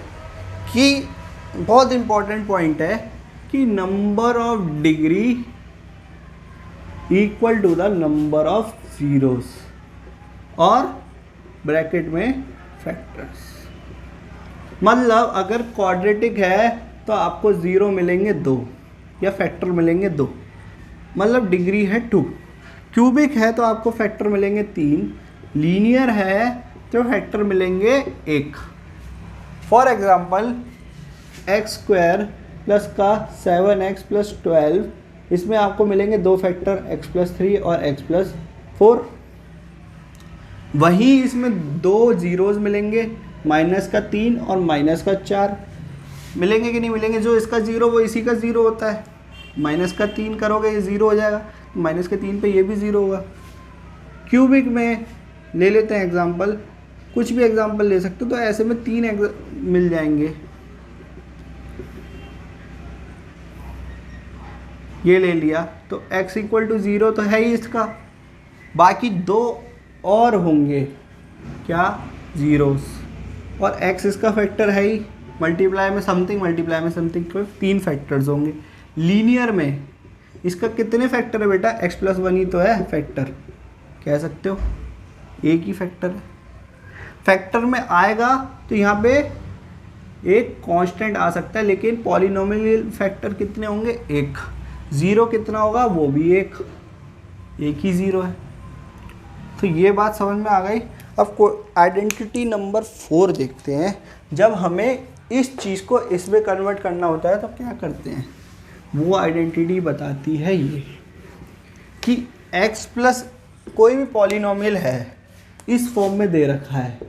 कि बहुत इम्पॉर्टेंट पॉइंट है कि number of degree equal to the number of zeros और ब्रैकेट में फैक्टर्स। मतलब अगर क्वाड्रेटिक है तो आपको ज़ीरो मिलेंगे 2 या फैक्टर मिलेंगे 2, मतलब डिग्री है 2। क्यूबिक है तो आपको फैक्टर मिलेंगे 3, लीनियर है तो फैक्टर मिलेंगे 1। फॉर एग्जांपल x² प्लस का 7x प्लस 12, इसमें आपको मिलेंगे 2 फैक्टर x+3 और x+4। वहीं इसमें 2 ज़ीरोज़ मिलेंगे, -3 और -4 मिलेंगे कि नहीं मिलेंगे। जो इसका ज़ीरो वो इसी का ज़ीरो होता है। -3 करोगे ये ज़ीरो हो जाएगा, -3 पे ये भी ज़ीरो होगा। क्यूबिक में ले लेते हैं एग्जांपल, कुछ भी एग्जांपल ले सकते हो, तो ऐसे में 3 मिल जाएंगे। ये ले लिया तो x = 0 तो है ही इसका, बाकी 2 और होंगे क्या, ज़ीरोस, और x इसका फैक्टर है ही, मल्टीप्लाई में समथिंग 3 फैक्टर्स होंगे। लीनियर में इसका कितने फैक्टर है बेटा, x+1 ही तो है फैक्टर, कह सकते हो एक ही फैक्टर है। फैक्टर में आएगा तो यहाँ पे एक कांस्टेंट आ सकता है, लेकिन पॉलिनोमियल फैक्टर कितने होंगे, 1। ज़ीरो कितना होगा, वो भी एक ही ज़ीरो है। तो ये बात समझ में आ गई। अब आइडेंटिटी नंबर 4 देखते हैं। जब हमें इस चीज़ को इसमें कन्वर्ट करना होता है तो क्या करते हैं, वो आइडेंटिटी बताती है ये कि x प्लस कोई भी पॉलिनोमियल है इस फॉर्म में दे रखा है,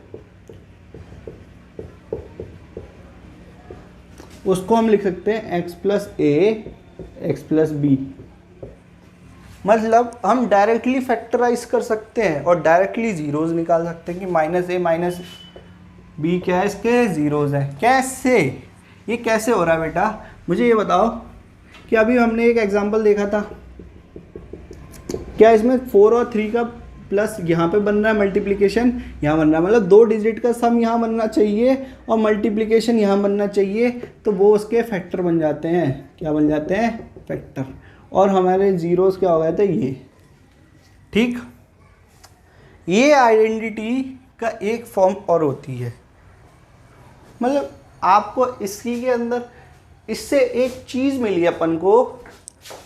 उसको हम लिख सकते हैं x+a x+b। मतलब हम डायरेक्टली फैक्टराइज कर सकते हैं और डायरेक्टली ज़ीरोज़ निकाल सकते हैं कि -a -b क्या है, इसके ज़ीरोज़ है। कैसे, ये कैसे हो रहा है बेटा, मुझे ये बताओ कि अभी हमने एक एग्जांपल देखा था, क्या इसमें 4 और 3 का प्लस यहाँ पे बन रहा है, मल्टीप्लिकेशन यहाँ बन रहा है, मतलब 2 डिजिट का सम यहाँ बनना चाहिए और मल्टीप्लिकेशन यहाँ बनना चाहिए, तो वो उसके फैक्टर बन जाते हैं। क्या बन जाते हैं, फैक्टर। और हमारे ज़ीरोज़ क्या हो गए थे, ये, ठीक। ये आइडेंटिटी का एक फॉर्म और होती है, मतलब आपको इसी के अंदर इससे एक चीज़ मिली अपन को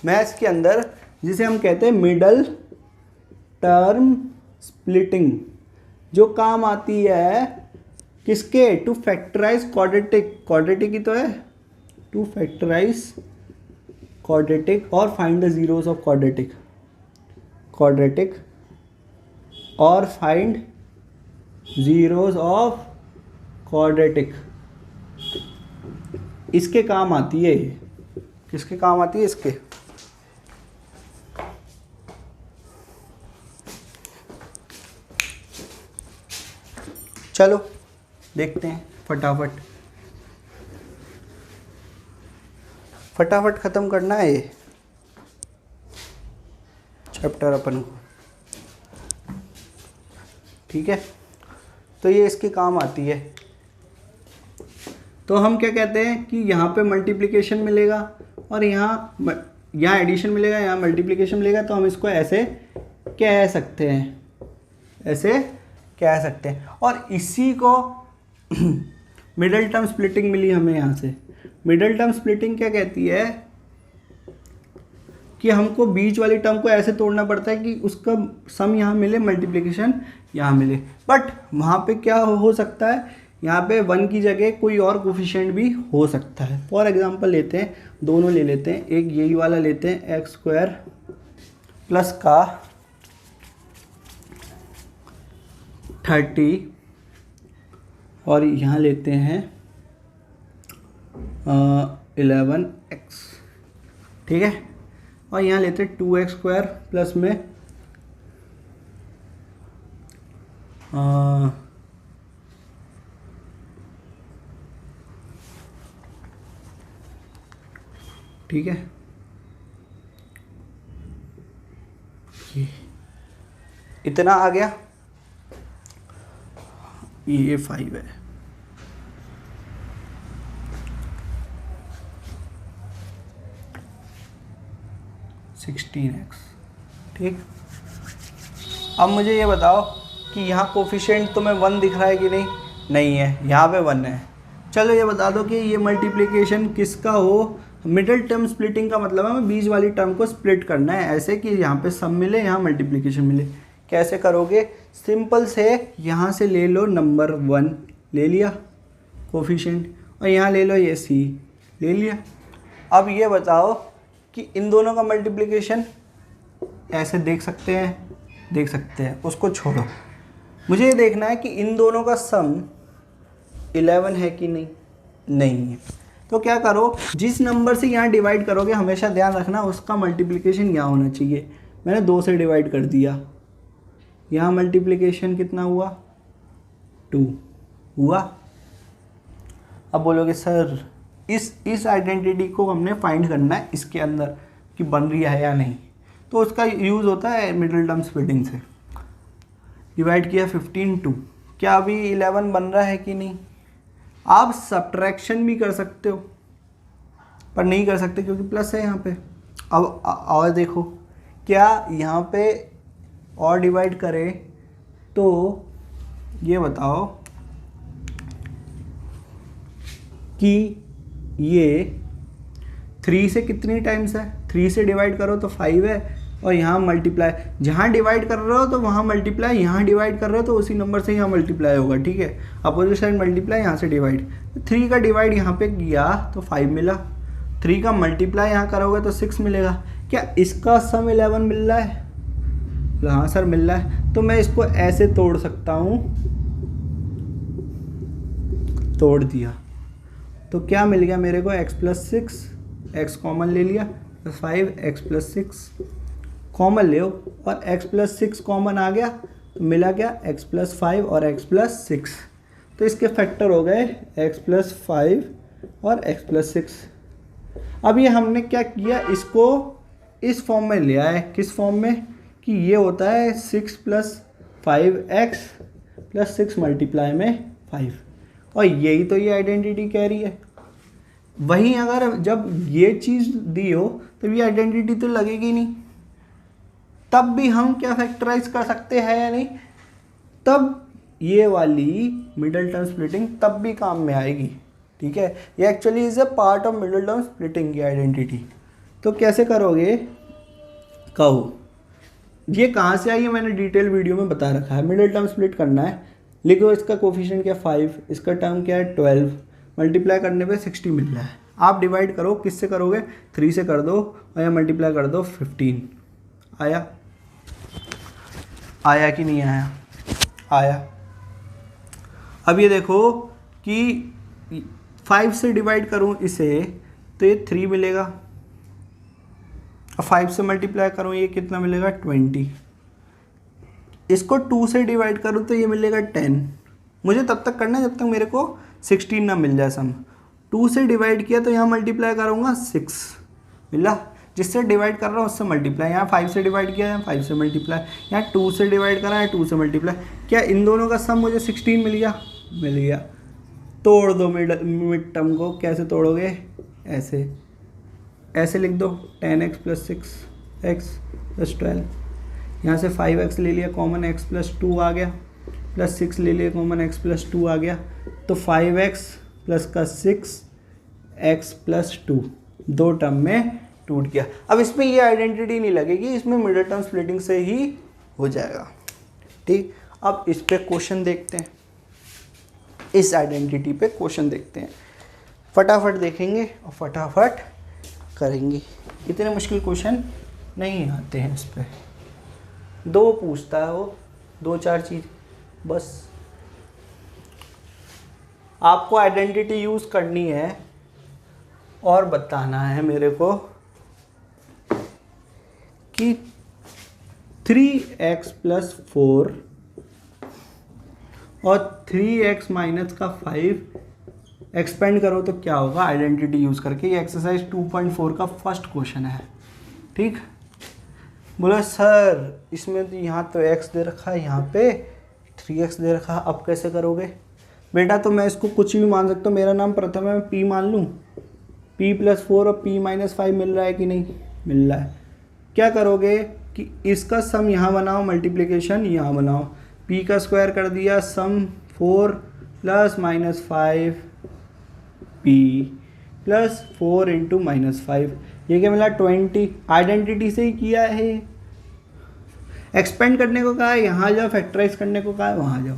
मैथ्स के अंदर, जिसे हम कहते हैं मिडल टर्म स्प्लिटिंग, जो काम आती है किसके, टू फैक्टराइज क्वाड्रेटिक ही तो है, टू फैक्टराइज क्वाड्रेटिक और find the zeros of quadratic और फाइंड ज़ीरोज़ ऑफ क्वाड्रेटिक। इसके काम आती है ये, किसके काम आती है, इसके। चलो देखते हैं फटाफट ख़त्म करना है ये चैप्टर अपन को, ठीक है। तो ये इसके काम आती है। तो हम क्या कहते हैं कि यहाँ पे मल्टीप्लिकेशन मिलेगा और यहाँ एडिशन मिलेगा, यहाँ मल्टीप्लिकेशन मिलेगा, तो हम इसको ऐसे कह सकते हैं, और इसी को मिडल टर्म स्प्लिटिंग मिली हमें यहाँ से। मिडल टर्म स्प्लिटिंग क्या कहती है कि हमको बीच वाली टर्म को ऐसे तोड़ना पड़ता है कि उसका सम यहाँ मिले, मल्टीप्लिकेशन यहाँ मिले। बट वहाँ पे क्या हो सकता है यहाँ पे 1 की जगह कोई और कोफिशिएंट भी हो सकता है। फॉर एग्जांपल लेते हैं, दोनों ले लेते हैं, एक यही वाला लेते हैं एक्स स्क्वायर प्लस का 30 और यहाँ लेते हैं 11x, ठीक है, और यहाँ लेते हैं 2x स्क्वायर प्लस में ठीक है, ये इतना आ गया, ये 5 है। ठीक, अब मुझे ये बताओ कि यहाँ कोफिशिएंट तुम्हें 1 दिख रहा है कि नहीं? नहीं है, यहाँ पे 1 है। चलो ये बता दो कि ये मल्टीप्लिकेशन किसका हो। मिडिल टर्म स्प्लिटिंग का मतलब है हमें बीच वाली टर्म को स्प्लिट करना है ऐसे कि यहाँ पे सम मिले, यहाँ मल्टीप्लिकेशन मिले। कैसे करोगे? सिंपल से यहाँ से ले लो नंबर 1 ले लिया कोफिशिएंट, और यहाँ ले लो ये c ले लिया। अब ये बताओ कि इन दोनों का मल्टीप्लिकेशन ऐसे देख सकते हैं? देख सकते हैं, उसको छोड़ो। मुझे ये देखना है कि इन दोनों का सम 11 है कि नहीं? नहीं है। तो क्या करो, जिस नंबर से यहाँ डिवाइड करोगे हमेशा ध्यान रखना उसका मल्टीप्लिकेशन यहाँ होना चाहिए। मैंने 2 से डिवाइड कर दिया, यहाँ मल्टीप्लिकेशन कितना हुआ? 2 हुआ। अब बोलोगे सर इस आइडेंटिटी को हमने फाइंड करना है इसके अंदर कि बन रही है या नहीं, तो उसका यूज़ होता है मिडिल टर्म स्प्लिटिंग से। डिवाइड किया 15 2, क्या अभी 11 बन रहा है कि नहीं? आप सब्ट्रैक्शन भी कर सकते हो पर नहीं कर सकते क्योंकि प्लस है यहाँ पे। अब और देखो, क्या यहाँ पे और डिवाइड करें तो ये बताओ कि ये 3 से कितनी टाइम्स है? 3 से डिवाइड करो तो 5 है, और यहाँ मल्टीप्लाई, जहाँ डिवाइड कर रहे हो तो वहाँ मल्टीप्लाई, यहाँ डिवाइड कर रहे हो तो उसी नंबर से यहाँ मल्टीप्लाई होगा, ठीक है। अपोजिट साइड मल्टीप्लाई, यहाँ से डिवाइड। 3 का डिवाइड यहाँ पे किया तो 5 मिला, 3 का मल्टीप्लाई यहाँ करोगे तो 6 मिलेगा। क्या इसका सम 11 मिल रहा है? हाँ सर मिल रहा है। तो मैं इसको ऐसे तोड़ सकता हूँ, तोड़ दिया तो क्या मिल गया मेरे को? x + 6, x कॉमन ले लिया, प्लस 5 x + 6 कॉमन ले, और x + 6 कॉमन आ गया तो मिला क्या? x + 5 और x + 6। तो इसके फैक्टर हो गए x + 5 और x + 6। अब ये हमने क्या किया, इसको इस फॉर्म में ले आए। किस फॉर्म में? कि ये होता है 6 + 5x + 6 मल्टीप्लाई में 5, और यही तो ये आइडेंटिटी कह रही है। वहीं अगर जब ये चीज़ दी हो तो ये आइडेंटिटी तो लगेगी नहीं, तब भी हम क्या फैक्टराइज कर सकते हैं या नहीं? तब ये वाली मिडिल टर्म स्प्लिटिंग तब भी काम में आएगी, ठीक है। ये actually is a part of middle term splitting की आइडेंटिटी। तो कैसे करोगे? कहो ये कहाँ से आई है, मैंने डिटेल वीडियो में बता रखा है। मिडिल टर्म स्प्लिट करना है, लिखो इसका कोफिशिएंट क्या 5, इसका टर्म क्या है 12, मल्टीप्लाई करने पे 60 मिल रहा है। आप डिवाइड करो, किससे करोगे? 3 से कर दो, और या मल्टीप्लाई कर दो 15। आया? आया कि नहीं आया? आया। अब ये देखो कि 5 से डिवाइड करूँ इसे तो ये 3 मिलेगा, और 5 से मल्टीप्लाई करूँ ये कितना मिलेगा? 20। इसको 2 से डिवाइड करूँ तो ये मिलेगा 10। मुझे तब तक करना है जब तक मेरे को 16 ना मिल जाए सम। 2 से डिवाइड किया तो यहाँ मल्टीप्लाई करूँगा 6 मिला, जिससे डिवाइड कर रहा हूँ उससे मल्टीप्लाई। यहाँ 5 से डिवाइड किया, यहाँ 5 से मल्टीप्लाई, यहाँ 2 से डिवाइड करा है 2 से मल्टीप्लाई। क्या इन दोनों का सम मुझे 16 मिल गया? मिल गया। तोड़ दो मिड टर्म को। कैसे तोड़ोगे? ऐसे ऐसे लिख दो 10x + 6x + 12। यहाँ से 5x ले लिया कॉमन, x + 2 आ गया, प्लस 6 ले लिया कॉमन, x + 2 आ गया, तो 5x प्लस का 6x + 2 दो टर्म में टूट गया। अब इसमें ये आइडेंटिटी नहीं लगेगी, इसमें मिडिल टर्म स्प्लिटिंग से ही हो जाएगा, ठीक। अब इस पे क्वेश्चन देखते हैं। इस आइडेंटिटी पे क्वेश्चन देखते हैं, फटाफट देखेंगे और फटाफट करेंगे। इतने मुश्किल क्वेश्चन नहीं आते हैं इस पे, 2 पूछता है वो, 2-4 चीज़ बस। आपको आइडेंटिटी यूज़ करनी है और बताना है मेरे को कि 3x + 4 और 3x - का 5 एक्सपेंड करो तो क्या होगा आइडेंटिटी यूज़ करके। ये एक्सरसाइज 2.4 का फर्स्ट क्वेश्चन है, ठीक। बोला सर इसमें तो यहाँ तो x दे रखा है, यहाँ पे 3x दे रखा है, अब कैसे करोगे बेटा? तो मैं इसको कुछ भी मान सकता हूँ, मेरा नाम प्रथम है, मैं p मान लूँ। p + 4 और p - 5 मिल रहा है कि नहीं? मिल रहा है। क्या करोगे कि इसका सम यहाँ बनाओ, मल्टीप्लिकेशन यहाँ बनाओ, p का स्क्वायर कर दिया, सम 4 + -5 p + 4 × -5, ये क्या मिला? 20। आइडेंटिटी से ही किया है, एक्सपेंड करने को कहा है, यहाँ जाओ, फैक्टराइज करने को कहा है, वहाँ जाओ।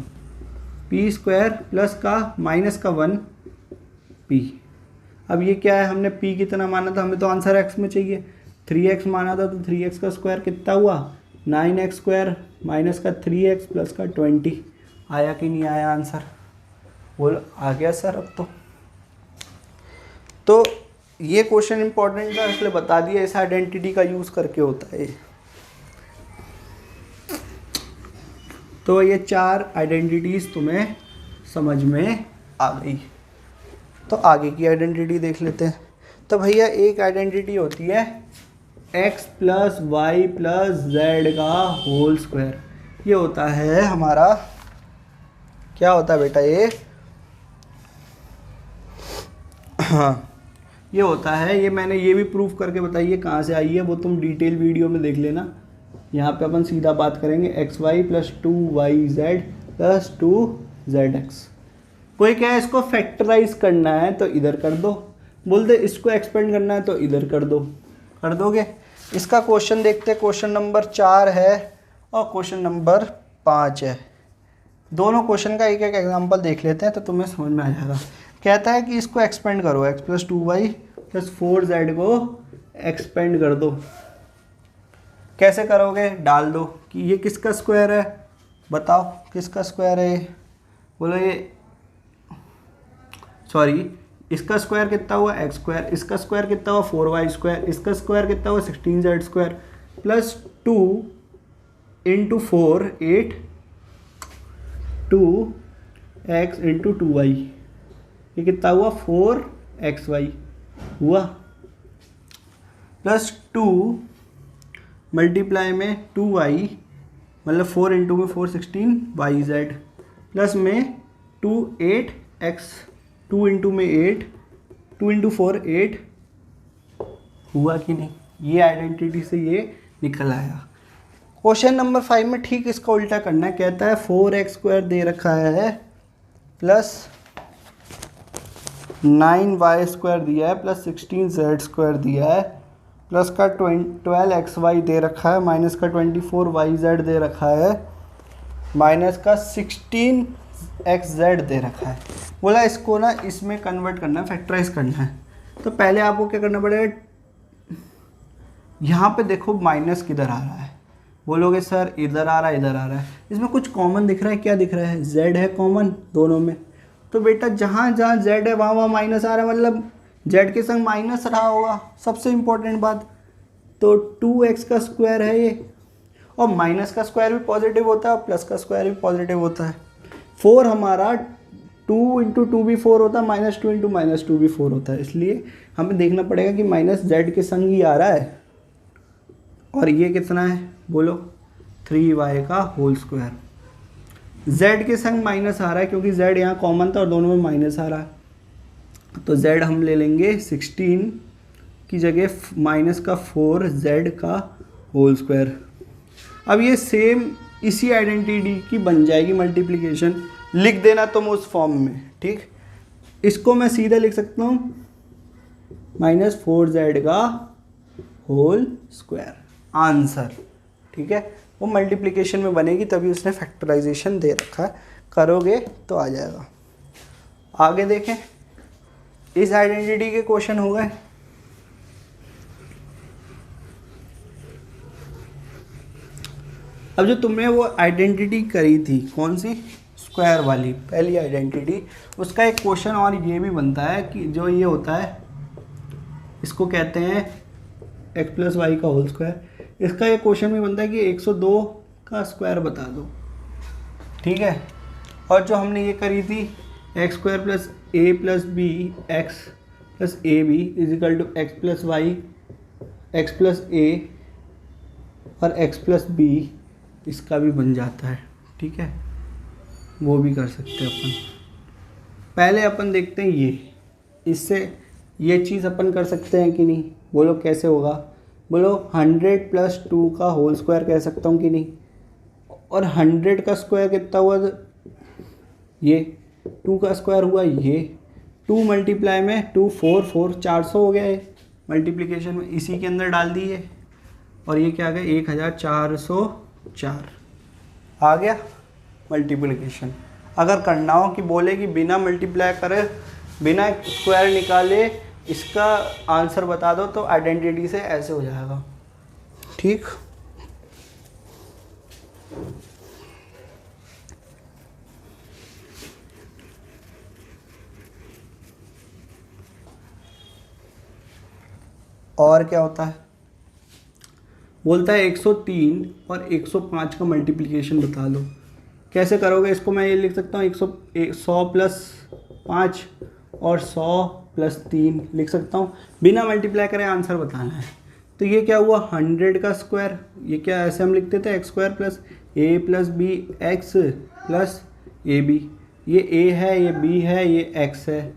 p² प्लस का माइनस का 1 p। अब ये क्या है, हमने p कितना माना था, हमें तो आंसर x में चाहिए, 3x माना था, तो 3x का स्क्वायर कितना हुआ? 9x² माइनस का 3x प्लस का 20। आया कि नहीं आया आंसर? बोल आ गया सर। अब तो ये क्वेश्चन इंपॉर्टेंट था इसलिए बता दिया, इस आइडेंटिटी का यूज़ करके होता है। तो ये 4 आइडेंटिटीज़ तुम्हें समझ में आ गई। तो आगे की आइडेंटिटी देख लेते हैं। तो भैया एक आइडेंटिटी होती है x + y + z का होल स्क्वायर। ये होता है हमारा, क्या होता है बेटा ये? हाँ, ये होता है, ये मैंने ये भी प्रूफ करके बताइए कहाँ से आई है, वो तुम डिटेल वीडियो में देख लेना। यहाँ पे अपन सीधा बात करेंगे, xy + 2yz + 2zx। कोई क्या है, इसको फैक्टराइज करना है तो इधर कर दो, बोल दे इसको एक्सपेंड करना है तो इधर कर दो, कर दोगे। इसका क्वेश्चन देखते हैं, क्वेश्चन नंबर 4 है और क्वेश्चन नंबर 5 है। दोनों क्वेश्चन का एक एक एग्जांपल देख लेते हैं तो तुम्हें समझ में आ जाएगा। कहता है कि इसको एक्सपेंड करो, x + 2y + 4z को एक्सपेंड कर दो। कैसे करोगे? डाल दो कि ये किसका स्क्वायर है, बताओ किसका स्क्वायर है ये? बोलो ये, सॉरी, इसका स्क्वायर कितना हुआ? x², इसका स्क्वायर कितना हुआ? 4y², इसका स्क्वायर कितना हुआ? 16z² + 2 × 4 8 2x × 2y, ये कितना हुआ? 4xy हुआ, प्लस 2 मल्टीप्लाई में 2y, मतलब 4 × में 4 16yz, प्लस में 2 8x, 2 × में 8, 2 × 4 8 हुआ कि नहीं? ये आइडेंटिटी से ये निकल आया। क्वेश्चन नंबर 5 में ठीक इसका उल्टा करना है। कहता है 4x² दे रखा है प्लस 9y² दिया है प्लस 16z² दिया है, प्लस का 12xy दे रखा है, माइनस का 24yz दे रखा है, माइनस का 16xz दे रखा है। बोला इसको ना इसमें कन्वर्ट करना है, फैक्टराइज करना है। तो पहले आपको क्या करना पड़ेगा, यहाँ पे देखो माइनस किधर आ रहा है, बोलोगे सर इधर आ रहा है, इधर आ रहा है, इसमें कुछ कॉमन दिख रहा है। क्या दिख रहा है? z है कॉमन दोनों में। तो बेटा जहाँ जहाँ z है वहाँ वहाँ माइनस आ रहा है, मतलब z के संग माइनस रहा होगा, सबसे इम्पोर्टेंट बात। तो 2x का स्क्वायर है ये, और माइनस का स्क्वायर भी पॉजिटिव होता है और प्लस का स्क्वायर भी पॉजिटिव होता है। 4 हमारा 2 × 2 भी 4 होता है, -2 × -2 भी 4 होता है, इसलिए हमें देखना पड़ेगा कि माइनस z के संग ही आ रहा है। और ये कितना है बोलो? 3y का होल स्क्वायर। z के संग माइनस आ रहा है क्योंकि z यहाँ कॉमन था और दोनों में माइनस आ रहा है, तो z हम ले लेंगे 16 की जगह माइनस का 4z का होल स्क्वायर। अब ये सेम इसी आइडेंटिटी की बन जाएगी मल्टीप्लिकेशन, लिख देना तुम उस फॉर्म में, ठीक। इसको मैं सीधा लिख सकता हूँ -4z का होल स्क्वायर आंसर, ठीक है। वो मल्टीप्लिकेशन में बनेगी तभी उसने फैक्टराइजेशन दे रखा है, करोगे तो आ जाएगा। आगे देखें, इस आइडेंटिटी के क्वेश्चन हो गए। अब जो तुमने वो आइडेंटिटी करी थी, कौन सी, स्क्वायर वाली पहली आइडेंटिटी, उसका एक क्वेश्चन और ये भी बनता है कि जो ये होता है, इसको कहते हैं x प्लस वाई का होल स्क्वायर। इसका एक क्वेश्चन भी बनता है कि 102 का स्क्वायर बता दो, ठीक है। और जो हमने ये करी थी x square plus a plus b x plus a b is equal to x plus y x plus a और एक्स प्लस बी, इसका भी बन जाता है, ठीक है, वो भी कर सकते हैं अपन। पहले अपन देखते हैं ये, इससे ये चीज़ अपन कर सकते हैं कि नहीं, बोलो कैसे होगा, बोलो 100 प्लस 2 का होल स्क्वायर कह सकता हूँ कि नहीं, और 100 का स्क्वायर कितना हुआ, ये 2 का स्क्वायर हुआ ये, 2 मल्टीप्लाई में 2 4 4 400 हो गया है मल्टीप्लिकेशन में, इसी के अंदर डाल दिए और ये क्या आ गया 1404 आ गया मल्टीप्लिकेशन। अगर करना हो कि बोले कि बिना मल्टीप्लाई करे बिना स्क्वायर निकाले इसका आंसर बता दो, तो आइडेंटिटी से ऐसे हो जाएगा, ठीक। और क्या होता है, बोलता है 103 और 105 का मल्टीप्लिकेशन बता दो। कैसे करोगे इसको, मैं ये लिख सकता हूँ 100 प्लस 5 और 100 प्लस 3 लिख सकता हूँ, बिना मल्टीप्लाई करे आंसर बताना है। तो ये क्या हुआ 100 का स्क्वायर, ये क्या ऐसे हम लिखते थे x square plus a plus b x plus a b, ये ए है ये बी है ये एक्स है,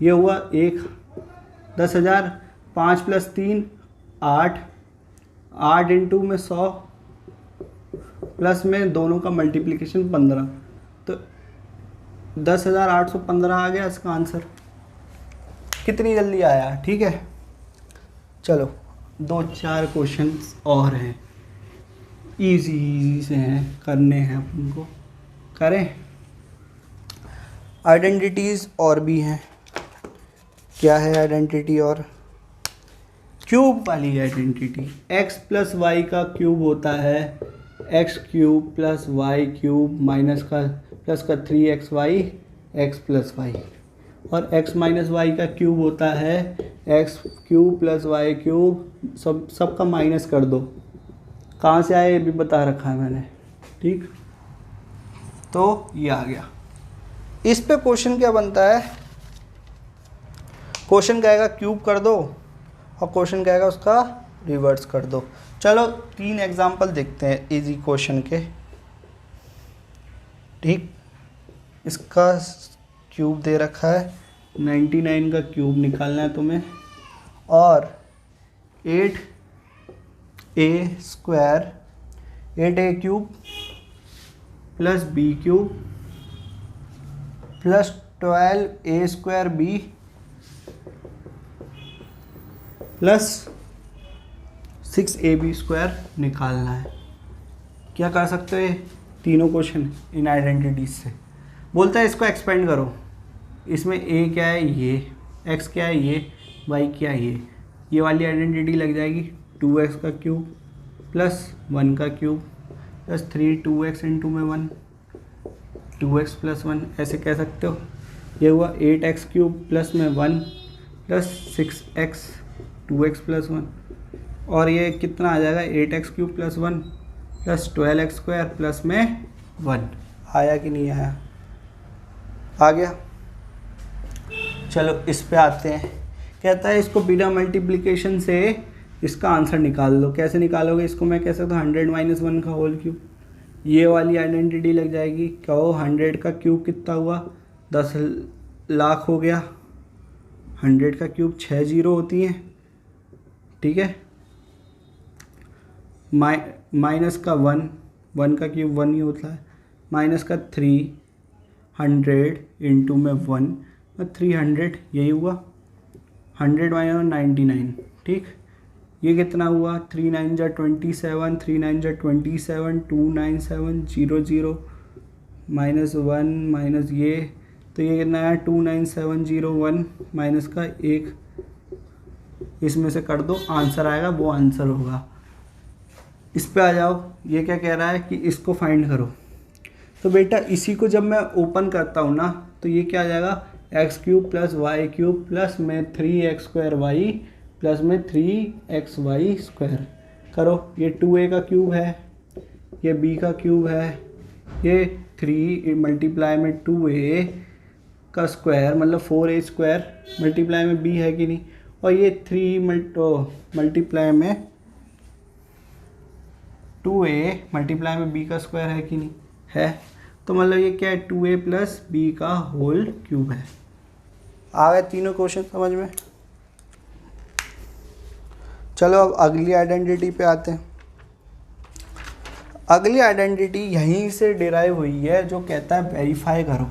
ये हुआ 10,000, 5 प्लस 3 8, 8 इंटू में 100 प्लस में दोनों का मल्टीप्लिकेशन 15, तो 10,815 आ गया इसका आंसर। कितनी जल्दी आया, ठीक है। चलो 2-4 क्वेश्चंस और हैं, इजी से हैं, करने हैं अपन को, करें। आइडेंटिटीज़ और भी हैं, क्या है आइडेंटिटी और, क्यूब वाली आइडेंटिटी, x प्लस वाई का क्यूब होता है x cube plus y cube minus का प्लस का 3xy एक्स प्लस वाई, और x माइनस वाई का क्यूब होता है x cube plus y cube, सब का माइनस कर दो, कहाँ से आए ये भी बता रखा है मैंने, ठीक। तो ये आ गया। इस पे क्वेश्चन क्या बनता है, क्वेश्चन कहेगा क्यूब कर दो और क्वेश्चन कहेगा उसका रिवर्स कर दो। चलो 3 एग्जांपल देखते हैं इजी क्वेश्चन के, ठीक। इसका क्यूब दे रखा है 99 का क्यूब निकालना है तुम्हें, और 8a square 8a cube plus b cube plus 12a square b plus 6ab square निकालना है। क्या कर सकते हो ये तीनों क्वेश्चन इन आइडेंटिटीज से। बोलता है इसको एक्सपेंड करो, इसमें a क्या है ये, x क्या है ये, y क्या है ये वाली आइडेंटिटी लग जाएगी 2x का क्यूब प्लस 1 का क्यूब प्लस 3 2x इंटू में 1 2x प्लस 1 ऐसे कह सकते हो। ये हुआ 8x क्यूब प्लस में 1 प्लस 6x 2x प्लस 1, और ये कितना आ जाएगा 8x cube plus 1 plus 12x square plus में 1। आया कि नहीं आया, आ गया। चलो इस पे आते हैं, कहता है इसको बिना मल्टीप्लिकेशन से इसका आंसर निकाल लो। कैसे निकालोगे इसको, मैं कह सकता हूँ 100 माइनस 1 का होल क्यूब, ये वाली आइडेंटिटी लग जाएगी। कहो 100 का क्यूब कितना हुआ 10 लाख हो गया, 100 का क्यूब 6 जीरो होती हैं, ठीक है। माइनस का 1 का क्यूब 1 ही होता है, माइनस का 300 इंटू में 1 300, यही हुआ 100 माइनस 99, ठीक। ये कितना हुआ 3 9 जा 27 3 9 जा 27 2 9 7 0 0 माइनस 1 माइनस ये तो ये कितना है 29701 माइनस का 1, इसमें से कर दो, आंसर आएगा, वो आंसर होगा। इस पे आ जाओ, ये क्या कह रहा है कि इसको फाइंड करो। तो बेटा इसी को जब मैं ओपन करता हूँ ना, तो ये क्या आ जाएगा, x cube plus y cube plus में 3x स्क्वायर वाई प्लस में 3xy स्क्वायर। करो, ये 2a का क्यूब है, ये b का क्यूब है, ये 3 मल्टीप्लाई में 2a का स्क्वायर मतलब 4a स्क्वायर मल्टीप्लाई में b है कि नहीं, और ये 3 मल्टीप्लाई में 2a मल्टीप्लाई में b का स्क्वायर है कि नहीं है। तो मतलब ये क्या है, 2a प्लस b का होल क्यूब है। आ गए तीनों क्वेश्चन समझ में। चलो अब अगली आइडेंटिटी पे आते हैं। अगली आइडेंटिटी यहीं से डिराइव हुई है, जो कहता है वेरीफाई करो।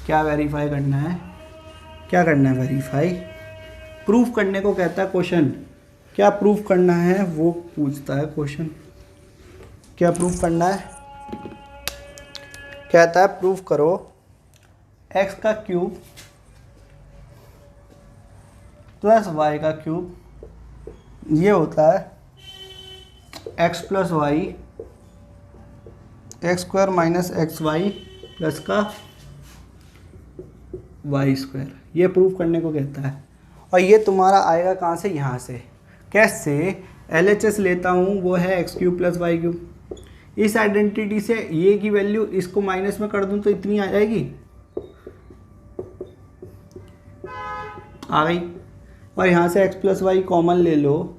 क्या वेरीफाई करना है, क्या करना है, वेरीफाई प्रूफ करने को कहता है क्वेश्चन। क्या प्रूफ करना है वो पूछता है क्वेश्चन। क्या प्रूफ करना है, कहता है प्रूफ करो x का क्यूब प्लस y का क्यूब, ये होता है x plus y x square minus x y plus का वाई स्क्वायर। ये प्रूफ करने को कहता है। और ये तुम्हारा आएगा कहाँ से, यहाँ से। कैसे, LHS लेता हूँ, वो है x cube plus y cube. इस आइडेंटिटी से ये की वैल्यू इसको माइनस में कर दूँ तो इतनी आ जाएगी, आ गई। और यहाँ से x प्लस वाई कॉमन ले लो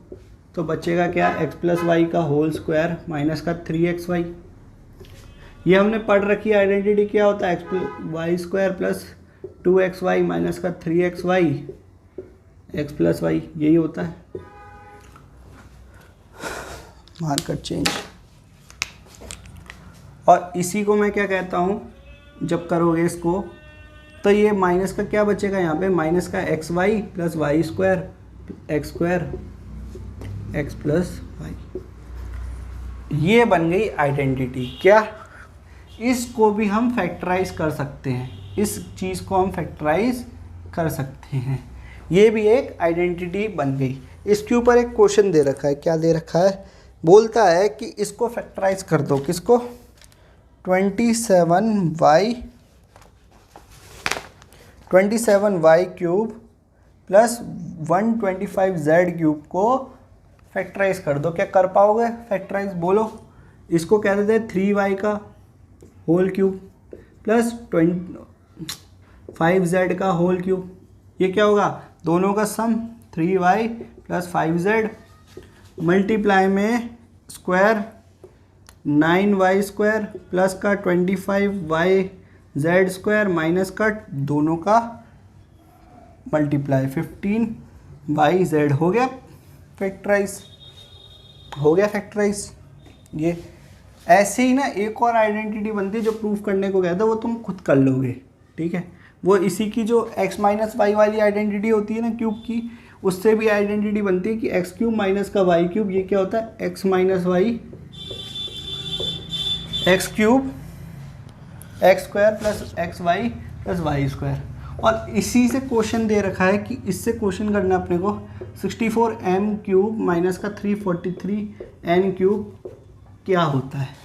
तो बचेगा क्या, x प्लस वाई का होल स्क्वायर माइनस का 3xy। ये हमने पढ़ रखी आइडेंटिटी, क्या होता है, x y square plus 2xy minus का 3xy x प्लस वाई, यही होता है। Marker change. और इसी को मैं क्या कहता हूँ, जब करोगे इसको तो ये माइनस का क्या बचेगा, यहाँ पे माइनस का x y plus y square x square x plus y. ये बन गई आइडेंटिटी। क्या, इसको भी हम फैक्टराइज कर सकते हैं, इस चीज़ को हम फैक्टराइज कर सकते हैं। ये भी एक आइडेंटिटी बन गई। इसके ऊपर एक क्वेश्चन दे रखा है। क्या दे रखा है, बोलता है कि इसको फैक्टराइज कर दो। किसको, 27y cube plus 125z cube को फैक्टराइज कर दो। क्या कर पाओगे फैक्टराइज, बोलो। इसको कह देते हैं 3y का होल क्यूब प्लस 5z का होल क्यूब। ये क्या होगा, दोनों का सम 3y प्लस 5z मल्टीप्लाई में स्क्वायर 9y स्क्वायर प्लस का 25y स्क्वायर माइनस का दोनों का मल्टीप्लाई 15y हो गया फैक्टराइज, हो गया फैक्टराइज। ये ऐसे ही ना एक और आइडेंटिटी बनती है जो प्रूफ करने को कहता है, वो तुम खुद कर लोगे, ठीक है। वो इसी की जो x माइनस वाई वाली आइडेंटिटी होती है ना क्यूब की, उससे भी आइडेंटिटी बनती है कि एक्स क्यूब माइनस का वाई क्यूब। ये क्या होता है, x minus y x cube x square plus x y plus y square. और इसी से क्वेश्चन दे रखा है कि इससे क्वेश्चन करना है अपने को 64m क्यूब माइनस का 343n क्यूब क्या होता है,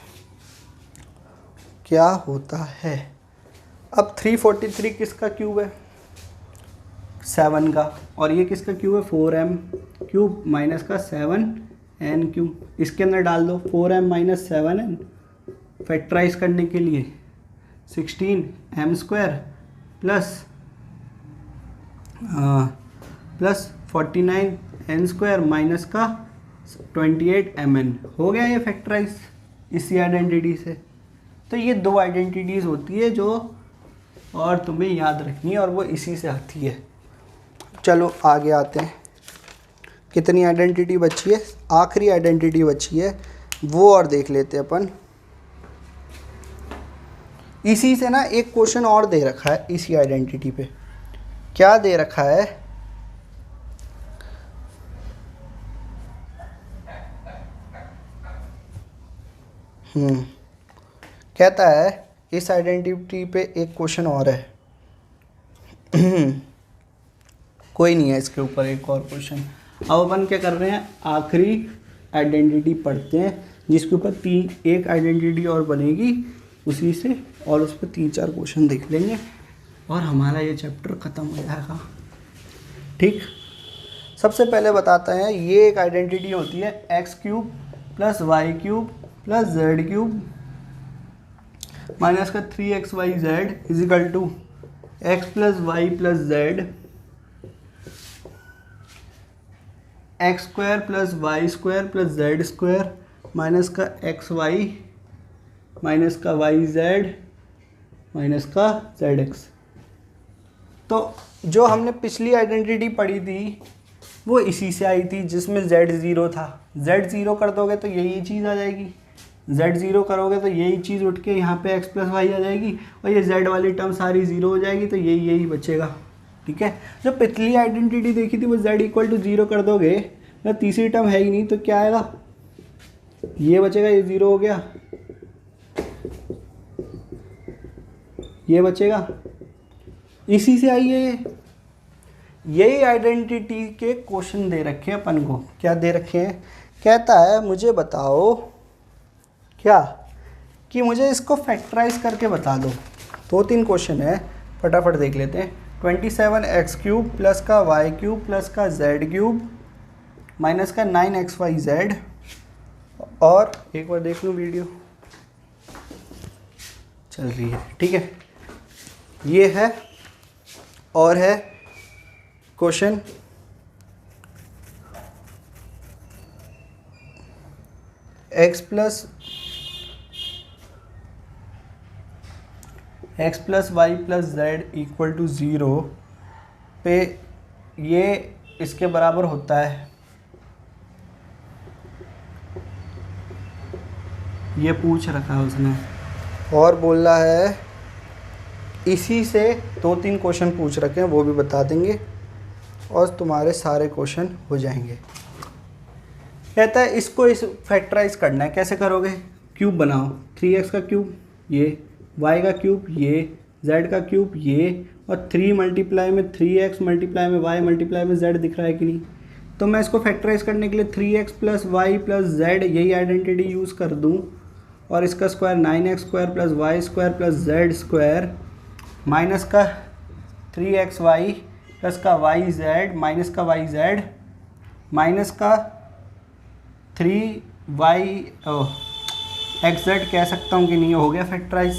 क्या होता है। अब 343 किसका क्यूब है, 7 का, और ये किसका क्यूब है, 4m क्यूब माइनस का 7n क्यूब। इसके अंदर डाल दो 4m माइनस 7n, फैक्टराइज करने के लिए 16m square plus 49n square minus का 28mn। हो गया ये फैक्टराइज इसी आइडेंटिटी से। तो ये दो आइडेंटिटीज़ होती है जो और तुम्हें याद रखनी है, और वो इसी से आती है। चलो आगे आते हैं। कितनी आइडेंटिटी बची है, आखिरी आइडेंटिटी बची है, वो और देख लेते हैं अपन। इसी से ना एक क्वेश्चन और दे रखा है इसी आइडेंटिटी पे। क्या दे रखा है, कहता है इस आइडेंटिटी पे एक क्वेश्चन और है। कोई नहीं है इसके ऊपर एक और क्वेश्चन। अब अपन क्या कर रहे हैं, आखिरी आइडेंटिटी पढ़ते हैं जिसके ऊपर एक आइडेंटिटी और बनेगी उसी से, और उस पर 3-4 क्वेश्चन देख लेंगे और हमारा ये चैप्टर ख़त्म हो जाएगा। ठीक, सबसे पहले बताते हैं, ये एक आइडेंटिटी होती है x³ + y³ + z³ माइनस का 3xyz equal to x + y + z x² + y² + z² minus का xy माइनस का yz माइनस का zx। तो जो हमने पिछली आइडेंटिटी पढ़ी थी वो इसी से आई थी जिसमें z0 था। z0 कर दोगे तो यही चीज़ आ जाएगी, z0 करोगे तो यही चीज़ उठ के यहाँ पे x + y आ जाएगी और ये z वाली टर्म सारी 0 हो जाएगी, तो यही बचेगा। ठीक है, जो पिछली आइडेंटिटी देखी थी वो z = 0 कर दोगे ना, तीसरी टर्म है ही नहीं, तो क्या आएगा, ये बचेगा, ये 0 हो गया, ये बचेगा, इसी से आई है। यही आइडेंटिटी के क्वेश्चन दे रखे हैं अपन को। क्या दे रखे हैं, कहता है मुझे बताओ क्या, कि मुझे इसको फैक्टराइज करके बता दो। 2-3 क्वेश्चन है, फटाफट देख लेते हैं। 27x³ + का y³ + का z³ माइनस का 9xyz, और एक बार देख लूँ वीडियो चल रही है। ठीक है, ये है, और है क्वेश्चन x + y + z = 0 पे ये इसके बराबर होता है, ये पूछ रखा है उसने, और बोल रहा है इसी से 2-3 क्वेश्चन पूछ रखे हैं, वो भी बता देंगे और तुम्हारे सारे क्वेश्चन हो जाएंगे। कहता है इसको इस फैक्टराइज करना है, कैसे करोगे, क्यूब बनाओ, 3x का क्यूब ये, y का क्यूब ये, z का क्यूब ये, और 3 × में 3x × में y × में z दिख रहा है कि नहीं। तो मैं इसको फैक्टराइज करने के लिए 3x + y + z यही आइडेंटिटी यूज़ कर दूँ, और इसका square 9x² + y² + z² minus का 3xy + का yz माइनस का yz माइनस का 3xz कह सकता हूँ कि नहीं, हो गया फैक्टराइज,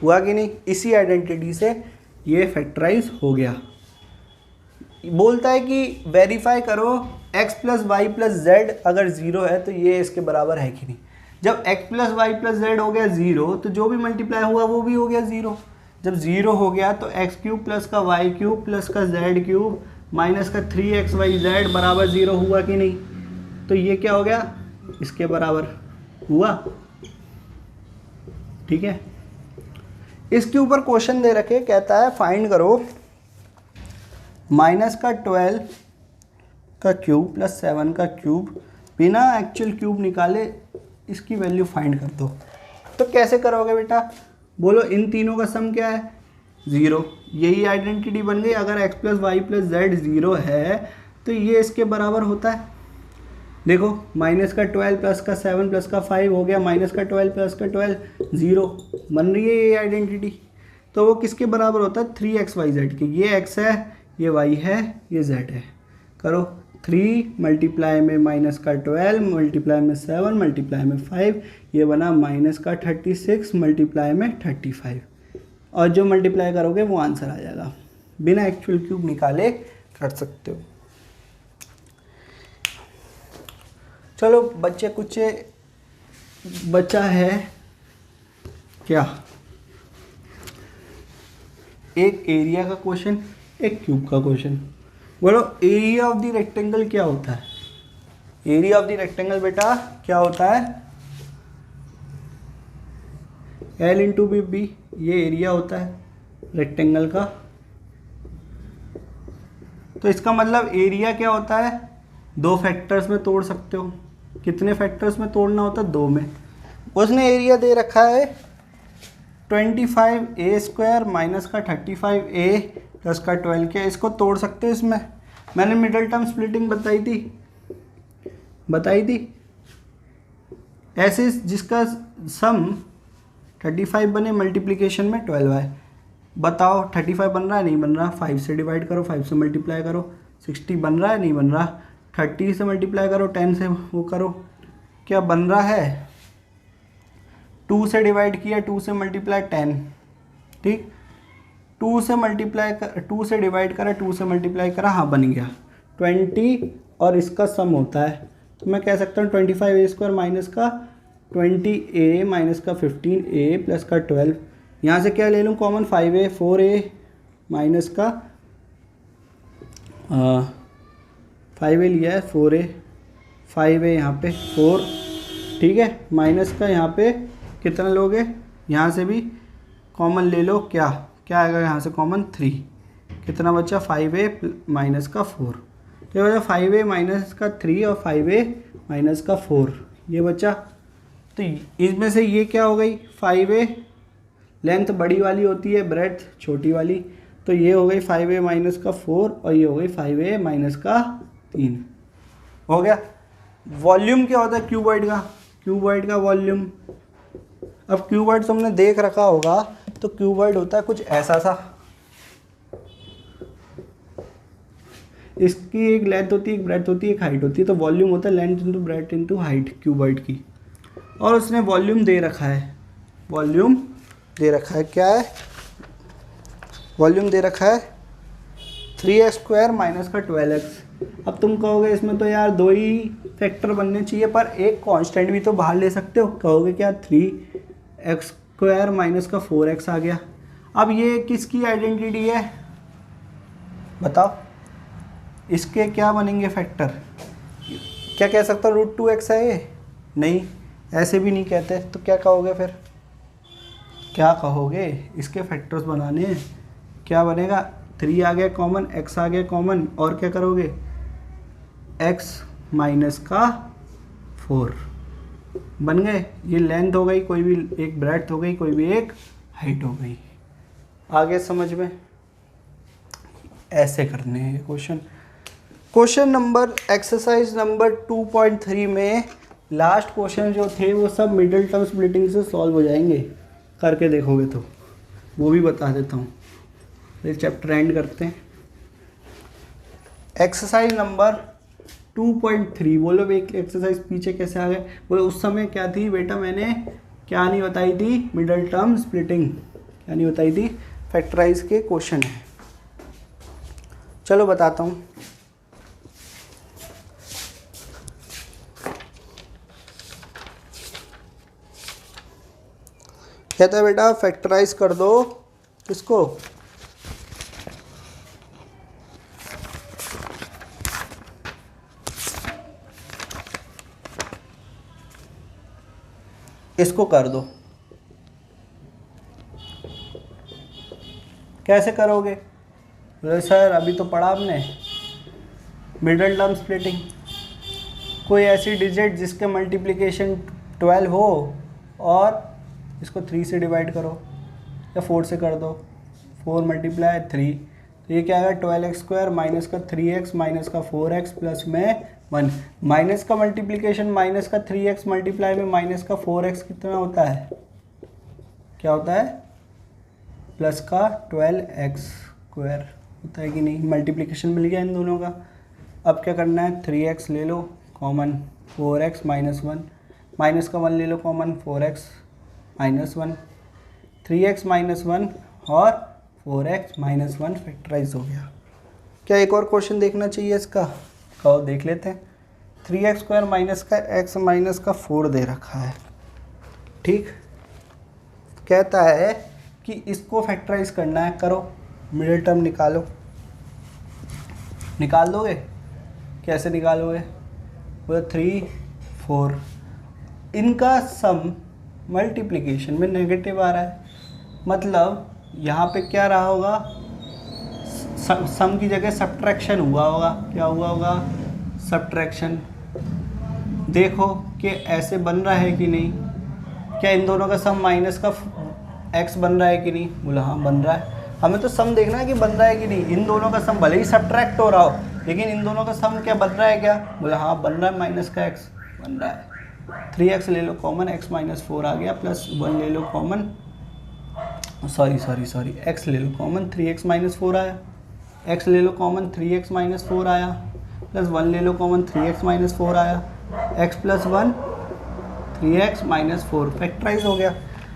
हुआ कि नहीं, इसी आइडेंटिटी से ये फैक्टराइज हो गया। बोलता है कि वेरीफाई करो x + y + z अगर 0 है तो ये इसके बराबर है कि नहीं। जब x + y + z हो गया 0 तो जो भी मल्टीप्लाई हुआ वो भी हो गया 0। जब 0 हो गया तो x³ + का y³ + का z³ माइनस का 3xyz बराबर 0 हुआ कि नहीं, तो ये क्या हो गया, इसके बराबर हुआ। ठीक है, इसके ऊपर क्वेश्चन दे रखे, कहता है फाइंड करो -12 का क्यूब + 7 का क्यूब बिना एक्चुअल क्यूब निकाले इसकी वैल्यू फाइंड कर दो। तो कैसे करोगे बेटा, बोलो इन तीनों का सम क्या है, 0, यही आइडेंटिटी बन गई। अगर x + y + z 0 है तो ये इसके बराबर होता है। देखो -12 + का 7 + का 5 हो गया, -12 + का 12 0 बन रही है ये आइडेंटिटी। तो वो किसके बराबर होता है, 3xyz के। ये x है, ये y है, ये z है। करो 3 × में -12 × में 7 × में 5, ये बना -36 × में 35, और जो मल्टीप्लाई करोगे वो आंसर आ जाएगा। बिना एक्चुअल क्यूब निकाले कर सकते हो। चलो बच्चे कुछ बचा है क्या, एक एरिया का क्वेश्चन, एक क्यूब का क्वेश्चन। बोलो एरिया ऑफ द रेक्टेंगल क्या होता है, एरिया ऑफ द रेक्टेंगल बेटा क्या होता है, L × b, ये एरिया होता है रेक्टेंगल का। तो इसका मतलब एरिया क्या होता है, 2 फैक्टर्स में तोड़ सकते हो। कितने फैक्टर्स में तोड़ना होता है, 2 में। उसने एरिया दे रखा है 25a² - का 35a प्लस का 12, क्या इसको तोड़ सकते हो इसमें? मैंने मिडिल टर्म स्प्लिटिंग बताई थी ऐसे जिसका सम 35 बने, मल्टीप्लिकेशन में 12 आए। बताओ 35 बन रहा है, नहीं बन रहा? 5 से डिवाइड करो, 5 से मल्टीप्लाई करो। 60 बन रहा है, नहीं बन रहा? 30 से मल्टीप्लाई करो, 10 से वो करो। क्या बन रहा है? 2 से डिवाइड किया, 2 से मल्टीप्लाई 10, ठीक। 2 से डिवाइड करा, 2 से मल्टीप्लाई करा, हाँ बन गया 20, और इसका सम होता है। तो मैं कह सकता हूँ 25a² माइनस का 20a माइनस का 15a प्लस का 12। यहाँ से क्या ले लूँ कॉमन? 5a, 4a माइनस का 5a लिया है, 4a, 5a यहाँ पे 4, ठीक है, माइनस का यहाँ पे कितना लोगे? यहाँ से भी कॉमन ले लो, क्या आएगा यहाँ से कॉमन? 3। कितना बचा? 5a माइनस का 4। तो ये बचा 5a माइनस का 3 और 5a माइनस का 4, ये बचा। तो इसमें से ये क्या हो गई? 5a लेंथ बड़ी वाली होती है, ब्रेड्थ छोटी वाली, तो ये हो गई 5a माइनस का 4 और ये हो गई 5a माइनस का 3। हो गया। वॉल्यूम क्या होता है क्यूबॉइड का? क्यूबॉइड का वॉल्यूम, अब क्यूबॉइड तुमने देख रखा होगा, तो क्यूबॉइड होता है कुछ ऐसा सा। इसकी एक लेंथ होती है, एक ब्रेड्थ होती है, एक हाइट होती है। तो वॉल्यूम होता है length into breadth into height cuboid की। और उसने वॉल्यूम दे रखा है, वॉल्यूम दे रखा है, क्या है? वॉल्यूम दे रखा है 3x² माइनस का 12x। अब तुम कहोगे इसमें तो यार 2 ही फैक्टर बनने चाहिए, पर एक कांस्टेंट भी तो बाहर ले सकते हो। कहोगे क्या? 3x² माइनस का 4x आ गया। अब ये किसकी आइडेंटिटी है बताओ? इसके क्या बनेंगे फैक्टर? क्या कह सकता हूँ? √2x है ये? नहीं, ऐसे भी नहीं कहते। तो क्या कहोगे फिर? क्या कहोगे? इसके फैक्टर्स बनाने हैं। क्या बनेगा? 3 आ गया कॉमन, x आ गया कॉमन, और क्या करोगे? x माइनस का 4 बन गए। ये लेंथ हो गई, कोई भी एक ब्रेड्थ हो गई, कोई भी एक हाइट हो गई। आगे समझ में? ऐसे करने हैं question. Question number exercise number 2.3 में लास्ट क्वेश्चन जो थे वो सब मिडिल टर्म स्प्लिटिंग से सॉल्व हो जाएंगे, करके देखोगे तो। वो भी बता देता हूँ। ये चैप्टर एंड करते हैं। एक्सरसाइज नंबर 2.3 बोलो। एक एक्सरसाइज पीछे कैसे आ गए? बोलो उस समय क्या थी बेटा? मैंने क्या नहीं बताई थी? मिडिल टर्म स्प्लिटिंग क्या नहीं बताई थी? फैक्टराइज के क्वेश्चन है। चलो बताता हूँ। कहता है बेटा फैक्टराइज कर दो किसको? इसको कर दो। कैसे करोगे? बोले सर अभी तो पढ़ा आपने मिडिल टर्म स्प्लिटिंग। कोई ऐसी डिजिट जिसके मल्टीप्लिकेशन 12 हो और इसको 3 से डिवाइड करो या 4 से कर दो। 4 मल्टीप्लाई 3, तो ये क्या आएगा? 12x² माइनस का 3x माइनस का 4x प्लस में 1। माइनस का मल्टीप्लिकेशन माइनस का 3x मल्टीप्लाई में माइनस का 4x कितना होता है? क्या होता है? प्लस का 12x² होता है कि नहीं? मल्टीप्लिकेशन मिल गया इन दोनों का। अब क्या करना है? 3x ले लो कॉमन, 4x माइनस 1, माइनस का 1 ले लो common, 4x minus 1, 3x minus 1 और 4x माइनस 1 फैक्टराइज हो गया। क्या एक और क्वेश्चन देखना चाहिए इसका? कहो देख लेते हैं। 3x² माइनस का x माइनस का 4 दे रखा है, ठीक। कहता है कि इसको फैक्टराइज करना है, करो। मिडिल टर्म निकालो। निकाल दोगे? कैसे निकालोगे? बोलो 3, 4, इनका सम मल्टीप्लिकेशन में नेगेटिव आ रहा है, मतलब यहाँ पे क्या रहा होगा? सम की जगह सब्ट्रैक्शन हुआ होगा। क्या हुआ होगा? सब्ट्रैक्शन। देखो कि ऐसे बन रहा है कि नहीं। क्या इन दोनों का सम माइनस का x बन रहा है कि नहीं? बोला हाँ बन रहा है। हमें तो सम देखना है कि बन रहा है कि नहीं। इन दोनों का सम भले ही सब्ट्रैक्ट हो रहा हो, लेकिन इन दोनों का सम क्या बन रहा है क्या? बोला हाँ बन रहा है, माइनस का x बन रहा है। 3x ले लो कॉमन, x माइनस 4 आ गया, प्लस 1 ले लो कॉमन, सॉरी x ले लो कॉमन, 3x माइनस 4 आया। x ले लो कॉमन, 3x माइनस 4 आया, प्लस 1 ले लो कॉमन, 3x माइनस 4 आया, x plus 1 3x minus 4 factorise हो गया।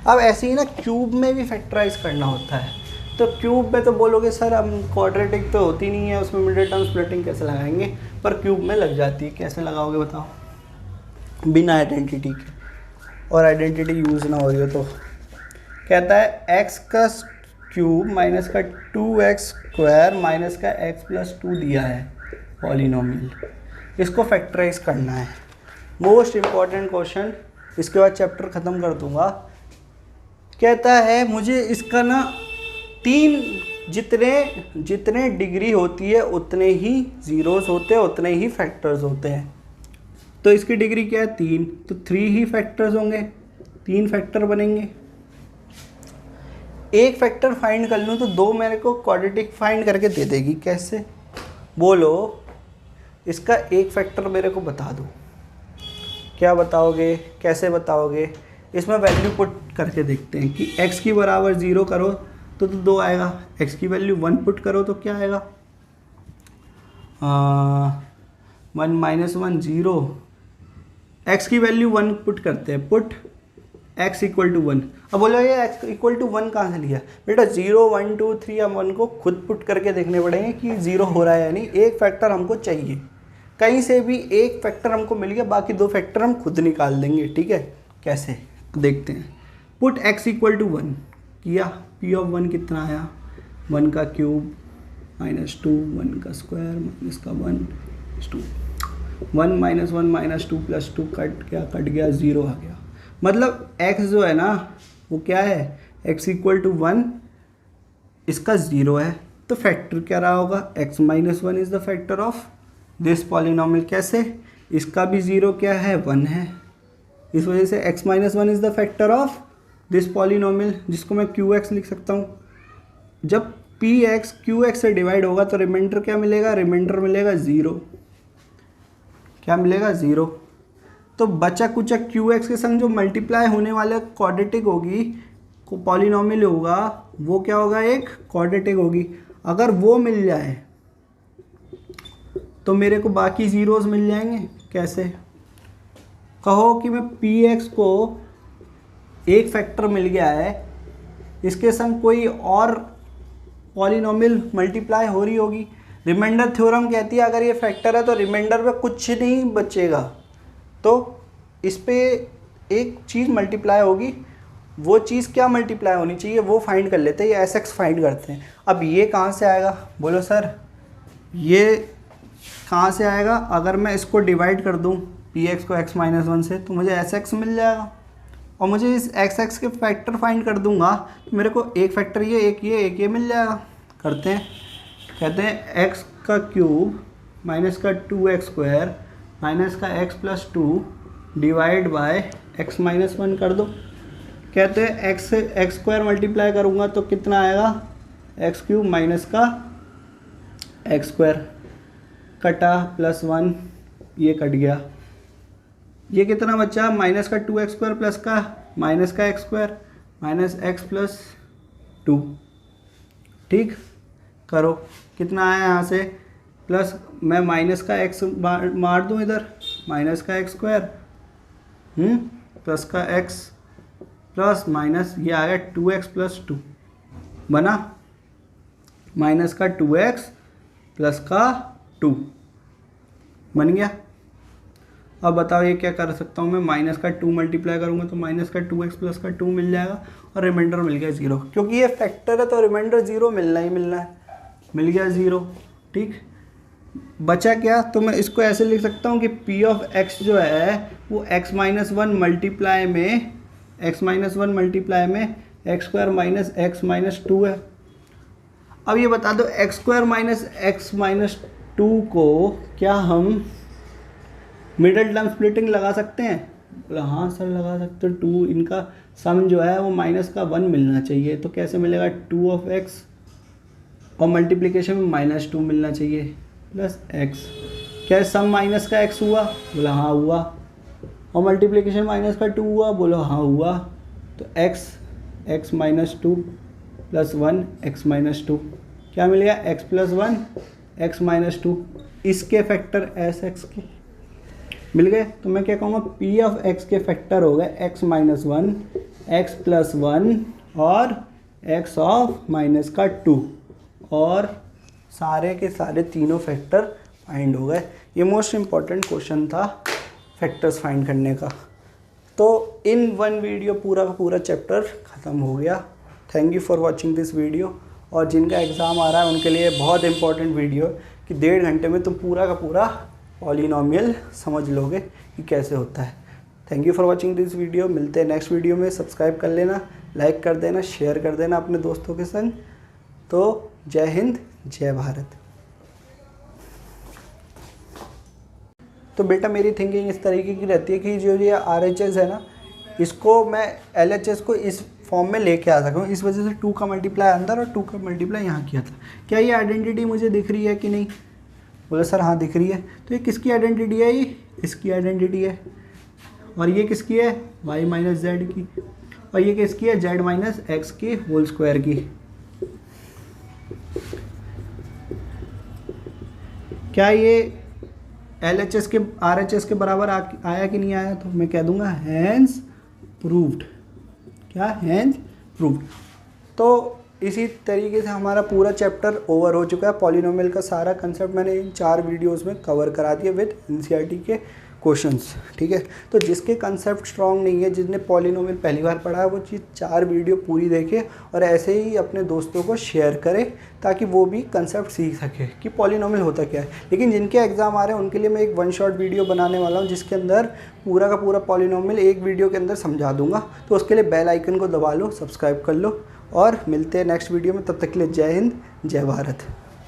अब ऐसे ही ना क्यूब में भी फैक्टराइज करना होता है। तो क्यूब में तो बोलोगे सर हम क्वाड्रेटिक तो होती नहीं है, उसमें मिडिल टर्म स्प्लिटिंग कैसे लगाएंगे, पर क्यूब में लग जाती है। कैसे लगाओगे बताओ? बिना आइडेंटिटी के, और आइडेंटिटी यूज़ ना हो रही हो तो। कहता है x का क्यूब माइनस का 2x स्क्वायर माइनस का x प्लस 2 दिया है पॉलिनोमियल, इसको फैक्टराइज करना है। मोस्ट इम्पॉर्टेंट क्वेश्चन, इसके बाद चैप्टर ख़त्म कर दूंगा। कहता है मुझे इसका ना 3 जितने डिग्री होती है उतने ही ज़ीरोज़ होते हैं, उतने ही फैक्टर्स होते हैं। तो इसकी डिग्री क्या है? 3, तो 3 ही फैक्टर्स होंगे, 3 फैक्टर बनेंगे। एक फैक्टर फाइंड कर लूँ तो 2 मेरे को क्वाड्रेटिक फाइंड करके दे देगी। कैसे? बोलो इसका एक फैक्टर मेरे को बता दो। क्या बताओगे? कैसे बताओगे? इसमें वैल्यू पुट करके देखते हैं कि x की बराबर 0 करो तो 2 आएगा, x की वैल्यू 1 पुट करो तो क्या आएगा? 1 माइनस 1 0, x की वैल्यू 1 पुट करते हैं, पुट x इक्वल टू 1। अब बोलो ये x इक्वल टू 1 कहाँ से लिया? बेटा 0 1 2 3 हम 1 को खुद पुट करके देखने पड़ेंगे कि 0 हो रहा है या नहीं। एक फैक्टर हमको चाहिए, कहीं से भी एक फैक्टर हमको मिल गया, बाकी 2 फैक्टर हम खुद निकाल देंगे। ठीक है, कैसे देखते हैं। पुट x इक्वल टू 1 किया, p ऑफ 1 कितना आया? 1 का क्यूब माइनस 2, 1 का स्क्वायर माइनस का 1 2, 1 माइनस 1 माइनस 2 प्लस 2 कट गया 0 आ गया। मतलब x जो है ना वो क्या है? x इक्वल टू 1, इसका 0 है, तो फैक्टर क्या रहा होगा? x minus 1 is the factor of this polynomial. कैसे? इसका भी 0 क्या है? 1 है। इस वजह से x minus 1 is the factor of this polynomial, जिसको मैं qx लिख सकता हूँ। जब px qx से डिवाइड होगा तो रिमाइंडर क्या मिलेगा? रिमाइंडर मिलेगा 0। क्या मिलेगा? 0। तो बचा कुचा qx के संग जो मल्टीप्लाई होने वाला क्वाड्रेटिक होगी, पॉलिनोमियल होगा, वो क्या होगा? एक क्वाड्रेटिक होगी। अगर वो मिल जाए तो मेरे को बाकी ज़ीरोज़ मिल जाएंगे। कैसे? कहो कि मैं px को एक फैक्टर मिल गया है, इसके संग कोई और पॉलिनोमियल मल्टीप्लाई हो रही होगी। रिमाइंडर थ्योरम कहती है अगर ये फैक्टर है तो रिमाइंडर पे कुछ नहीं बचेगा, तो इस पे एक चीज़ मल्टीप्लाई होगी। वो चीज़ क्या मल्टीप्लाई होनी चाहिए वो फाइंड कर लेते हैं, ये एस एक्स फाइंड करते हैं। अब ये कहाँ से आएगा? बोलो सर ये कहाँ से आएगा? अगर मैं इसको डिवाइड कर दूँ पी एक्स को x माइनस 1 से तो मुझे एस एक्स मिल जाएगा, और मुझे इस एक्स एक्स के फैक्टर फाइंड कर दूंगा तो मेरे को एक फैक्टर ये, एक ये मिल जाएगा। करते हैं, कहते हैं x का क्यूब माइनस का 2x स्क्वायर माइनस का x plus 2 divide by x minus 1 कर दो। कहते हैं x से x स्क्वायर मल्टीप्लाई करूँगा तो कितना आएगा? x क्यूब माइनस का x स्क्वायर, कटा प्लस 1, ये कट गया, ये कितना बचा? माइनस का 2x स्क्वायर प्लस का माइनस का x square minus x plus 2। ठीक, करो कितना आया यहाँ से? प्लस मैं माइनस का x मार दूँ इधर, माइनस का x स्क्वायर प्लस का x प्लस माइनस ये आ गया 2x प्लस 2 बना, माइनस का 2x प्लस का 2 बन गया। अब बताओ ये क्या कर सकता हूँ मैं? माइनस का 2 मल्टीप्लाई करूँगा तो माइनस का 2x प्लस का 2 मिल जाएगा, और रिमाइंडर मिल गया 0। क्योंकि ये फैक्टर है तो रिमाइंडर 0 मिलना ही मिलना है, मिल गया 0। ठीक, बचा क्या? तो मैं इसको ऐसे लिख सकता हूँ कि p ऑफ x जो है वो x माइनस 1 मल्टीप्लाई में x square minus x minus 2 है। अब ये बता दो x square minus x minus 2 को क्या हम मिडिल टर्म स्प्लिटिंग लगा सकते हैं? बोला हाँ सर लगा सकते हो। 2 इनका सम जो है वो माइनस का 1 मिलना चाहिए, तो कैसे मिलेगा? 2 ऑफ x और मल्टीप्लिकेशन में -2 मिलना चाहिए प्लस x। क्या सम माइनस का x हुआ? बोला हाँ हुआ। और मल्टीप्लिकेशन माइनस का 2 हुआ? बोलो हाँ हुआ। तो x -2 प्लस 1 x -2 क्या मिल गया? x plus 1 x -2। इसके फैक्टर sx के मिल गए। तो मैं क्या कहूँगा, p ऑफ x के फैक्टर हो गए x -1 x प्लस 1 और x ऑफ माइनस का 2, और सारे के सारे तीनों फैक्टर फाइंड हो गए। ये मोस्ट इम्पॉर्टेंट क्वेश्चन था फैक्टर्स फाइंड करने का। तो इन वन वीडियो पूरा का पूरा चैप्टर ख़त्म हो गया। Thank you for watching this video. और जिनका एग्ज़ाम आ रहा है उनके लिए बहुत इंपॉर्टेंट वीडियो कि 1.5 घंटे में तुम पूरा का पूरा पॉलिनोमियल समझ लोगे कि कैसे होता है। Thank you for watching this video. मिलते हैं नेक्स्ट वीडियो में। सब्सक्राइब कर लेना, लाइक कर देना, शेयर कर देना अपने दोस्तों के संग। तो जय हिंद, जय भारत। तो बेटा मेरी थिंकिंग इस तरीके की रहती है कि जो ये RHS है ना, इसको मैं LHS को इस फॉर्म में लेके आ सकूँ। इस वजह से 2 का मल्टीप्लाई अंदर और 2 का मल्टीप्लाई यहाँ किया था। क्या ये आइडेंटिटी मुझे दिख रही है कि नहीं? बोले सर हाँ दिख रही है। तो ये किसकी आइडेंटिटी है? ये इसकी आइडेंटिटी है। और ये किसकी है? y माइनस जेड की। और ये किसकी है? z माइनस एक्स की होल स्क्वायर की। क्या ये LHS के RHS के बराबर आया कि नहीं आया? तो मैं कह दूंगा हैंस प्रूव्ड। क्या? Hence proved. तो इसी तरीके से हमारा पूरा चैप्टर ओवर हो चुका है। पॉलिनोमियल का सारा कंसेप्ट मैंने इन 4 वीडियोस में कवर करा दिया विद NCERT के क्वेश्चंस। ठीक है, तो जिसके कंसेप्ट स्ट्रांग नहीं है, जिसने पॉलिनोमियल पहली बार पढ़ा है, वो चीज़ 4 वीडियो पूरी देखे और ऐसे ही अपने दोस्तों को शेयर करे ताकि वो भी कंसेप्ट सीख सके कि पॉलिनोमियल होता क्या है। लेकिन जिनके एग्ज़ाम आ रहे हैं उनके लिए मैं एक 1 शॉट वीडियो बनाने वाला हूँ जिसके अंदर पूरा का पूरा पॉलिनोमियल एक वीडियो के अंदर समझा दूंगा। तो उसके लिए बेल आइकन को दबा लो, सब्सक्राइब कर लो और मिलते हैं नेक्स्ट वीडियो में। तब तक के लिए जय हिंद, जय भारत।